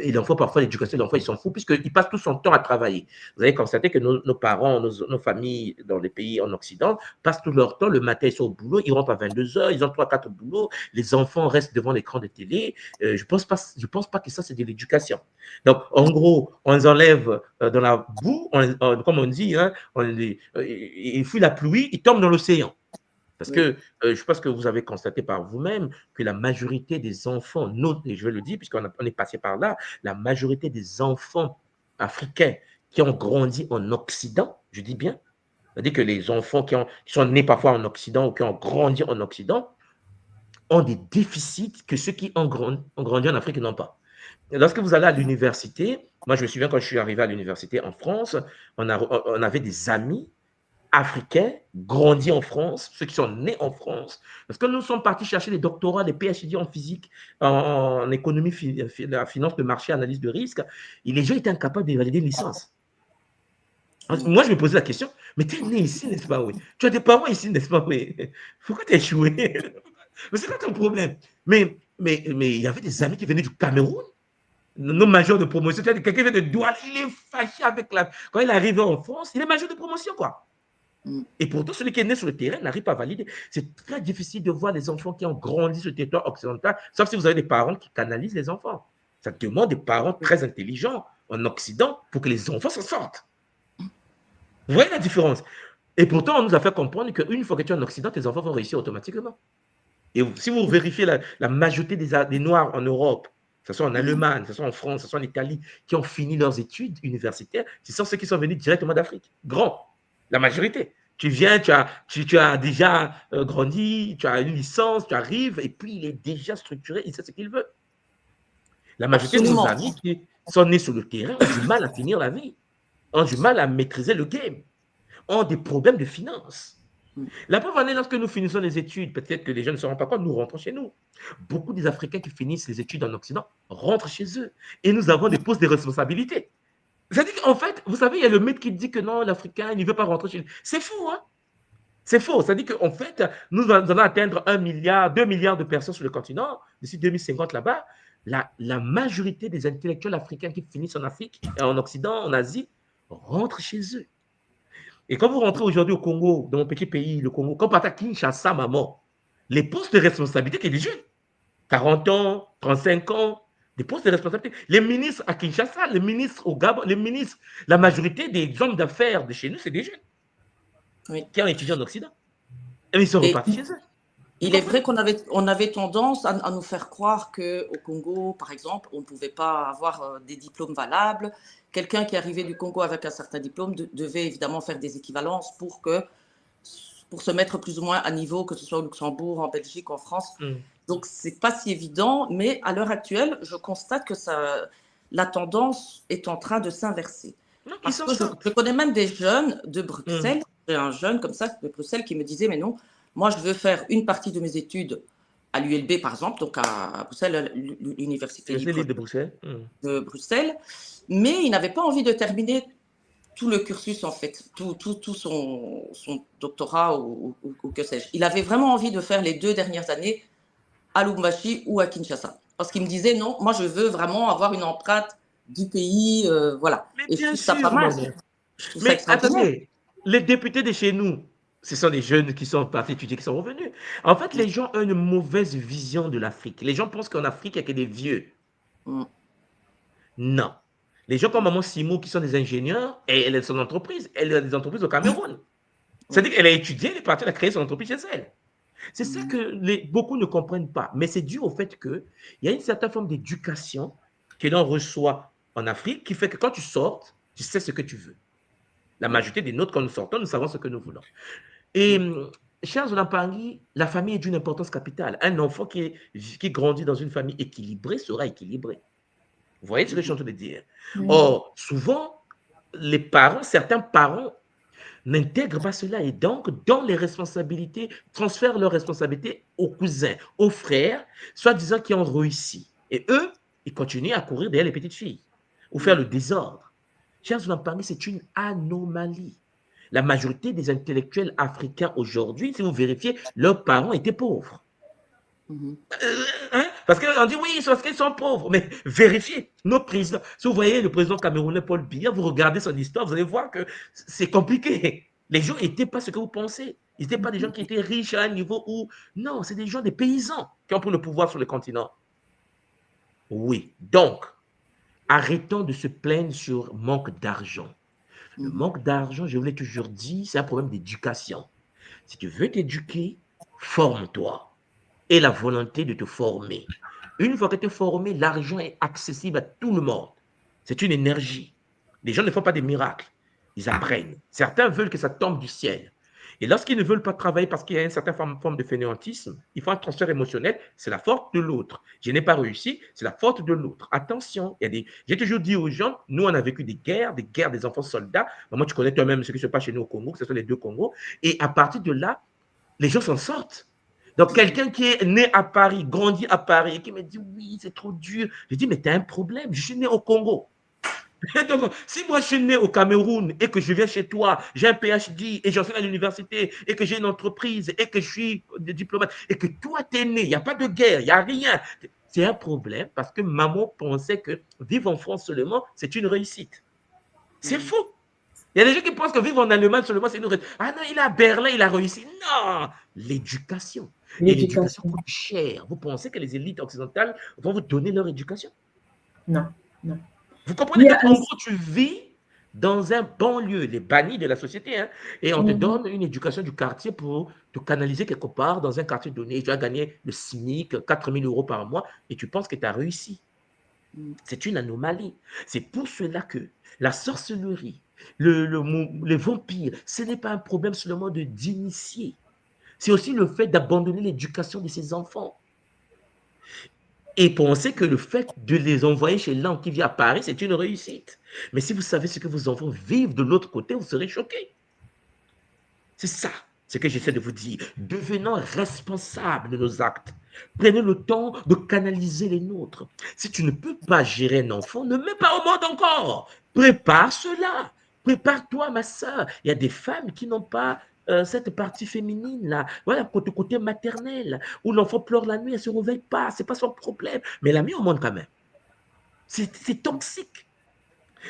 Et l'enfant, parfois, l'éducation de l'enfant, il s'en fout puisqu'il passe tout son temps à travailler. Vous avez constaté que nos parents, nos familles dans les pays en Occident passent tout leur temps. Le matin, ils sont au boulot, ils rentrent à 22h, ils ont 3-4 boulots. Les enfants restent devant l'écran de télé. Je pense pas que ça, c'est de l'éducation. Donc, en gros, on les enlève dans la boue, comme on dit, hein, ils fuient la pluie, ils tombent dans l'océan. Parce Oui. que je pense que vous avez constaté par vous-même que la majorité des enfants, et je vais le dire puisqu'on est passé par là, la majorité des enfants africains qui ont grandi en Occident, je dis bien, c'est-à-dire que les enfants qui sont nés parfois en Occident ou qui ont grandi en Occident ont des déficits que ceux qui ont grandi en Afrique n'ont pas. Lorsque vous allez à l'université, moi je me souviens quand je suis arrivé à l'université en France, on avait des amis africains grandis en France, ceux qui sont nés en France, parce que nous sommes partis chercher des doctorats, des PhD en physique, en économie, la finance de marché, analyse de risque, et les gens étaient incapables de valider une licence. Moi, je me posais la question, mais tu es né ici, n'est-ce pas, oui? Tu as des parents ici, n'est-ce pas, oui? Pourquoi tu as échoué? Mais c'est pas ton problème. Mais il y avait des amis qui venaient du Cameroun, nos majors de promotion. Quelqu'un vient de Douala, il est fâché avec la. Quand il est arrivé en France, il est major de promotion, quoi. Et pourtant, celui qui est né sur le terrain n'arrive pas à valider. C'est très difficile de voir les enfants qui ont grandi sur le territoire occidental, sauf si vous avez des parents qui canalisent les enfants. Ça demande des parents très intelligents en Occident pour que les enfants s'en sortent. Vous voyez la différence? Et pourtant, on nous a fait comprendre qu'une fois que tu es en Occident, tes enfants vont réussir automatiquement. Et si vous vérifiez la majorité des Noirs en Europe, que ce soit en Allemagne, que ce soit en France, que ce soit en Italie, qui ont fini leurs études universitaires, ce sont ceux qui sont venus directement d'Afrique. Grand. La majorité. Tu viens, tu as déjà grandi, tu as une licence, tu arrives, et puis il est déjà structuré, il sait ce qu'il veut. La majorité de nos amis qui sont nés sur le terrain ont du mal à finir la vie, ont du mal à maîtriser le game, ont des problèmes de finances. La preuve en est, lorsque nous finissons les études, peut-être que les jeunes ne se rendent pas compte, nous rentrons chez nous. Beaucoup des Africains qui finissent les études en Occident rentrent chez eux. Et nous avons des postes de responsabilité. C'est-à-dire qu'en fait, vous savez, il y a le mythe qui dit que non, l'Africain, il ne veut pas rentrer chez lui. C'est faux, hein? C'est faux. C'est-à-dire qu'en fait, nous allons atteindre 1 milliard, 2 milliards de personnes sur le continent. D'ici 2050, là-bas, la majorité des intellectuels africains qui finissent en Afrique, en Occident, en Asie, rentrent chez eux. Et quand vous rentrez aujourd'hui au Congo, dans mon petit pays, le Congo, quand vous partez à Kinshasa, maman, les postes de responsabilité, c'est des jeunes. 40 ans, 35 ans, des postes de responsabilité. Les ministres à Kinshasa, les ministres au Gabon, les ministres, la majorité des hommes d'affaires de chez nous, c'est des jeunes qui ont étudié en Occident. Et ils sont repartis chez eux. Il est vrai qu'on avait tendance à nous faire croire qu'au Congo, par exemple, on ne pouvait pas avoir des diplômes valables. Quelqu'un qui arrivait du Congo avec un certain diplôme devait évidemment faire des équivalences pour se mettre plus ou moins à niveau, que ce soit au Luxembourg, en Belgique, en France. Donc, c'est pas si évident, mais à l'heure actuelle, je constate que la tendance est en train de s'inverser. Non, ils Parce s'en que je sortent. connais même des jeunes de Hum. Bruxelles, j'ai un jeune comme ça de Bruxelles qui me disait, mais non, moi je veux faire une partie de mes études à l'ULB par exemple, donc à Bruxelles, l'Université Université libre libre de Bruxelles. de Bruxelles, mais il n'avait pas envie de terminer tout le cursus en fait, tout son doctorat ou que sais-je. Il avait vraiment envie de faire les 2 dernières années à Lubumbashi ou à Kinshasa. Parce qu'il me disait non, moi je veux vraiment avoir une empreinte du pays, voilà. Mais Et je bien trouve ça pas sûr, mal. maman. Je trouve ça Mais extraordinaire. attendez, les députés de chez nous, ce sont des jeunes qui sont partis étudier, qui sont revenus. En fait, les gens ont une mauvaise vision de l'Afrique. Les gens pensent qu'en Afrique, il n'y a que des vieux. Mm. Non. Les gens comme Maman Simou, qui sont des ingénieurs, et elle a son entreprise. Elle a des entreprises au Cameroun. C'est-à-dire qu'elle a étudié, elle est partie, elle a créé son entreprise chez elle. C'est ça que beaucoup ne comprennent pas. Mais c'est dû au fait qu'il y a une certaine forme d'éducation que l'on reçoit en Afrique qui fait que quand tu sortes, tu sais ce que tu veux. La majorité des nôtres, quand nous sortons, nous savons ce que nous voulons. Et, chers Paris, la famille est d'une importance capitale. Un enfant qui grandit dans une famille équilibrée sera équilibré. Vous voyez ce que je suis en train de dire? Or, souvent, certains parents n'intègrent pas cela et donc, dans les responsabilités, transfèrent leurs responsabilités aux cousins, aux frères, soi-disant qui ont réussi. Et eux, ils continuent à courir derrière les petites filles ou faire le désordre. Chers Paris, c'est une anomalie. La majorité des intellectuels africains aujourd'hui, si vous vérifiez, leurs parents étaient pauvres. Parce qu'on dit oui, c'est parce qu'ils sont pauvres. Mais vérifiez, nos présidents. Si vous voyez le président camerounais Paul Biya, vous regardez son histoire, vous allez voir que c'est compliqué. Les gens n'étaient pas ce que vous pensez. Ils n'étaient pas des gens qui étaient riches à un niveau où. Non, c'est des gens, des paysans qui ont pris le pouvoir sur le continent. Oui. Donc, arrêtons de se plaindre sur manque d'argent. Le manque d'argent, je vous l'ai toujours dit, c'est un problème d'éducation. Si tu veux t'éduquer, forme-toi. Et la volonté de te former. Une fois que tu es formé, l'argent est accessible à tout le monde. C'est une énergie. Les gens ne font pas des miracles. Ils apprennent. Certains veulent que ça tombe du ciel. Et lorsqu'ils ne veulent pas travailler parce qu'il y a une certaine forme de fainéantisme, il faut un transfert émotionnel, c'est la faute de l'autre. Je n'ai pas réussi, c'est la faute de l'autre. Attention, j'ai toujours dit aux gens, nous on a vécu des guerres des enfants soldats. Moi, tu connais toi-même ce qui se passe chez nous au Congo, que ce sont les deux Congos. Et à partir de là, les gens s'en sortent. Donc, quelqu'un qui est né à Paris, grandi à Paris, et qui me dit oui, c'est trop dur. Je dis, mais tu as un problème, je suis né au Congo. Donc, si moi je suis né au Cameroun et que je viens chez toi, j'ai un PhD et j'enseigne à l'université et que j'ai une entreprise et que je suis diplomate et que toi tu es né, il n'y a pas de guerre, il n'y a rien. C'est un problème parce que maman pensait que vivre en France seulement, c'est une réussite. C'est faux. Il y a des gens qui pensent que vivre en Allemagne seulement, c'est une réussite. Ah non, il est à Berlin, il a réussi. Non, l'éducation. Et l'éducation coûte cher. Vous pensez que les élites occidentales vont vous donner leur éducation? Non, non. Vous comprenez qu'en gros, tu vis dans un banlieue, les bannis de la société, hein, et on te donne une éducation du quartier pour te canaliser quelque part dans un quartier donné. Tu as gagné le SMIC, 4 000 € par mois, et tu penses que tu as réussi. C'est une anomalie. C'est pour cela que la sorcellerie, les vampires, ce n'est pas un problème seulement d'initier. C'est aussi le fait d'abandonner l'éducation de ses enfants. Et penser que le fait de les envoyer chez l'un qui vit à Paris, c'est une réussite. Mais si vous savez ce que vos enfants vivent de l'autre côté, vous serez choqués. C'est ça ce que j'essaie de vous dire. Devenons responsables de nos actes. Prenez le temps de canaliser les nôtres. Si tu ne peux pas gérer un enfant, ne mets pas au monde encore. Prépare cela. Prépare-toi, ma soeur. Il y a des femmes qui n'ont pas cette partie féminine là, voilà, côté maternel, où l'enfant pleure la nuit, elle ne se réveille pas, c'est pas son problème, mais elle a mis au monde quand même. C'est toxique.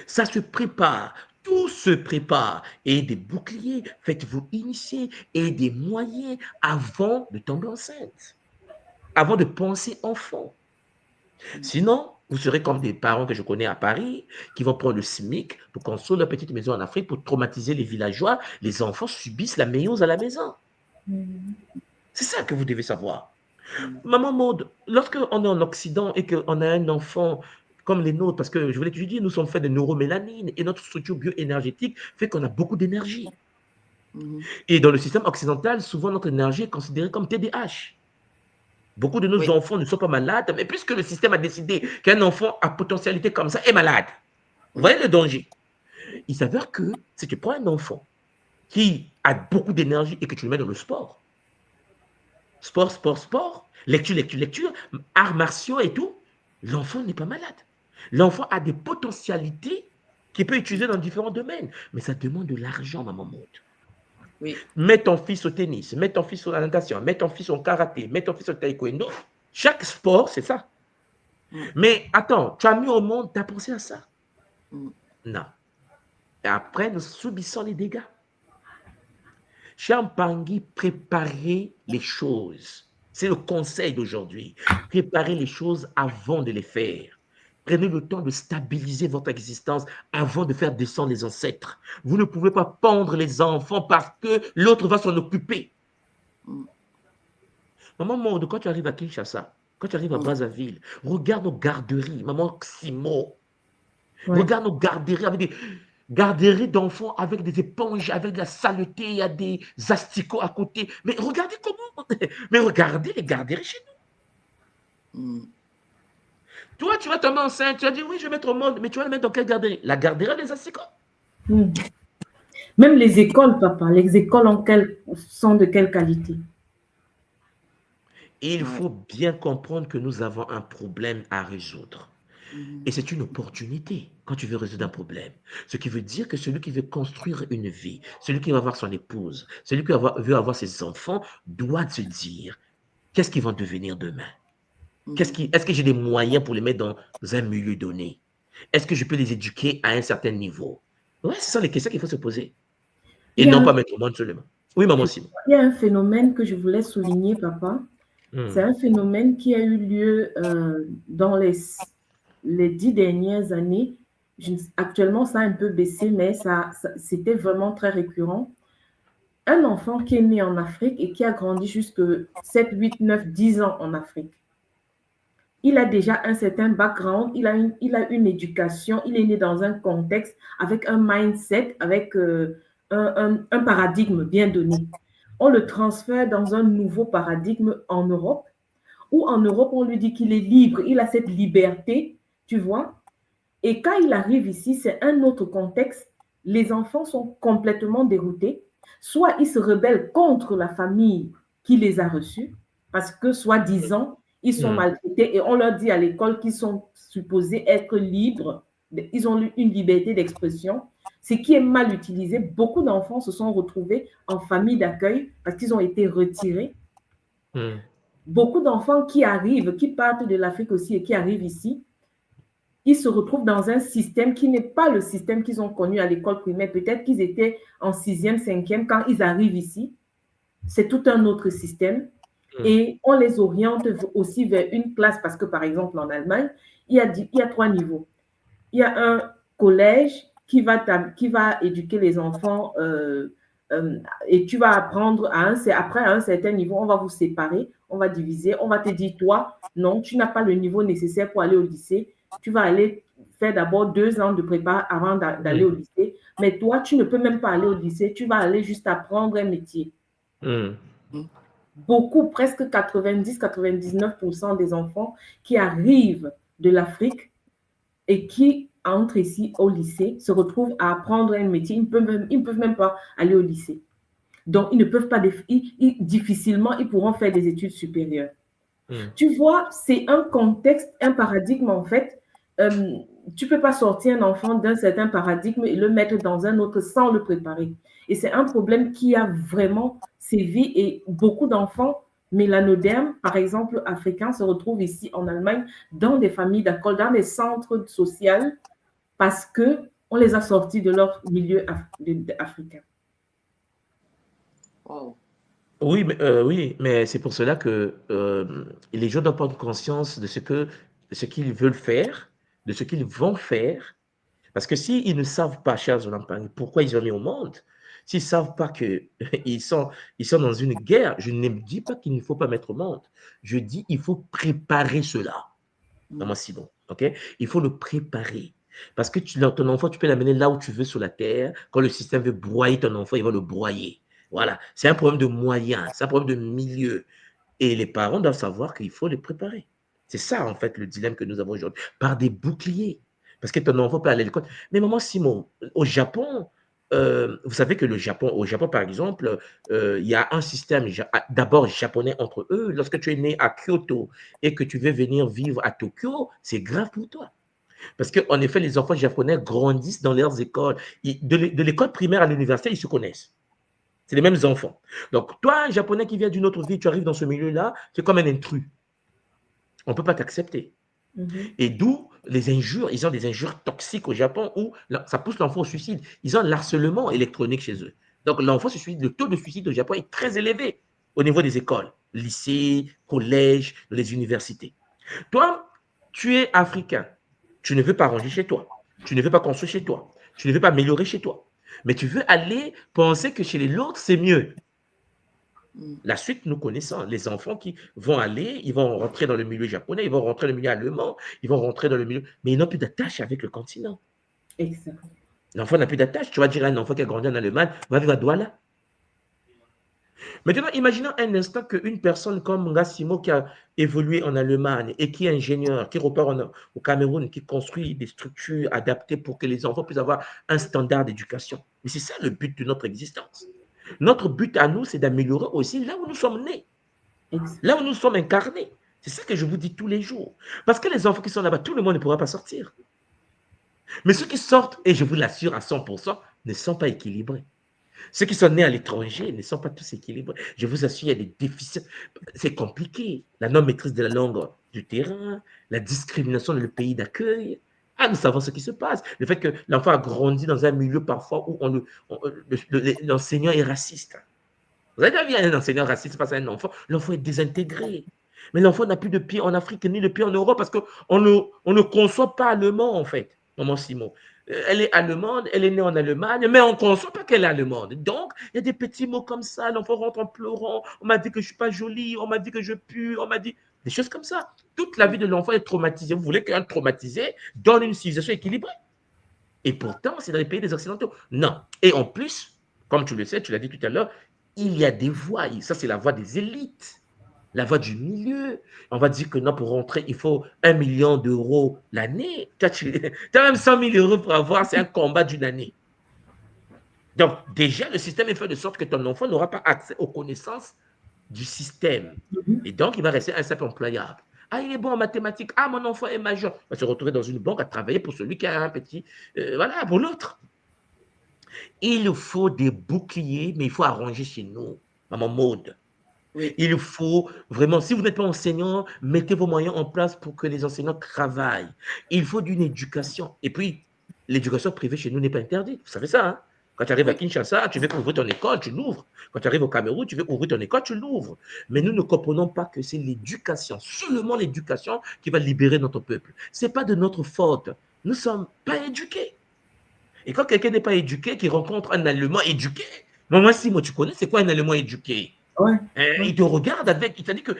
Ça se prépare, tout se prépare. Et des boucliers, faites-vous initier, et des moyens avant de tomber enceinte, avant de penser enfant. Sinon, vous serez comme des parents que je connais à Paris qui vont prendre le SMIC pour construire leur petite maison en Afrique pour traumatiser les villageois. Les enfants subissent la méiose à la maison. C'est ça que vous devez savoir. Maman Maud, lorsqu'on est en Occident et qu'on a un enfant comme les nôtres, parce que je voulais te dire, nous sommes faits de neuromélanine et notre structure bioénergétique fait qu'on a beaucoup d'énergie. Et dans le système occidental, souvent notre énergie est considérée comme TDAH. Beaucoup de nos Oui. enfants ne sont pas malades, mais puisque le système a décidé qu'un enfant à potentialité comme ça est malade, vous voyez le danger. Il s'avère que si tu prends un enfant qui a beaucoup d'énergie et que tu le mets dans le sport, lecture, arts martiaux et tout, l'enfant n'est pas malade. L'enfant a des potentialités qu'il peut utiliser dans différents domaines, mais ça demande de l'argent, maman Maud. Oui. Mets ton fils au tennis, mets ton fils à la natation, mets ton fils au karaté, mets ton fils au taekwondo. Chaque sport, c'est ça. Mais attends, tu as mis au monde, tu as pensé à ça? Non. Et après, nous subissons les dégâts. Champangui, préparez les choses. C'est le conseil d'aujourd'hui. Préparez les choses avant de les faire. Prenez le temps de stabiliser votre existence avant de faire descendre les ancêtres. Vous ne pouvez pas pendre les enfants parce que l'autre va s'en occuper. Maman Maud, quand tu arrives à Kinshasa, quand tu arrives à Brazzaville, regarde nos garderies, maman Ximo. Ouais. Regarde nos garderies avec des garderies d'enfants avec des éponges, avec de la saleté, il y a des asticots à côté. Mais regardez comment. Mais regardez les garderies chez nous. Toi, tu vas tomber enceinte, tu vas dire oui, je vais mettre au monde, mais tu vas le mettre dans quelle garderie? La garderie des asticots. Même les écoles, papa, les écoles sont de quelle qualité? Il faut bien comprendre que nous avons un problème à résoudre. Et c'est une opportunité quand tu veux résoudre un problème. Ce qui veut dire que celui qui veut construire une vie, celui qui va avoir son épouse, celui qui veut avoir ses enfants, doit se dire, qu'est-ce qu'ils vont devenir demain? Est-ce que j'ai des moyens pour les mettre dans un milieu donné? Est-ce que je peux les éduquer à un certain niveau? Ouais, ce sont les questions qu'il faut se poser. Et non pas mettre au monde seulement. Oui, maman Simon. Il y a un phénomène que je voulais souligner, papa. C'est un phénomène qui a eu lieu dans les 10 dernières années. Actuellement, ça a un peu baissé, mais c'était vraiment très récurrent. Un enfant qui est né en Afrique et qui a grandi jusque 7, 8, 9, 10 ans en Afrique. Il a déjà un certain background, il a une éducation, il est né dans un contexte avec un mindset, avec un paradigme bien donné. On le transfère dans un nouveau paradigme en Europe, où en Europe, on lui dit qu'il est libre, il a cette liberté, tu vois. Et quand il arrive ici, c'est un autre contexte. Les enfants sont complètement déroutés. Soit ils se rebellent contre la famille qui les a reçus, parce que, soi-disant, ils sont maltraités et on leur dit à l'école qu'ils sont supposés être libres. Ils ont une liberté d'expression. Ce qui est mal utilisé, beaucoup d'enfants se sont retrouvés en famille d'accueil parce qu'ils ont été retirés. Beaucoup d'enfants qui arrivent, qui partent de l'Afrique aussi et qui arrivent ici, ils se retrouvent dans un système qui n'est pas le système qu'ils ont connu à l'école primaire. Peut-être qu'ils étaient en 6e, 5e quand ils arrivent ici. C'est tout un autre système. Et on les oriente aussi vers une classe parce que, par exemple, en Allemagne, il y a 3 niveaux. Il y a un collège qui va éduquer les enfants et tu vas apprendre après à un certain niveau, on va vous séparer, on va diviser, on va te dire, toi, non, tu n'as pas le niveau nécessaire pour aller au lycée. Tu vas aller faire d'abord 2 ans de prépa avant d'aller au lycée. Mais toi, tu ne peux même pas aller au lycée, tu vas aller juste apprendre un métier. Beaucoup, presque 90-99% des enfants qui arrivent de l'Afrique et qui entrent ici au lycée se retrouvent à apprendre un métier. Ils ne peuvent même pas aller au lycée. Donc, ils ne peuvent pas, difficilement, ils pourront faire des études supérieures. Tu vois, c'est un contexte, un paradigme en fait. Tu ne peux pas sortir un enfant d'un certain paradigme et le mettre dans un autre sans le préparer. Et c'est un problème qui a vraiment sévi et beaucoup d'enfants mélanodermes, par exemple africains, se retrouvent ici en Allemagne dans des familles d'accueil, dans des centres sociaux parce qu'on les a sortis de leur milieu africain. Wow. Oui, mais c'est pour cela que les gens doivent prendre conscience de ce qu'ils veulent faire, de ce qu'ils vont faire. Parce que s'ils ne savent pas, chers Olampang, pourquoi ils ont mis au monde, s'ils ne savent pas qu'ils sont dans une guerre, je ne dis pas qu'il ne faut pas mettre au monde. Je dis qu'il faut préparer cela. Maman Simon, ok? Il faut le préparer. Parce que ton enfant, tu peux l'amener là où tu veux sur la terre. Quand le système veut broyer ton enfant, il va le broyer. Voilà. C'est un problème de moyens, c'est un problème de milieu. Et les parents doivent savoir qu'il faut les préparer. C'est ça, en fait, le dilemme que nous avons aujourd'hui. Par des boucliers. Parce que ton enfant peut aller à l'école. Mais maman Simon, au Japon, vous savez que au Japon, par exemple, il y a un système d'abord japonais entre eux. Lorsque tu es né à Kyoto et que tu veux venir vivre à Tokyo, c'est grave pour toi. Parce qu'en effet, les enfants japonais grandissent dans leurs écoles. De l'école primaire à l'université, ils se connaissent. C'est les mêmes enfants. Donc, toi, un japonais qui vient d'une autre ville, tu arrives dans ce milieu-là, c'est comme un intrus. On ne peut pas t'accepter. Et d'où les injures, ils ont des injures toxiques au Japon où ça pousse l'enfant au suicide. Ils ont un harcèlement électronique chez eux. Donc l'enfant se suicide, le taux de suicide au Japon est très élevé au niveau des écoles, lycées, collèges, les universités. Toi, tu es africain, tu ne veux pas ranger chez toi, tu ne veux pas construire chez toi, tu ne veux pas améliorer chez toi, mais tu veux aller penser que chez les autres, c'est mieux. La suite, nous connaissons les enfants qui vont aller, ils vont rentrer dans le milieu japonais, ils vont rentrer dans le milieu allemand, ils vont rentrer dans le milieu, mais ils n'ont plus d'attache avec le continent. Exact. L'enfant n'a plus d'attache. Tu vas dire à un enfant qui a grandi en Allemagne, va vivre à Douala. Maintenant, imaginons un instant qu'une personne comme Ngassimo qui a évolué en Allemagne et qui est ingénieur, qui repart au Cameroun, qui construit des structures adaptées pour que les enfants puissent avoir un standard d'éducation. Mais c'est ça le but de notre existence. Notre but à nous, c'est d'améliorer aussi là où nous sommes nés, là où nous sommes incarnés. C'est ça que je vous dis tous les jours. Parce que les enfants qui sont là-bas, tout le monde ne pourra pas sortir. Mais ceux qui sortent, et je vous l'assure à 100%, ne sont pas équilibrés. Ceux qui sont nés à l'étranger ne sont pas tous équilibrés. Je vous assure, il y a des déficits. C'est compliqué. La non-maîtrise de la langue du terrain, la discrimination dans le pays d'accueil. Ah, nous savons ce qui se passe. Le fait que l'enfant a grandi dans un milieu parfois où l'enseignant est raciste. Vous avez déjà vu un enseignant raciste face à un enfant? L'enfant est désintégré. Mais l'enfant n'a plus de pied en Afrique ni de pied en Europe parce qu'on ne conçoit pas allemand, en fait. Maman Simon. Elle est allemande, elle est née en Allemagne, mais on ne conçoit pas qu'elle est allemande. Donc, il y a des petits mots comme ça. L'enfant rentre en pleurant. On m'a dit que je ne suis pas jolie, on m'a dit que je pue, on m'a dit des choses comme ça. Toute la vie de l'enfant est traumatisée. Vous voulez qu'un traumatisé donne une civilisation équilibrée? Et pourtant, c'est dans les pays des Occidentaux. Non. Et en plus, comme tu le sais, tu l'as dit tout à l'heure, il y a des voies. Ça, c'est la voie des élites. La voie du milieu. On va dire que non, pour rentrer, il faut 1 million d'euros l'année. Tu as même 100 000 euros pour avoir, c'est un combat d'une année. Donc, déjà, le système est fait de sorte que ton enfant n'aura pas accès aux connaissances du système. Et donc, il va rester un simple employable. Ah, il est bon en mathématiques. Ah, mon enfant est majeur. Il va se retrouver dans une banque à travailler pour celui qui a un petit... voilà, pour l'autre. Il faut des boucliers, mais il faut arranger chez nous. Maman Maude. Oui. Il faut vraiment, si vous n'êtes pas enseignant, mettez vos moyens en place pour que les enseignants travaillent. Il faut d'une éducation. Et puis, l'éducation privée chez nous n'est pas interdite. Vous savez ça, hein? Quand tu arrives à Kinshasa, tu veux ouvrir ton école, tu l'ouvres. Quand tu arrives au Cameroun, tu veux ouvrir ton école, tu l'ouvres. Mais nous ne comprenons pas que c'est l'éducation, seulement l'éducation qui va libérer notre peuple. Ce n'est pas de notre faute. Nous ne sommes pas éduqués. Et quand quelqu'un n'est pas éduqué, qui rencontre un Allemand éduqué, moi, si moi, tu connais, c'est quoi un Allemand éduqué? Ouais. Il te regarde avec, il t'a dit que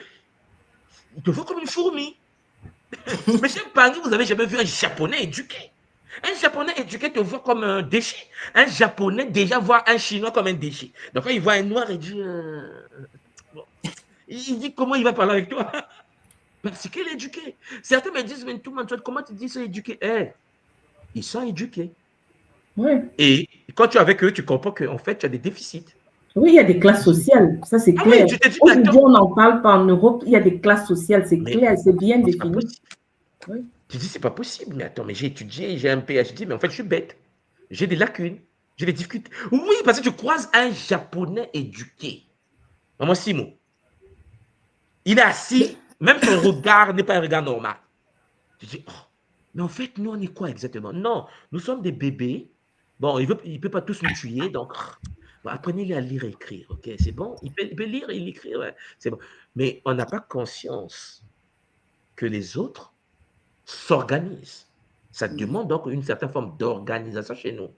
il te voit comme une fourmi. Mais chez Paris, vous n'avez jamais vu un Japonais éduqué. Un Japonais éduqué te voit comme un déchet. Un Japonais déjà voit un Chinois comme un déchet. Donc quand il voit un Noir, il dit... Bon. Il dit comment il va parler avec toi? Parce qu'il est éduqué. Certains me disent, mais tout le monde, comment tu dis ça éduqué? Ils sont éduqués. Ouais. Et quand tu es avec eux, tu comprends qu'en fait, tu as des déficits. Oui, il y a des classes sociales, ça c'est clair. Oui, Aujourd'hui, on n'en parle pas en Europe, il y a des classes sociales, c'est clair, c'est bien défini. Oui. Tu dis, c'est pas possible, mais attends, mais j'ai étudié, j'ai un PhD, mais en fait, je suis bête. J'ai des lacunes, j'ai des difficultés. Oui, parce que tu croises un Japonais éduqué. Maman Simon, il est assis, même son regard n'est pas un regard normal. Tu dis, oh, mais en fait, nous, on est quoi exactement? Non, nous sommes des bébés. Bon, il ne peut pas tous nous tuer, donc... Bon, apprenez-les à lire et écrire, ok? C'est bon? Il peut lire et écrire, ouais, c'est bon. Mais on n'a pas conscience que les autres s'organisent. Ça demande donc une certaine forme d'organisation chez nous.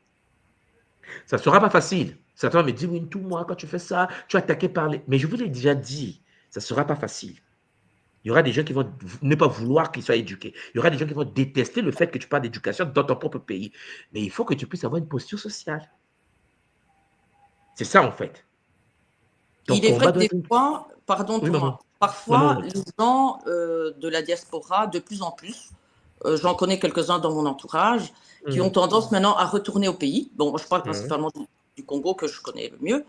Ça ne sera pas facile. Certains me disent, oui, tout moi, quand tu fais ça, tu es attaqué par les... Mais je vous l'ai déjà dit, ça ne sera pas facile. Il y aura des gens qui vont ne pas vouloir qu'ils soient éduqués. Il y aura des gens qui vont détester le fait que tu parles d'éducation dans ton propre pays. Mais il faut que tu puisses avoir une posture sociale. C'est ça, en fait. Il est vrai que des fois, pardon, oui, Thomas, Parfois, les gens de la diaspora, de plus en plus, j'en connais quelques-uns dans mon entourage, qui ont tendance maintenant à retourner au pays. Bon, je parle principalement du Congo, que je connais le mieux.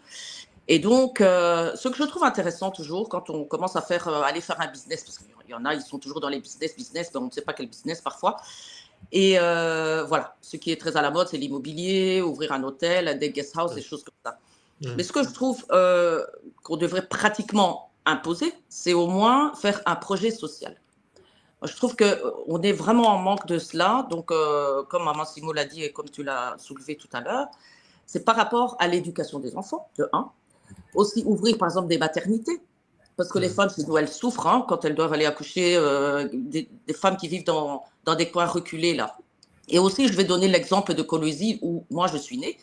Et donc, ce que je trouve intéressant toujours, quand on commence à aller faire un business, parce qu'il y en a, ils sont toujours dans les business, mais on ne sait pas quel business parfois. Et voilà, ce qui est très à la mode, c'est l'immobilier, ouvrir un hôtel, des guest house, des choses comme ça. Mais ce que je trouve qu'on devrait pratiquement imposer, c'est au moins faire un projet social. Je trouve qu'on est vraiment en manque de cela. Donc, comme Maman Simo l'a dit et comme tu l'as soulevé tout à l'heure, c'est par rapport à l'éducation des enfants, de un. Aussi ouvrir, par exemple, des maternités. Parce que les femmes, chez nous, elles souffrent quand elles doivent aller accoucher, des femmes qui vivent dans des coins reculés, là. Et aussi, je vais donner l'exemple de Kolwezi, où moi, je suis née.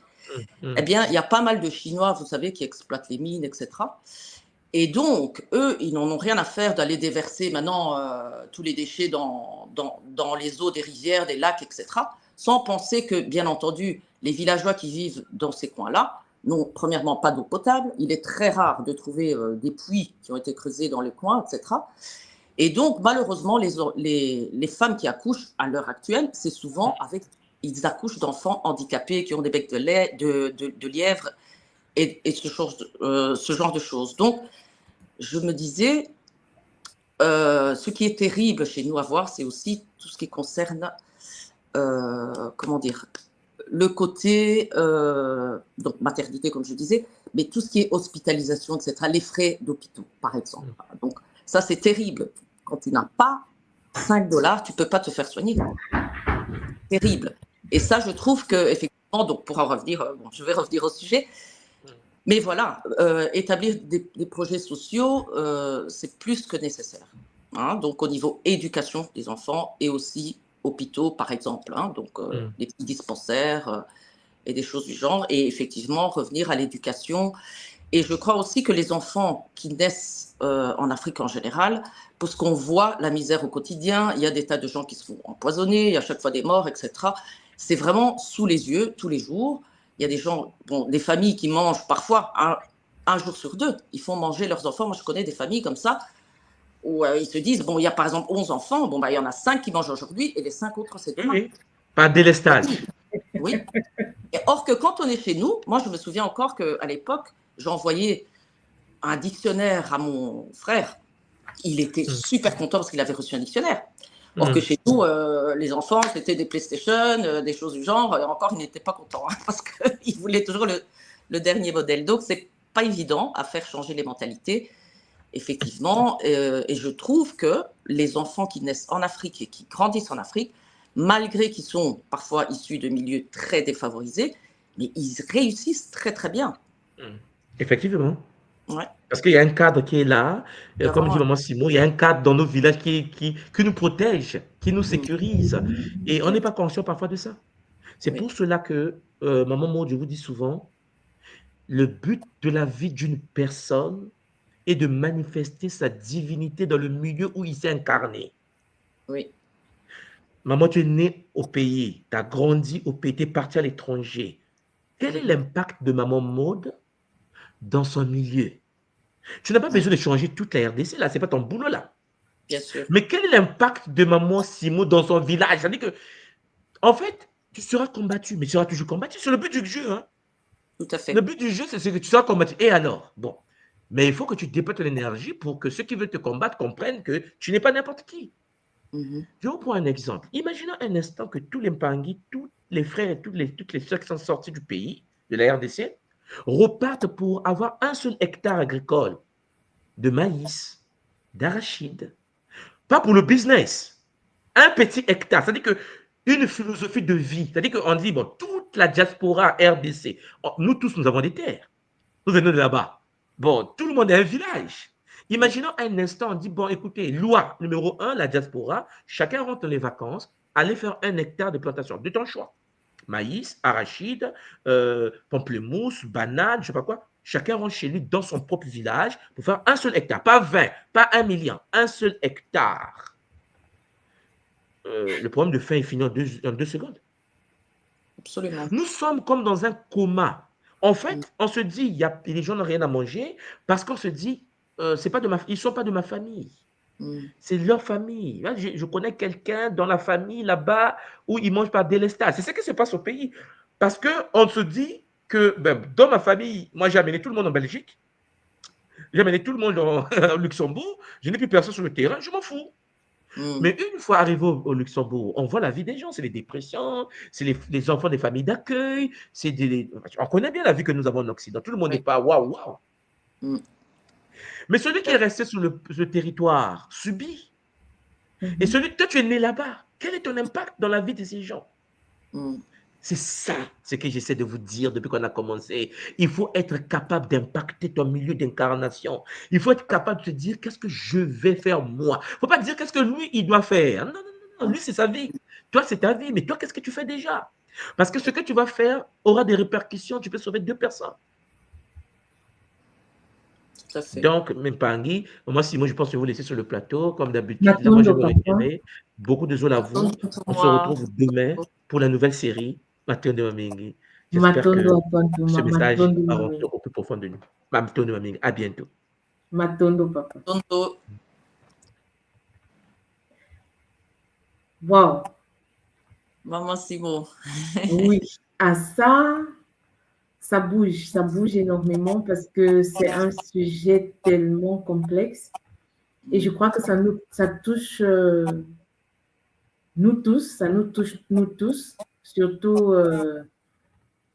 Eh bien, il y a pas mal de Chinois, vous savez, qui exploitent les mines, etc. Et donc, eux, ils n'en ont rien à faire d'aller déverser maintenant tous les déchets dans les eaux des rivières, des lacs, etc. Sans penser que, bien entendu, les villageois qui vivent dans ces coins-là n'ont premièrement pas d'eau potable. Il est très rare de trouver des puits qui ont été creusés dans les coins, etc. Et donc, malheureusement, les femmes qui accouchent à l'heure actuelle, c'est souvent ils accouchent d'enfants handicapés qui ont des becs de lièvre et ce genre de choses. Donc, je me disais, ce qui est terrible chez nous à voir, c'est aussi tout ce qui concerne, comment dire, le côté, donc maternité, comme je disais, mais tout ce qui est hospitalisation, etc., les frais d'hôpitaux, par exemple. Donc, ça, c'est terrible. Quand tu n'as pas $5, tu ne peux pas te faire soigner. Terrible. Et ça, je trouve qu'effectivement, donc pour en revenir, je vais revenir au sujet, mais voilà, établir des projets sociaux, c'est plus que nécessaire. Hein, donc au niveau éducation des enfants et aussi hôpitaux, par exemple, hein, donc des petits dispensaires et des choses du genre, et effectivement revenir à l'éducation. Et je crois aussi que les enfants qui naissent en Afrique en général, parce qu'on voit la misère au quotidien, il y a des tas de gens qui se font empoisonner, il y a à chaque fois des morts, etc. C'est vraiment sous les yeux, tous les jours. Il y a des gens, des familles qui mangent parfois un jour sur deux. Ils font manger leurs enfants. Moi, je connais des familles comme ça, où ils se disent, il y a par exemple 11 enfants, il y en a 5 qui mangent aujourd'hui et les 5 autres, c'est demain. Oui. Pas de délestage. Oui. Et or que quand on est chez nous, moi, je me souviens encore qu'à l'époque, j'envoyais un dictionnaire à mon frère. Il était super content parce qu'il avait reçu un dictionnaire. Or que chez nous, les enfants, c'était des PlayStation, des choses du genre. Et encore, ils n'étaient pas contents parce qu'ils voulaient toujours le dernier modèle. Donc, c'est pas évident à faire changer les mentalités, effectivement. Et je trouve que les enfants qui naissent en Afrique et qui grandissent en Afrique, malgré qu'ils sont parfois issus de milieux très défavorisés, mais ils réussissent très, très bien. Effectivement. Ouais. Parce qu'il y a un cadre qui est là, comme dit Maman Simon, il y a un cadre dans nos villages qui nous protège, qui nous sécurise. Et on n'est pas conscient parfois de ça. C'est pour cela que, Maman Maud, je vous dis souvent, le but de la vie d'une personne est de manifester sa divinité dans le milieu où il s'est incarné. Oui. Maman, tu es née au pays, tu as grandi au pays, tu es parti à l'étranger. Quel est l'impact de Maman Maud dans son milieu? Tu n'as pas besoin de changer toute la RDC, là, ce n'est pas ton boulot, là. Bien sûr. Mais quel est l'impact de Maman Simo dans son village? C'est-à-dire que, en fait, tu seras combattu, mais tu seras toujours combattu. C'est le but du jeu. Hein. Tout à fait. Le but du jeu, c'est que tu seras combattu. Et alors? Bon. Mais il faut que tu déploies ton énergie pour que ceux qui veulent te combattre comprennent que tu n'es pas n'importe qui. Je vous prends un exemple. Imaginons un instant que tous les Mpangui, tous les frères et toutes les soeurs qui sont sortis du pays, de la RDC, repartent pour avoir un seul hectare agricole de maïs, d'arachide. Pas pour le business. Un petit hectare. C'est-à-dire qu'une philosophie de vie. C'est-à-dire qu'on dit, toute la diaspora RDC, nous tous, nous avons des terres. Nous venons de là-bas. Tout le monde est un village. Imaginons un instant, on dit, écoutez, loi numéro 1, la diaspora, chacun rentre dans les vacances, allez faire 1 hectare de plantation, de ton choix. Maïs, arachide, pamplemousse, banane, je ne sais pas quoi. Chacun rentre chez lui dans son propre village pour faire un seul hectare, pas 20, pas 1 million, un seul hectare. Le problème de faim est fini en 2 secondes. Absolument. Nous sommes comme dans un coma. En fait, on se dit, les gens n'ont rien à manger parce qu'on se dit, ils sont pas de ma famille. Mm. C'est leur famille. Là, je connais quelqu'un dans la famille là-bas où ils mangent par délestage. C'est ce qui se passe au pays. Parce qu'on se dit que dans ma famille, moi j'ai amené tout le monde en Belgique, j'ai amené tout le monde au Luxembourg, je n'ai plus personne sur le terrain, je m'en fous. Mm. Mais une fois arrivé au Luxembourg, on voit la vie des gens, c'est les dépressions, c'est les enfants des familles d'accueil, on connaît bien la vie que nous avons en Occident. Tout le monde n'est pas waouh, waouh. Mm. Mais celui qui est resté sur le territoire subit. Et toi, tu es né là-bas. Quel est ton impact dans la vie de ces gens? Mm. C'est ça ce que j'essaie de vous dire depuis qu'on a commencé. Il faut être capable d'impacter ton milieu d'incarnation. Il faut être capable de se dire qu'est-ce que je vais faire moi. Il ne faut pas dire qu'est-ce que lui, il doit faire. Non, non, non, non. Lui, c'est sa vie. Toi, c'est ta vie. Mais toi, qu'est-ce que tu fais déjà? Parce que ce que tu vas faire aura des répercussions. Tu peux sauver 2 personnes. Tout à fait. Donc, Mpangi, moi, Simon, je pense que je vais vous laisser sur le plateau. Comme d'habitude, moi, je vais retirer. Beaucoup de zones à vous. On se retrouve demain pour la nouvelle série, Matondo Mamingi. J'espère que ce message va rentrer au plus profond de nous. Matondo Mamingi, à bientôt. Matondo, papa. Matondo. Wow. Maman Simon. Oui, à ça bouge énormément parce que c'est un sujet tellement complexe et je crois que ça touche nous tous, surtout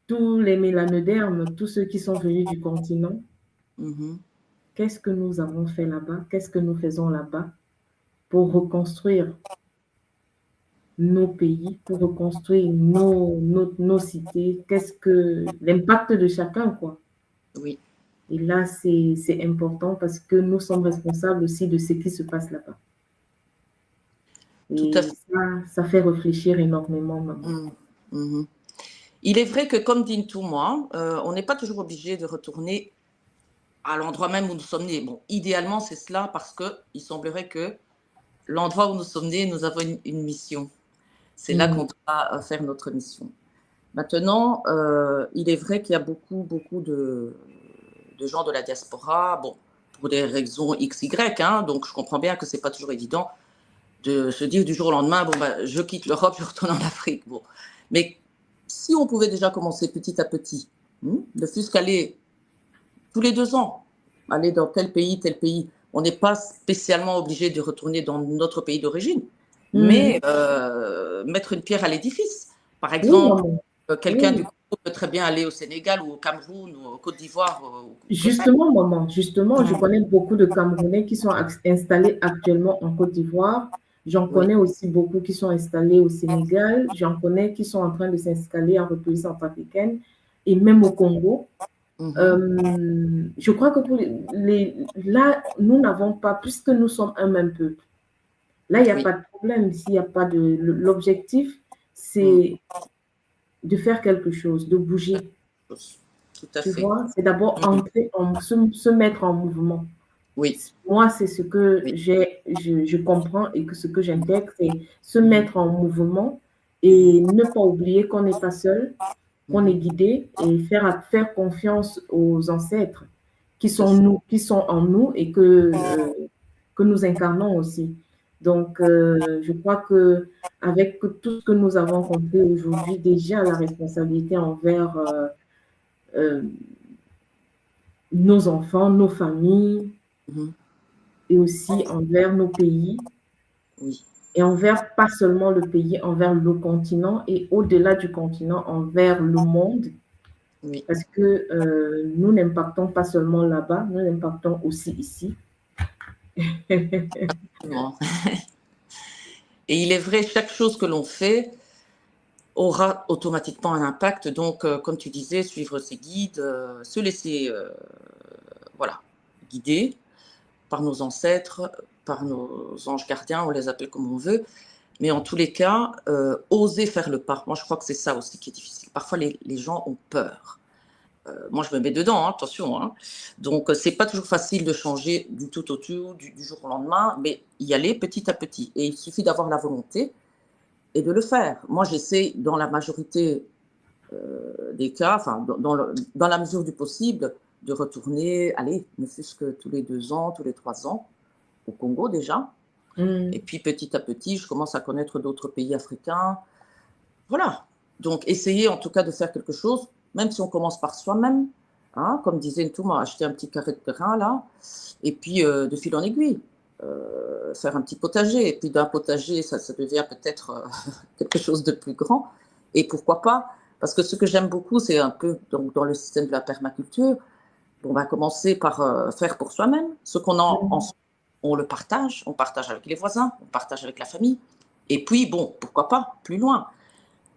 tous les mélanodermes, tous ceux qui sont venus du continent. Qu'est-ce que nous avons fait là-bas? Qu'est-ce que nous faisons là-bas pour reconstruire nos pays, pour reconstruire nos cités? Qu'est-ce que l'impact de chacun, quoi? Oui. Et là, c'est important parce que nous sommes responsables aussi de ce qui se passe là-bas. Et ça fait réfléchir énormément, maman. Il est vrai que, comme dit tout moi, on n'est pas toujours obligé de retourner à l'endroit même où nous sommes nés. Bon, idéalement, c'est cela parce qu'il semblerait que l'endroit où nous sommes nés, nous avons une mission. C'est là qu'on doit faire notre mission. Maintenant, il est vrai qu'il y a beaucoup de gens de la diaspora, bon, pour des raisons X, Y, hein, donc je comprends bien que ce n'est pas toujours évident de se dire du jour au lendemain, bon, ben, je quitte l'Europe, je retourne en Afrique. Bon. Mais si on pouvait déjà commencer petit à petit, ne fût-ce qu'aller tous les 2 ans, aller dans tel pays, on n'est pas spécialement obligé de retourner dans notre pays d'origine, mais mettre une pierre à l'édifice. Par exemple, quelqu'un du Congo peut très bien aller au Sénégal ou au Cameroun ou au Côte d'Ivoire. Justement, maman, je connais beaucoup de Camerounais qui sont installés actuellement en Côte d'Ivoire. J'en connais aussi beaucoup qui sont installés au Sénégal. J'en connais qui sont en train de s'installer en République centrafricaine et même au Congo. Je crois que là, nous n'avons pas, puisque nous sommes un même peuple, là, il n'y a pas de problème. S'il n'y a pas de... L'objectif, c'est de faire quelque chose, de bouger. Tout à tu fait. vois, c'est d'abord se mettre en mouvement. Oui. Moi, c'est ce que je comprends et que ce que j'intègre, c'est se mettre en mouvement et ne pas oublier qu'on n'est pas seul, qu'on est guidé et faire confiance aux ancêtres qui sont en nous et que nous incarnons aussi. Donc, je crois que avec tout ce que nous avons compris aujourd'hui, déjà la responsabilité envers nos enfants, nos familles, et aussi envers nos pays, et envers pas seulement le pays, envers le continent et au-delà du continent, envers le monde, parce que nous n'impactons pas seulement là-bas, nous impactons aussi ici. Et il est vrai, chaque chose que l'on fait aura automatiquement un impact. Donc, comme tu disais, suivre ses guides, se laisser guider par nos ancêtres, par nos anges gardiens, on les appelle comme on veut. Mais en tous les cas, oser faire le pas. Moi, je crois que c'est ça aussi qui est difficile. Parfois, les gens ont peur. Moi, je me mets dedans, hein, attention. Hein. Donc, c'est pas toujours facile de changer du tout au tout, du jour au lendemain, mais y aller petit à petit. Et il suffit d'avoir la volonté et de le faire. Moi, j'essaie, dans la majorité des cas, enfin, dans la mesure du possible, de retourner, allez, ne fût-ce que tous les 2 ans, tous les 3 ans, au Congo déjà. Et puis petit à petit, je commence à connaître d'autres pays africains. Voilà. Donc, essayer en tout cas de faire quelque chose, même si on commence par soi-même. Hein, comme disait Ntouma, acheter un petit carré de terrain là, et puis de fil en aiguille, faire un petit potager. Et puis d'un potager, ça devient peut-être quelque chose de plus grand. Et pourquoi pas? Parce que ce que j'aime beaucoup, c'est un peu donc, dans le système de la permaculture, on va commencer par faire pour soi-même. Ce qu'on a en soi, on le partage. On partage avec les voisins, on partage avec la famille. Et puis, bon, pourquoi pas, plus loin.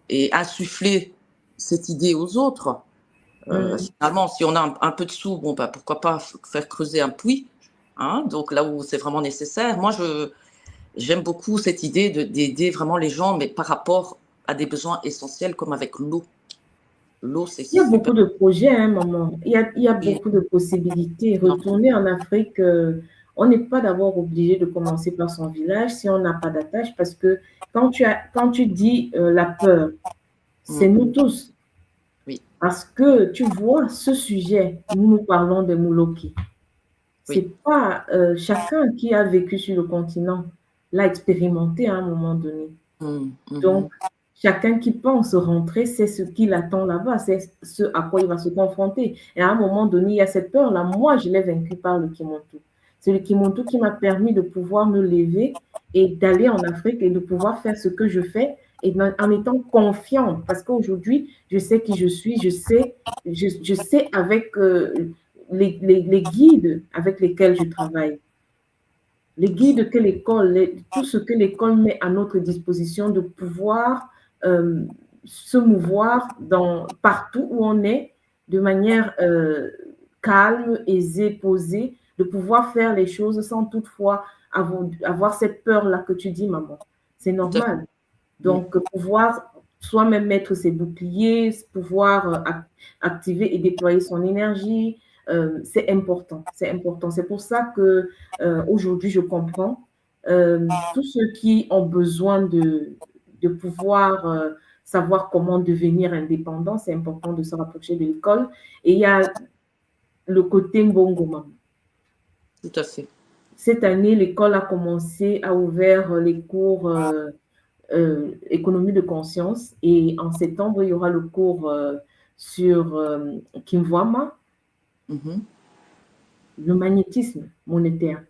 Et insuffler cette idée aux autres. Finalement, si on a un peu de sous, bon, bah, pourquoi pas faire creuser un puits, hein, donc là où c'est vraiment nécessaire. Moi, j'aime beaucoup cette idée d'aider vraiment les gens, mais par rapport à des besoins essentiels comme avec l'eau. L'eau, c'est Il y a super. beaucoup de projets, hein, maman. Il y a beaucoup de possibilités. Retourner en Afrique, on n'est pas d'abord obligé de commencer par son village si on n'a pas d'attache, parce que quand tu dis la peur, c'est nous tous. Oui. Parce que tu vois, ce sujet, nous parlons des Mouloki. C'est pas chacun qui a vécu sur le continent l'a expérimenté à un moment donné. Donc, chacun qui pense rentrer, c'est ce qui l'attend là-bas, c'est ce à quoi il va se confronter. Et à un moment donné, il y a cette peur-là. Moi, je l'ai vaincu par le Kimontu. C'est le Kimontu qui m'a permis de pouvoir me lever et d'aller en Afrique et de pouvoir faire ce que je fais et en étant confiante. Parce qu'aujourd'hui, je sais qui je suis, je sais avec les guides avec lesquels je travaille. Les guides que l'école, tout ce que l'école met à notre disposition de pouvoir se mouvoir partout où on est de manière calme, aisée, posée, de pouvoir faire les choses sans toutefois avoir cette peur-là que tu dis, maman. C'est normal. Donc, pouvoir soi-même mettre ses boucliers, pouvoir activer et déployer son énergie, c'est important. C'est important. C'est pour ça que aujourd'hui, je comprends tous ceux qui ont besoin de pouvoir savoir comment devenir indépendant. C'est important de se rapprocher de l'école. Et il y a le côté Mbongoma. Tout à fait. Cette année, l'école a commencé à ouvrir les cours économie de conscience. Et en septembre, il y aura le cours sur Kimvama. Le magnétisme monétaire.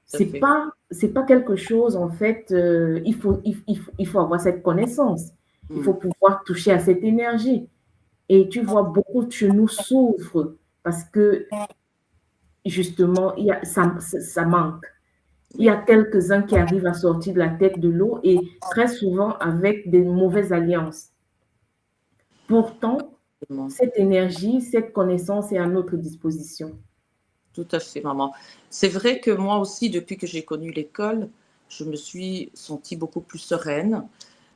C'est pas quelque chose, en fait, il faut avoir cette connaissance. Il faut pouvoir toucher à cette énergie. Et tu vois, beaucoup de chez nous souffrent parce que, justement, ça manque. Il y a quelques-uns qui arrivent à sortir de la tête de l'eau et très souvent avec des mauvaises alliances. Pourtant, cette énergie, cette connaissance est à notre disposition. Tout à fait, maman. C'est vrai que moi aussi, depuis que j'ai connu l'école, je me suis sentie beaucoup plus sereine.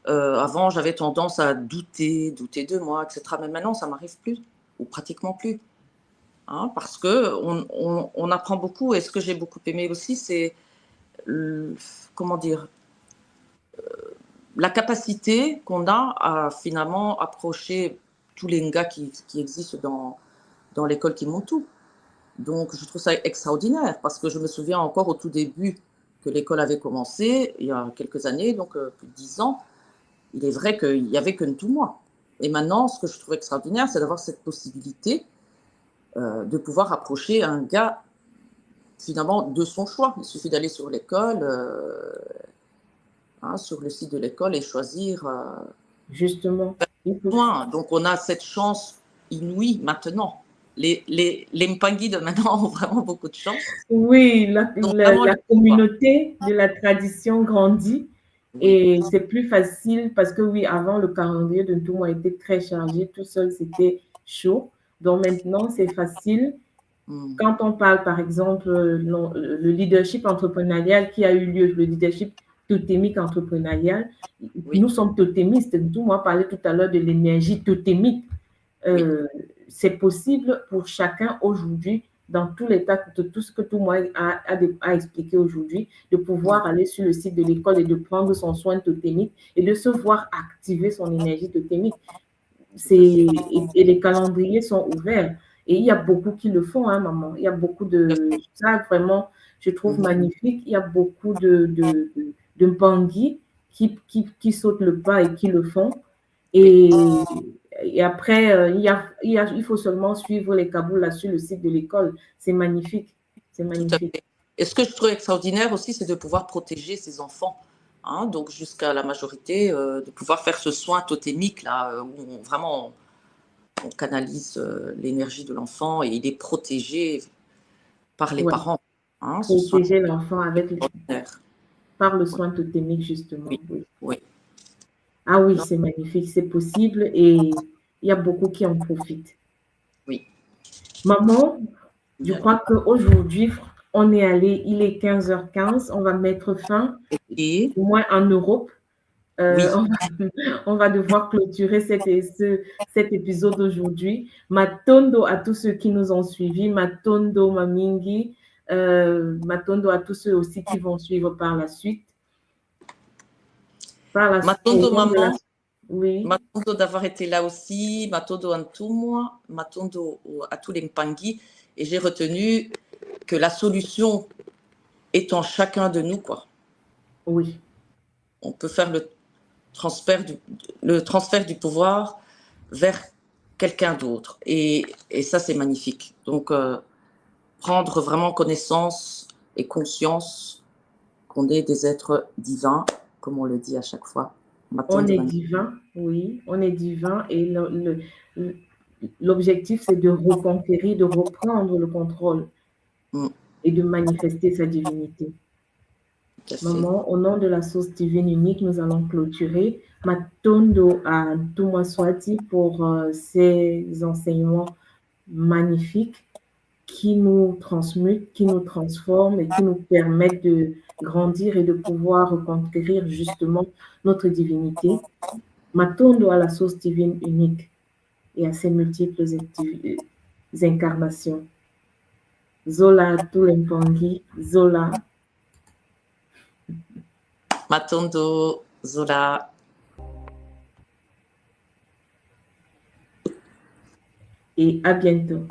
Avant, j'avais tendance à douter de moi, etc. Mais maintenant, ça ne m'arrive plus, ou pratiquement plus. Hein, parce qu'on apprend beaucoup. Et ce que j'ai beaucoup aimé aussi, c'est, comment dire, la capacité qu'on a à finalement approcher tous les ngas qui existent dans l'école Kimontu. Donc, je trouve ça extraordinaire parce que je me souviens encore au tout début que l'école avait commencé, il y a quelques années, donc plus de 10 ans. Il est vrai qu'il n'y avait que Ntouma. Et maintenant, ce que je trouve extraordinaire, c'est d'avoir cette possibilité de pouvoir approcher un gars, finalement, de son choix. Il suffit d'aller sur l'école, sur le site de l'école et choisir. Justement. Donc, on a cette chance inouïe maintenant. Les Mpangui de maintenant ont vraiment beaucoup de chance. Oui, la communauté de la tradition grandit et c'est plus facile parce que oui, avant le calendrier de Ntouma était très chargé, tout seul c'était chaud. Donc maintenant c'est facile. Quand on parle par exemple le leadership entrepreneurial qui a eu lieu, le leadership totémique entrepreneurial, nous sommes totémistes. Ntouma parlait tout à l'heure de l'énergie totémique. C'est possible pour chacun aujourd'hui, dans tous les cas, de tout ce que tout le monde a expliqué aujourd'hui, de pouvoir aller sur le site de l'école et de prendre son soin totémique et de se voir activer son énergie totémique. Et les calendriers sont ouverts. Et il y a beaucoup qui le font, hein, maman. Il y a beaucoup de... Ça, vraiment, je trouve magnifique. Il y a beaucoup de Bangui qui sautent le pas et qui le font. Et après, il faut seulement suivre les Kaboul là sur le site de l'école. C'est magnifique. C'est magnifique. Et ce que je trouve extraordinaire aussi, c'est de pouvoir protéger ses enfants. Hein, donc jusqu'à la majorité, de pouvoir faire ce soin totémique là, où vraiment on canalise l'énergie de l'enfant et il est protégé par les parents. Hein, protéger l'enfant par le soin totémique, justement. Oui. Ah oui, c'est magnifique, c'est possible et il y a beaucoup qui en profitent. Oui. Maman, je crois qu'aujourd'hui, on est allé, il est 15h15, on va mettre fin, au moins en Europe. On va devoir clôturer cet épisode aujourd'hui. Matondo à tous ceux qui nous ont suivis, Matondo, Mamingi, Matondo à tous ceux aussi qui vont suivre par la suite. Matondo, maman. Oui. Matondo d'avoir été là aussi, Matondo Antumwa, Matondo à tous les Mpangi. Et j'ai retenu que la solution est en chacun de nous, quoi. Oui. On peut faire le transfert du pouvoir vers quelqu'un d'autre. Et ça, c'est magnifique. Donc, prendre vraiment connaissance et conscience qu'on est des êtres divins, comme on le dit à chaque fois. On est divin, oui, on est divin. Et l'objectif, c'est de reconquérir, de reprendre le contrôle et de manifester sa divinité. Maman, au nom de la source divine unique, nous allons clôturer. Matondo à Ntumwa Swati pour ces enseignements magnifiques qui nous transmutent, qui nous transforment et qui nous permettent de grandir et de pouvoir reconquérir justement notre divinité. Matondo à la source divine unique et à ses multiples incarnations. Zola Tulempongi, Zola. Matondo, Zola. Et à bientôt.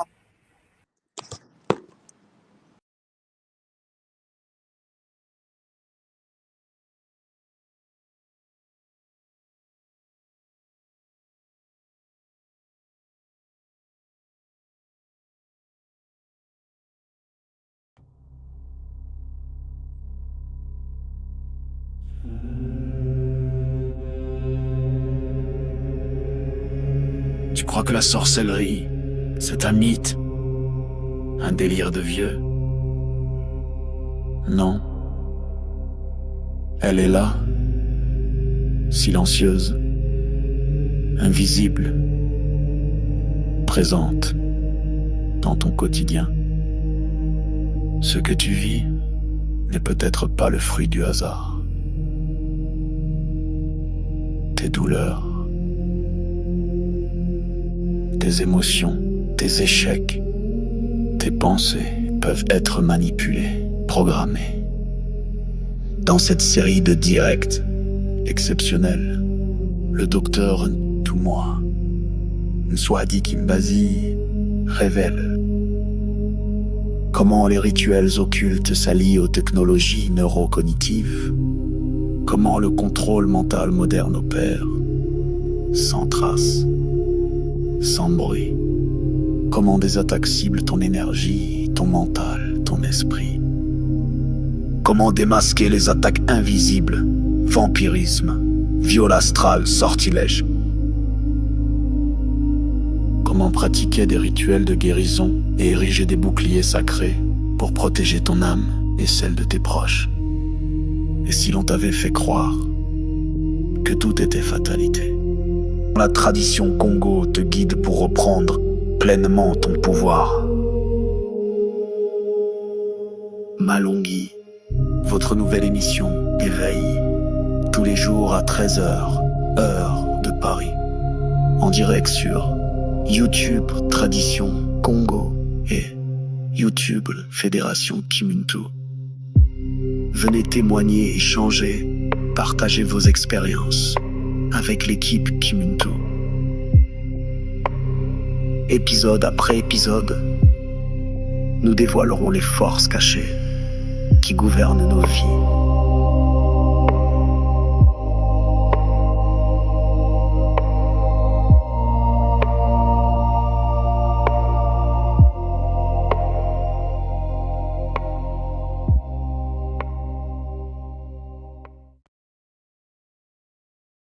Tu crois que la sorcellerie, c'est un mythe, un délire de vieux? Non. Elle est là, silencieuse, invisible, présente dans ton quotidien. Ce que tu vis n'est peut-être pas le fruit du hasard. Tes douleurs, tes émotions, tes échecs, tes pensées peuvent être manipulées, programmées. Dans cette série de directs exceptionnels, le docteur Ntumwa Nswati Kimbazi révèle comment les rituels occultes s'allient aux technologies neurocognitives, comment le contrôle mental moderne opère, sans trace, sans bruit, comment des attaques ciblent ton énergie, ton mental, ton esprit, comment démasquer les attaques invisibles, vampirisme, viol astral, sortilège, comment pratiquer des rituels de guérison et ériger des boucliers sacrés pour protéger ton âme et celle de tes proches. Et si l'on t'avait fait croire que tout était fatalité? La tradition Congo te guide pour reprendre pleinement ton pouvoir. Malongi, votre nouvelle émission Éveil, tous les jours à 13h, heure de Paris, en direct sur YouTube Tradition Congo et YouTube Fédération Kimuntu. Venez témoigner, échanger, partager vos expériences avec l'équipe Kimuntu. épisode après épisode, nous dévoilerons les forces cachées qui gouvernent nos vies.